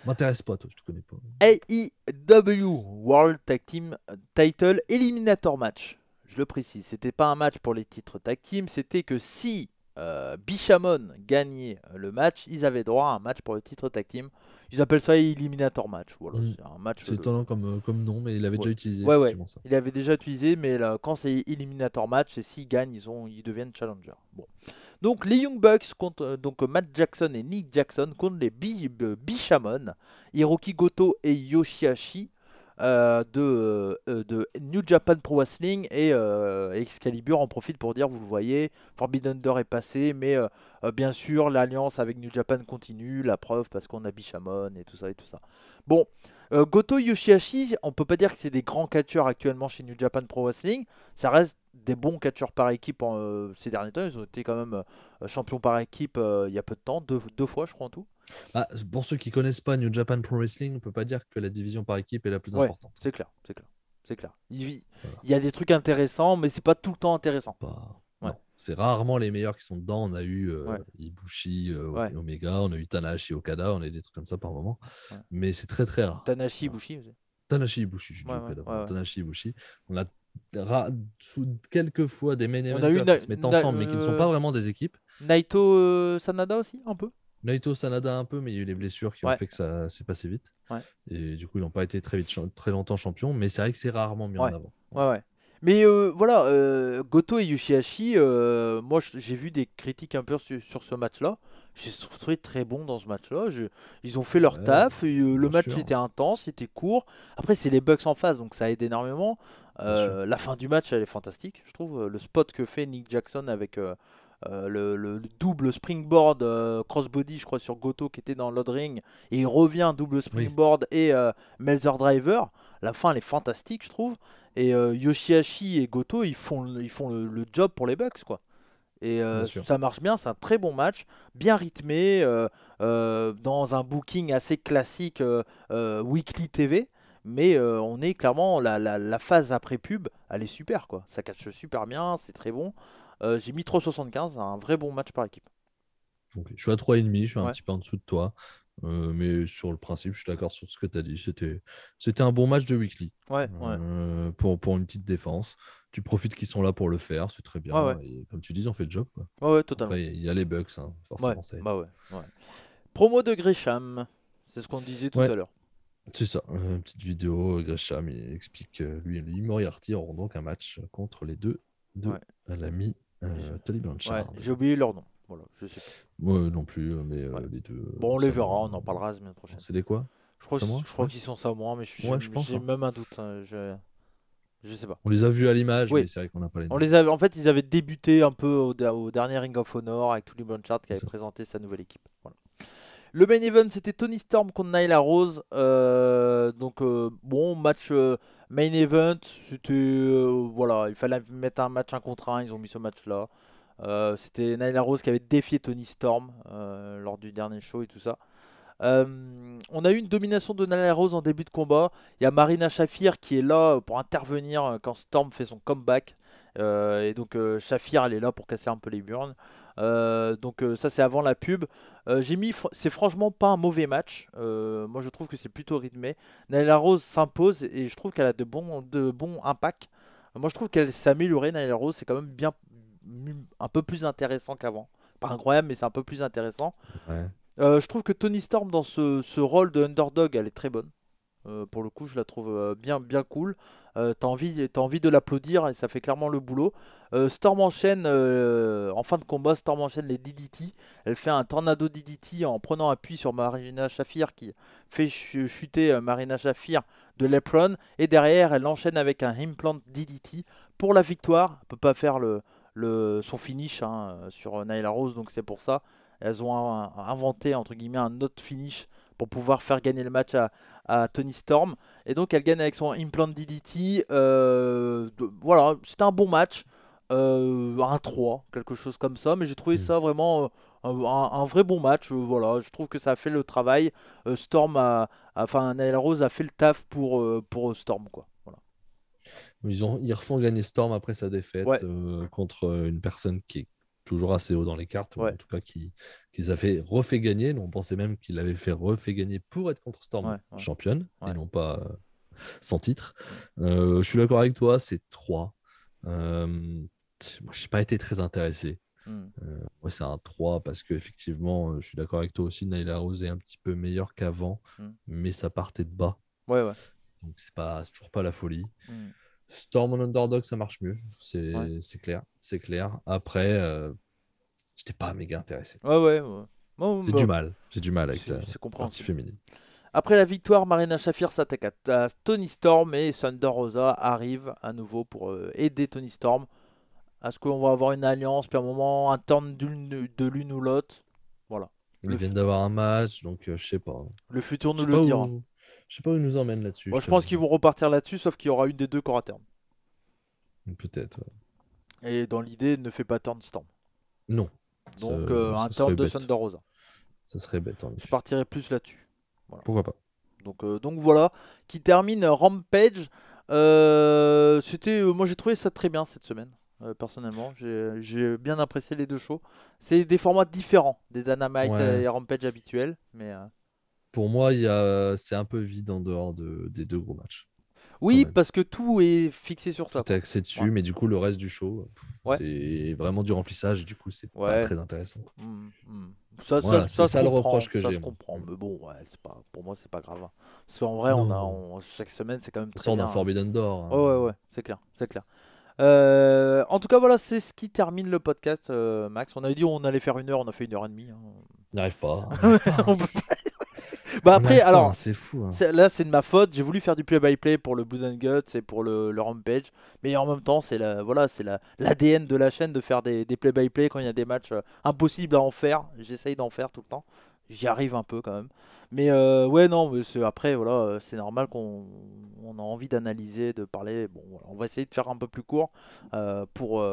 M'intéresse pas, toi, je te connais pas. AEW World Tag Team Title Eliminator Match. Je le précise, c'était pas un match pour les titres tag team, c'était que si Bishamon gagnait le match, ils avaient droit à un match pour le titre tag team. Ils appellent ça Eliminator Match. Voilà, Mm. c'est un match C'est étonnant comme nom, mais il avait ouais. déjà utilisé Ouais, ouais. effectivement ça. Il avait déjà utilisé, mais là, quand c'est Eliminator Match, et s'ils gagnent, ils deviennent Challenger. Bon. Donc les Young Bucks contre donc Matt Jackson et Nick Jackson contre les Bishamon, Hiroki Goto et Yoshihashi. de New Japan Pro Wrestling et Excalibur en profite pour dire, vous le voyez, Forbidden Door est passé, mais bien sûr l'alliance avec New Japan continue, la preuve parce qu'on a Bishamon et tout ça et tout ça. Bon, Goto Yoshihashi, on peut pas dire que c'est des grands catcheurs actuellement chez New Japan Pro Wrestling, ça reste des bons catcheurs par équipe ces derniers temps, ils ont été quand même champions par équipe il y a peu de temps, deux fois je crois en tout. Ah, pour ceux qui connaissent pas New Japan Pro Wrestling, on peut pas dire que la division par équipe est la plus Ouais, importante. c'est clair, c'est clair, c'est clair. Voilà. Il y a des trucs intéressants, mais c'est pas tout le temps intéressant. Ouais. Non, c'est rarement les meilleurs qui sont dedans. On a eu Ouais. Ibushi, Ouais. Omega, on a eu Tanahashi, Okada, on a eu des trucs comme ça par moment. Ouais. Mais c'est très très rare. Tanahashi, Voilà. Ibushi aussi. Tanahashi, Ibushi, je dis Ouais, Okada, ouais. Tanahashi, Ibushi. On a quelques fois des main On a eu eventers qui se mettent ensemble, mais qui ne sont pas vraiment des équipes. Naito Sanada aussi, un peu. Naito Sanada un peu, mais il y a eu les blessures qui ont fait que ça s'est passé vite. Ouais. Et du coup, ils n'ont pas été très longtemps champions, mais c'est vrai que c'est rarement mis en avant. Ouais. Mais voilà, Goto et Yoshihashi, moi j'ai vu des critiques un peu sur ce match-là. J'ai trouvé très bon dans ce match-là. Ils ont fait leur taf. Le match était intense, c'était court. Après, c'est les Bucks en face, donc ça aide énormément. La fin du match, elle est fantastique, je trouve. Le spot que fait Nick Jackson avec le double springboard crossbody, je crois, sur Goto qui était dans l'autre ring. Et il revient double springboard et Meltzer Driver. La fin, elle est fantastique, je trouve. Et Yoshihashi et Goto, ils font le job pour les Bucks, quoi. Et ça marche bien, c'est un très bon match, bien rythmé, dans un booking assez classique Weekly TV. Mais on est clairement, la phase après pub, elle est super, quoi. Ça catch super bien, c'est très bon. J'ai mis 3,75, un vrai bon match par équipe. Okay. Je suis à 3,5, je suis un petit peu en dessous de toi. Mais sur le principe, je suis d'accord sur ce que tu as dit. C'était un bon match de weekly. Pour une petite défense. Tu profites qu'ils sont là pour le faire, c'est très bien. Et comme tu dis, on fait le job, quoi. Ouais, totalement. Après, il y a les Bucks, hein, forcément. Promo de Gresham, c'est ce qu'on disait tout à l'heure. C'est ça, une petite vidéo. Gresham il explique lui et Moriarty auront donc un match contre les deux à l'ami Tully Blanchard. J'ai oublié leur nom. Voilà, je sais pas. Moi non plus, mais les deux. Bon, on les verra, on en parlera la semaine prochaine. C'est des quoi? Je crois qu'ils sont samoans, mais j'ai même un doute. Je sais pas. On les a vus à l'image, mais c'est vrai qu'on n'a pas les noms. En fait, ils avaient débuté un peu au dernier Ring of Honor avec Tully Blanchard qui avait présenté sa nouvelle équipe. Voilà. Le main event, c'était Toni Storm contre Nyla Rose. Bon, match main event. C'était. Voilà, il fallait mettre un match 1 contre 1. Ils ont mis ce match-là. C'était Nyla Rose qui avait défié Toni Storm lors du dernier show et tout ça. On a eu une domination de Nyla Rose en début de combat. Il y a Marina Shafir qui est là pour intervenir quand Storm fait son comeback. Et donc Shafir, elle est là pour casser un peu les burnes. Donc ça c'est avant la pub. J'ai mis, c'est franchement pas un mauvais match. Moi je trouve que c'est plutôt rythmé. Nyla Rose s'impose et je trouve qu'elle a de bons impacts. Moi je trouve qu'elle s'est améliorée. Nyla Rose, c'est quand même bien un peu plus intéressant qu'avant. Pas incroyable, mais c'est un peu plus intéressant. Je trouve que Toni Storm dans ce rôle de underdog, elle est très bonne. Pour le coup, je la trouve bien cool. T'as envie de l'applaudir et ça fait clairement le boulot. Storm enchaîne en fin de combat. Storm enchaîne les DDT. Elle fait un tornado DDT en prenant appui sur Marina Shafir qui fait chuter Marina Shafir de l'apron. Et derrière, elle enchaîne avec un implant DDT pour la victoire. Elle peut pas faire son finish sur Nyla Rose, donc c'est pour ça. Elles ont inventé entre guillemets un autre finish pour pouvoir faire gagner le match à Toni Storm. Et donc elle gagne avec son implant DDT. Voilà, c'était un bon match. Un 3, quelque chose comme ça. Mais j'ai trouvé ça vraiment un vrai bon match. Voilà, je trouve que ça a fait le travail. Nyla Rose a fait le taf pour Storm, quoi. Voilà. Ils refont gagner Storm après sa défaite contre une personne qui est toujours assez haut dans les cartes, ou en tout cas qu'ils avaient refait gagner. Nous, on pensait même qu'il l'avait refait gagner pour être contre Storm championne, et non pas sans titre. Je suis d'accord avec toi, c'est 3. Moi, je n'ai pas été très intéressé. Moi, c'est un 3 parce qu'effectivement, je suis d'accord avec toi aussi, Nyla Rose est un petit peu meilleure qu'avant, mais ça partait de bas. Donc, c'est toujours pas la folie. Storm en underdog, ça marche mieux, c'est clair. Après, j'étais pas méga intéressé. Bon, J'ai du mal avec la partie féminine. Après la victoire, Marina Shafir s'attaque à Tony Storm et Thunder Rosa arrive à nouveau pour aider Tony Storm. Est-ce qu'on va avoir une alliance, puis à un moment un turn de l'une ou l'autre? Voilà. Ils Le, viennent d'avoir un match, donc je sais pas. le futur Je nous sais le pas dira. je sais pas où ils nous emmènent là-dessus. Moi, je pense qu'ils vont repartir là-dessus, sauf qu'il y aura une des deux corps à terme. Peut-être. Ouais. Et dans l'idée, ne fait pas turn Storm. Non. Donc Ça un serait turn de bête. Thunder Rosa. Ça serait bête. En Je effet. partirai plus là-dessus. Pourquoi pas? Donc voilà, qui termine Rampage. Moi j'ai trouvé ça très bien cette semaine. Personnellement, j'ai bien apprécié les deux shows. C'est des formats différents des Dynamite Ouais. et Rampage habituels, mais Pour moi, c'est un peu vide en dehors des deux gros matchs. oui, même. parce que tout est fixé sur ça. Tout est axé dessus, Ouais. mais du coup, le reste du show, Ouais. c'est vraiment du remplissage. Du coup, c'est pas Ouais. très intéressant. Ça Voilà, c'est ça se le comprend, reproche que ça j'ai, se moi. comprend. Mais bon, ouais, pour moi c'est pas grave, hein. Parce qu'en vrai, Non. chaque semaine c'est quand même On très sort bien, d'un hein. Forbidden Door. Ouais, c'est clair, c'est clair. En tout cas, voilà, c'est ce qui termine le podcast, Max. On avait dit on allait faire 1 heure, on a fait 1 heure et demie, hein. On n'arrive pas. On peut pas- Bah On après, n'arrive pas, alors, hein, c'est fou. Hein. là c'est de ma faute. J'ai voulu faire du play-by-play pour le Blood and Guts et pour le Rampage, mais en même temps, c'est l'ADN de la chaîne de faire des play-by-play quand il y a des matchs impossibles à en faire. J'essaye d'en faire tout le temps. J'y arrive un peu quand même. Mais ouais, non, mais après, voilà, c'est normal qu'on a envie d'analyser, de parler. Bon, voilà, on va essayer de faire un peu plus court pour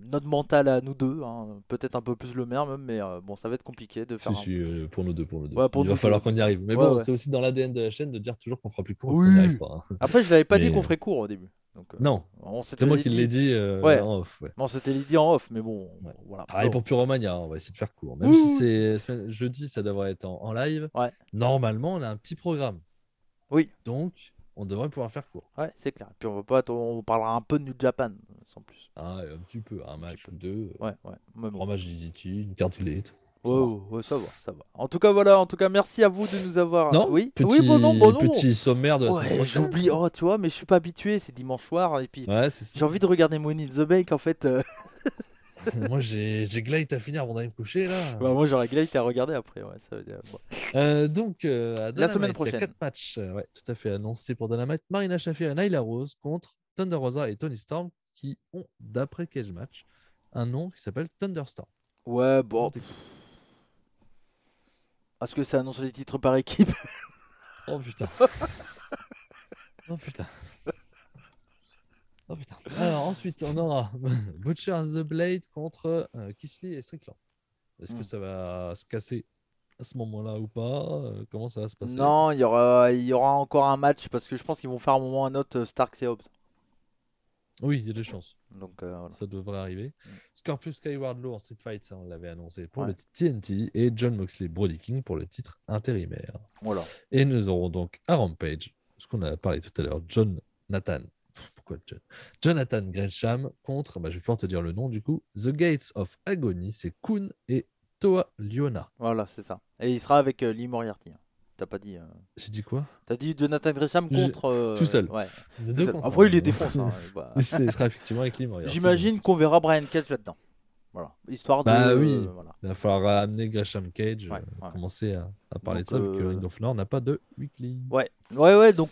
notre mental à nous deux, hein. Peut-être un peu plus le mien même, mais bon, ça va être compliqué de faire Si, pour nous deux. Ouais, pour Il nous va falloir deux. qu'on y arrive. Mais Ouais, bon, ouais. c'est aussi dans l'ADN de la chaîne de dire toujours qu'on fera plus court et qu'on n'y arrive Oui. pas. Hein. Après, je l'avais pas dit Mais, qu'on ferait court au début. Donc, Non, on c'est s'était moi qui l'ai dit Ouais. en off. Ouais. On s'était dit en off, mais bon, Ouais. voilà. Pareil Bon. pour Pyromania, on va essayer de faire court. Même Oui, si oui. c'est jeudi, ça devrait être en live. Ouais. Normalement, on a un petit programme. Oui. Donc, on devrait pouvoir faire court. Ouais, c'est clair. Puis on parlera un peu de New Japan, sans plus. Ah, un petit peu, un match ou deux. Ouais. Mais bon. 3 matchs d'IDT, une carte late. Ouais, ça va. En tout cas, voilà. En tout cas, merci à vous de nous avoir. Non, Oui. petit, Oui, bon, non. petit sommaire de la semaine Ouais, prochaine. j'oublie. Oh, tu vois, mais je suis pas habitué. C'est dimanche soir et puis Ouais, c'est ça. j'ai envie de regarder Money in the Bank en fait. Moi, j'ai Glide à finir avant d'aller me coucher là. Bah, moi, j'aurais Glade à regarder après. Ouais, ça veut dire. Bon. Donc, à Dynamite, semaine il y prochaine. a 4 matchs ouais, tout à fait annoncés pour Dynamite. Marina Shafir et Nyla Rose contre Thunder Rosa et Tony Storm qui ont, d'après Cage Match, un nom qui s'appelle Thunderstorm. Ouais, bon. Est-ce que ça annonce les titres par équipe? Oh putain. Oh putain. Oh putain. Alors ensuite, on aura Butcher the Blade contre Kisly et Strickland. Est-ce que ça va se casser à ce moment-là ou pas? Comment ça va se passer? Non, il y aura encore un match parce que je pense qu'ils vont faire un moment un autre Starks et Hobbs. Oui, il y a des chances. Donc voilà. Ça devrait arriver. Scorpius Skyward Law en Street Fight, ça on l'avait annoncé pour Ouais. le TNT, et John Moxley Brody King pour le titre intérimaire. Voilà. Et nous aurons donc à Rampage, ce qu'on a parlé tout à l'heure, Jonathan Gresham contre, je vais pouvoir te dire le nom du coup, The Gates of Agony, c'est Kun et Toa Liona. Voilà, c'est ça. Et il sera avec Lee Moriarty. T'as pas dit. J'ai dit quoi? T'as dit Jonathan Gresham contre. Tout seul. Ouais. De Tout deux seul. contre Après, un. il les défonce. Hein. Bah. Ce sera effectivement avec Lee Moriarty. J'imagine qu'on verra Brian Cage là-dedans. Voilà. Histoire de. Oui. Voilà. Il va falloir amener Gresham Cage, Ouais. commencer à parler Donc, de ça, vu que Ring of Honor n'a pas de weekly. Ouais. Donc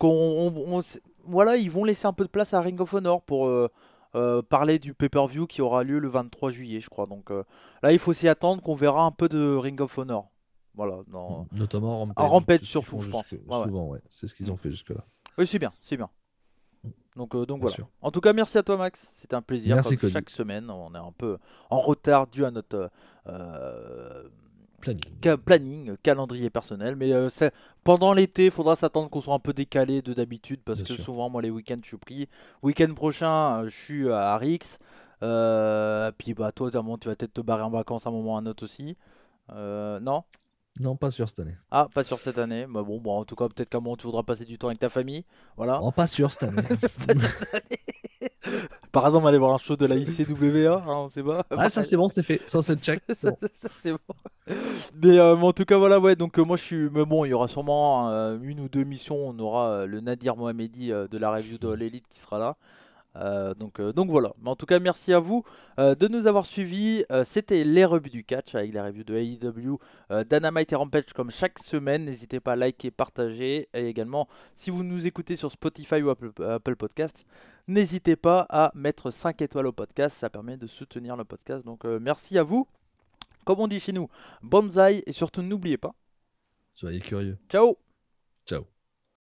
voilà, ils vont laisser un peu de place à Ring of Honor pour parler du pay-per-view qui aura lieu le 23 juillet, je crois. Donc là, il faut s'y attendre qu'on verra un peu de Ring of Honor. Voilà. Notamment Rampage. Rampage c'est ce qu'ils surtout, font je pense. Souvent, ouais. C'est ce qu'ils ont fait jusque-là. Oui, c'est bien. Donc voilà. sûr. En tout cas, merci à toi, Max. C'était un plaisir. Merci, comme Cody. chaque semaine, on est un peu en retard dû à notre planning, calendrier personnel. Mais pendant l'été, il faudra s'attendre qu'on soit un peu décalé de d'habitude parce Bien que sûr. souvent, moi, les week-ends, je suis pris. Week-end prochain, je suis à Rix. Puis toi, tu vas peut-être te barrer en vacances à un moment ou à un autre aussi. Non? Non, pas sûr cette année. Ah, pas sur cette année. Bah bon, en tout cas, peut-être qu'à un moment, tu voudras passer du temps avec ta famille. Voilà. Oh, pas sûr cette année. Par exemple, aller voir un show de la ICWA, hein, on sait pas. Ah, ça c'est bon, c'est fait. Ça c'est le check. C'est bon. Ça, c'est bon. Mais en tout cas, voilà, ouais. Donc moi, je suis. Mais bon, il y aura sûrement une ou deux missions. On aura le Nadir Mohamedi de la review de l'Elite qui sera là. Donc voilà. Mais en tout cas, merci à vous de nous avoir suivis. C'était les rebuts du catch avec les reviews de AEW, Dynamite et Rampage comme chaque semaine. N'hésitez pas à liker, partager. Et également, si vous nous écoutez sur Spotify ou Apple Podcasts, n'hésitez pas à mettre 5 étoiles au podcast. Ça permet de soutenir le podcast. Donc merci à vous. Comme on dit chez nous, bonsaï. Et surtout, n'oubliez pas. Soyez curieux. Ciao! Ciao.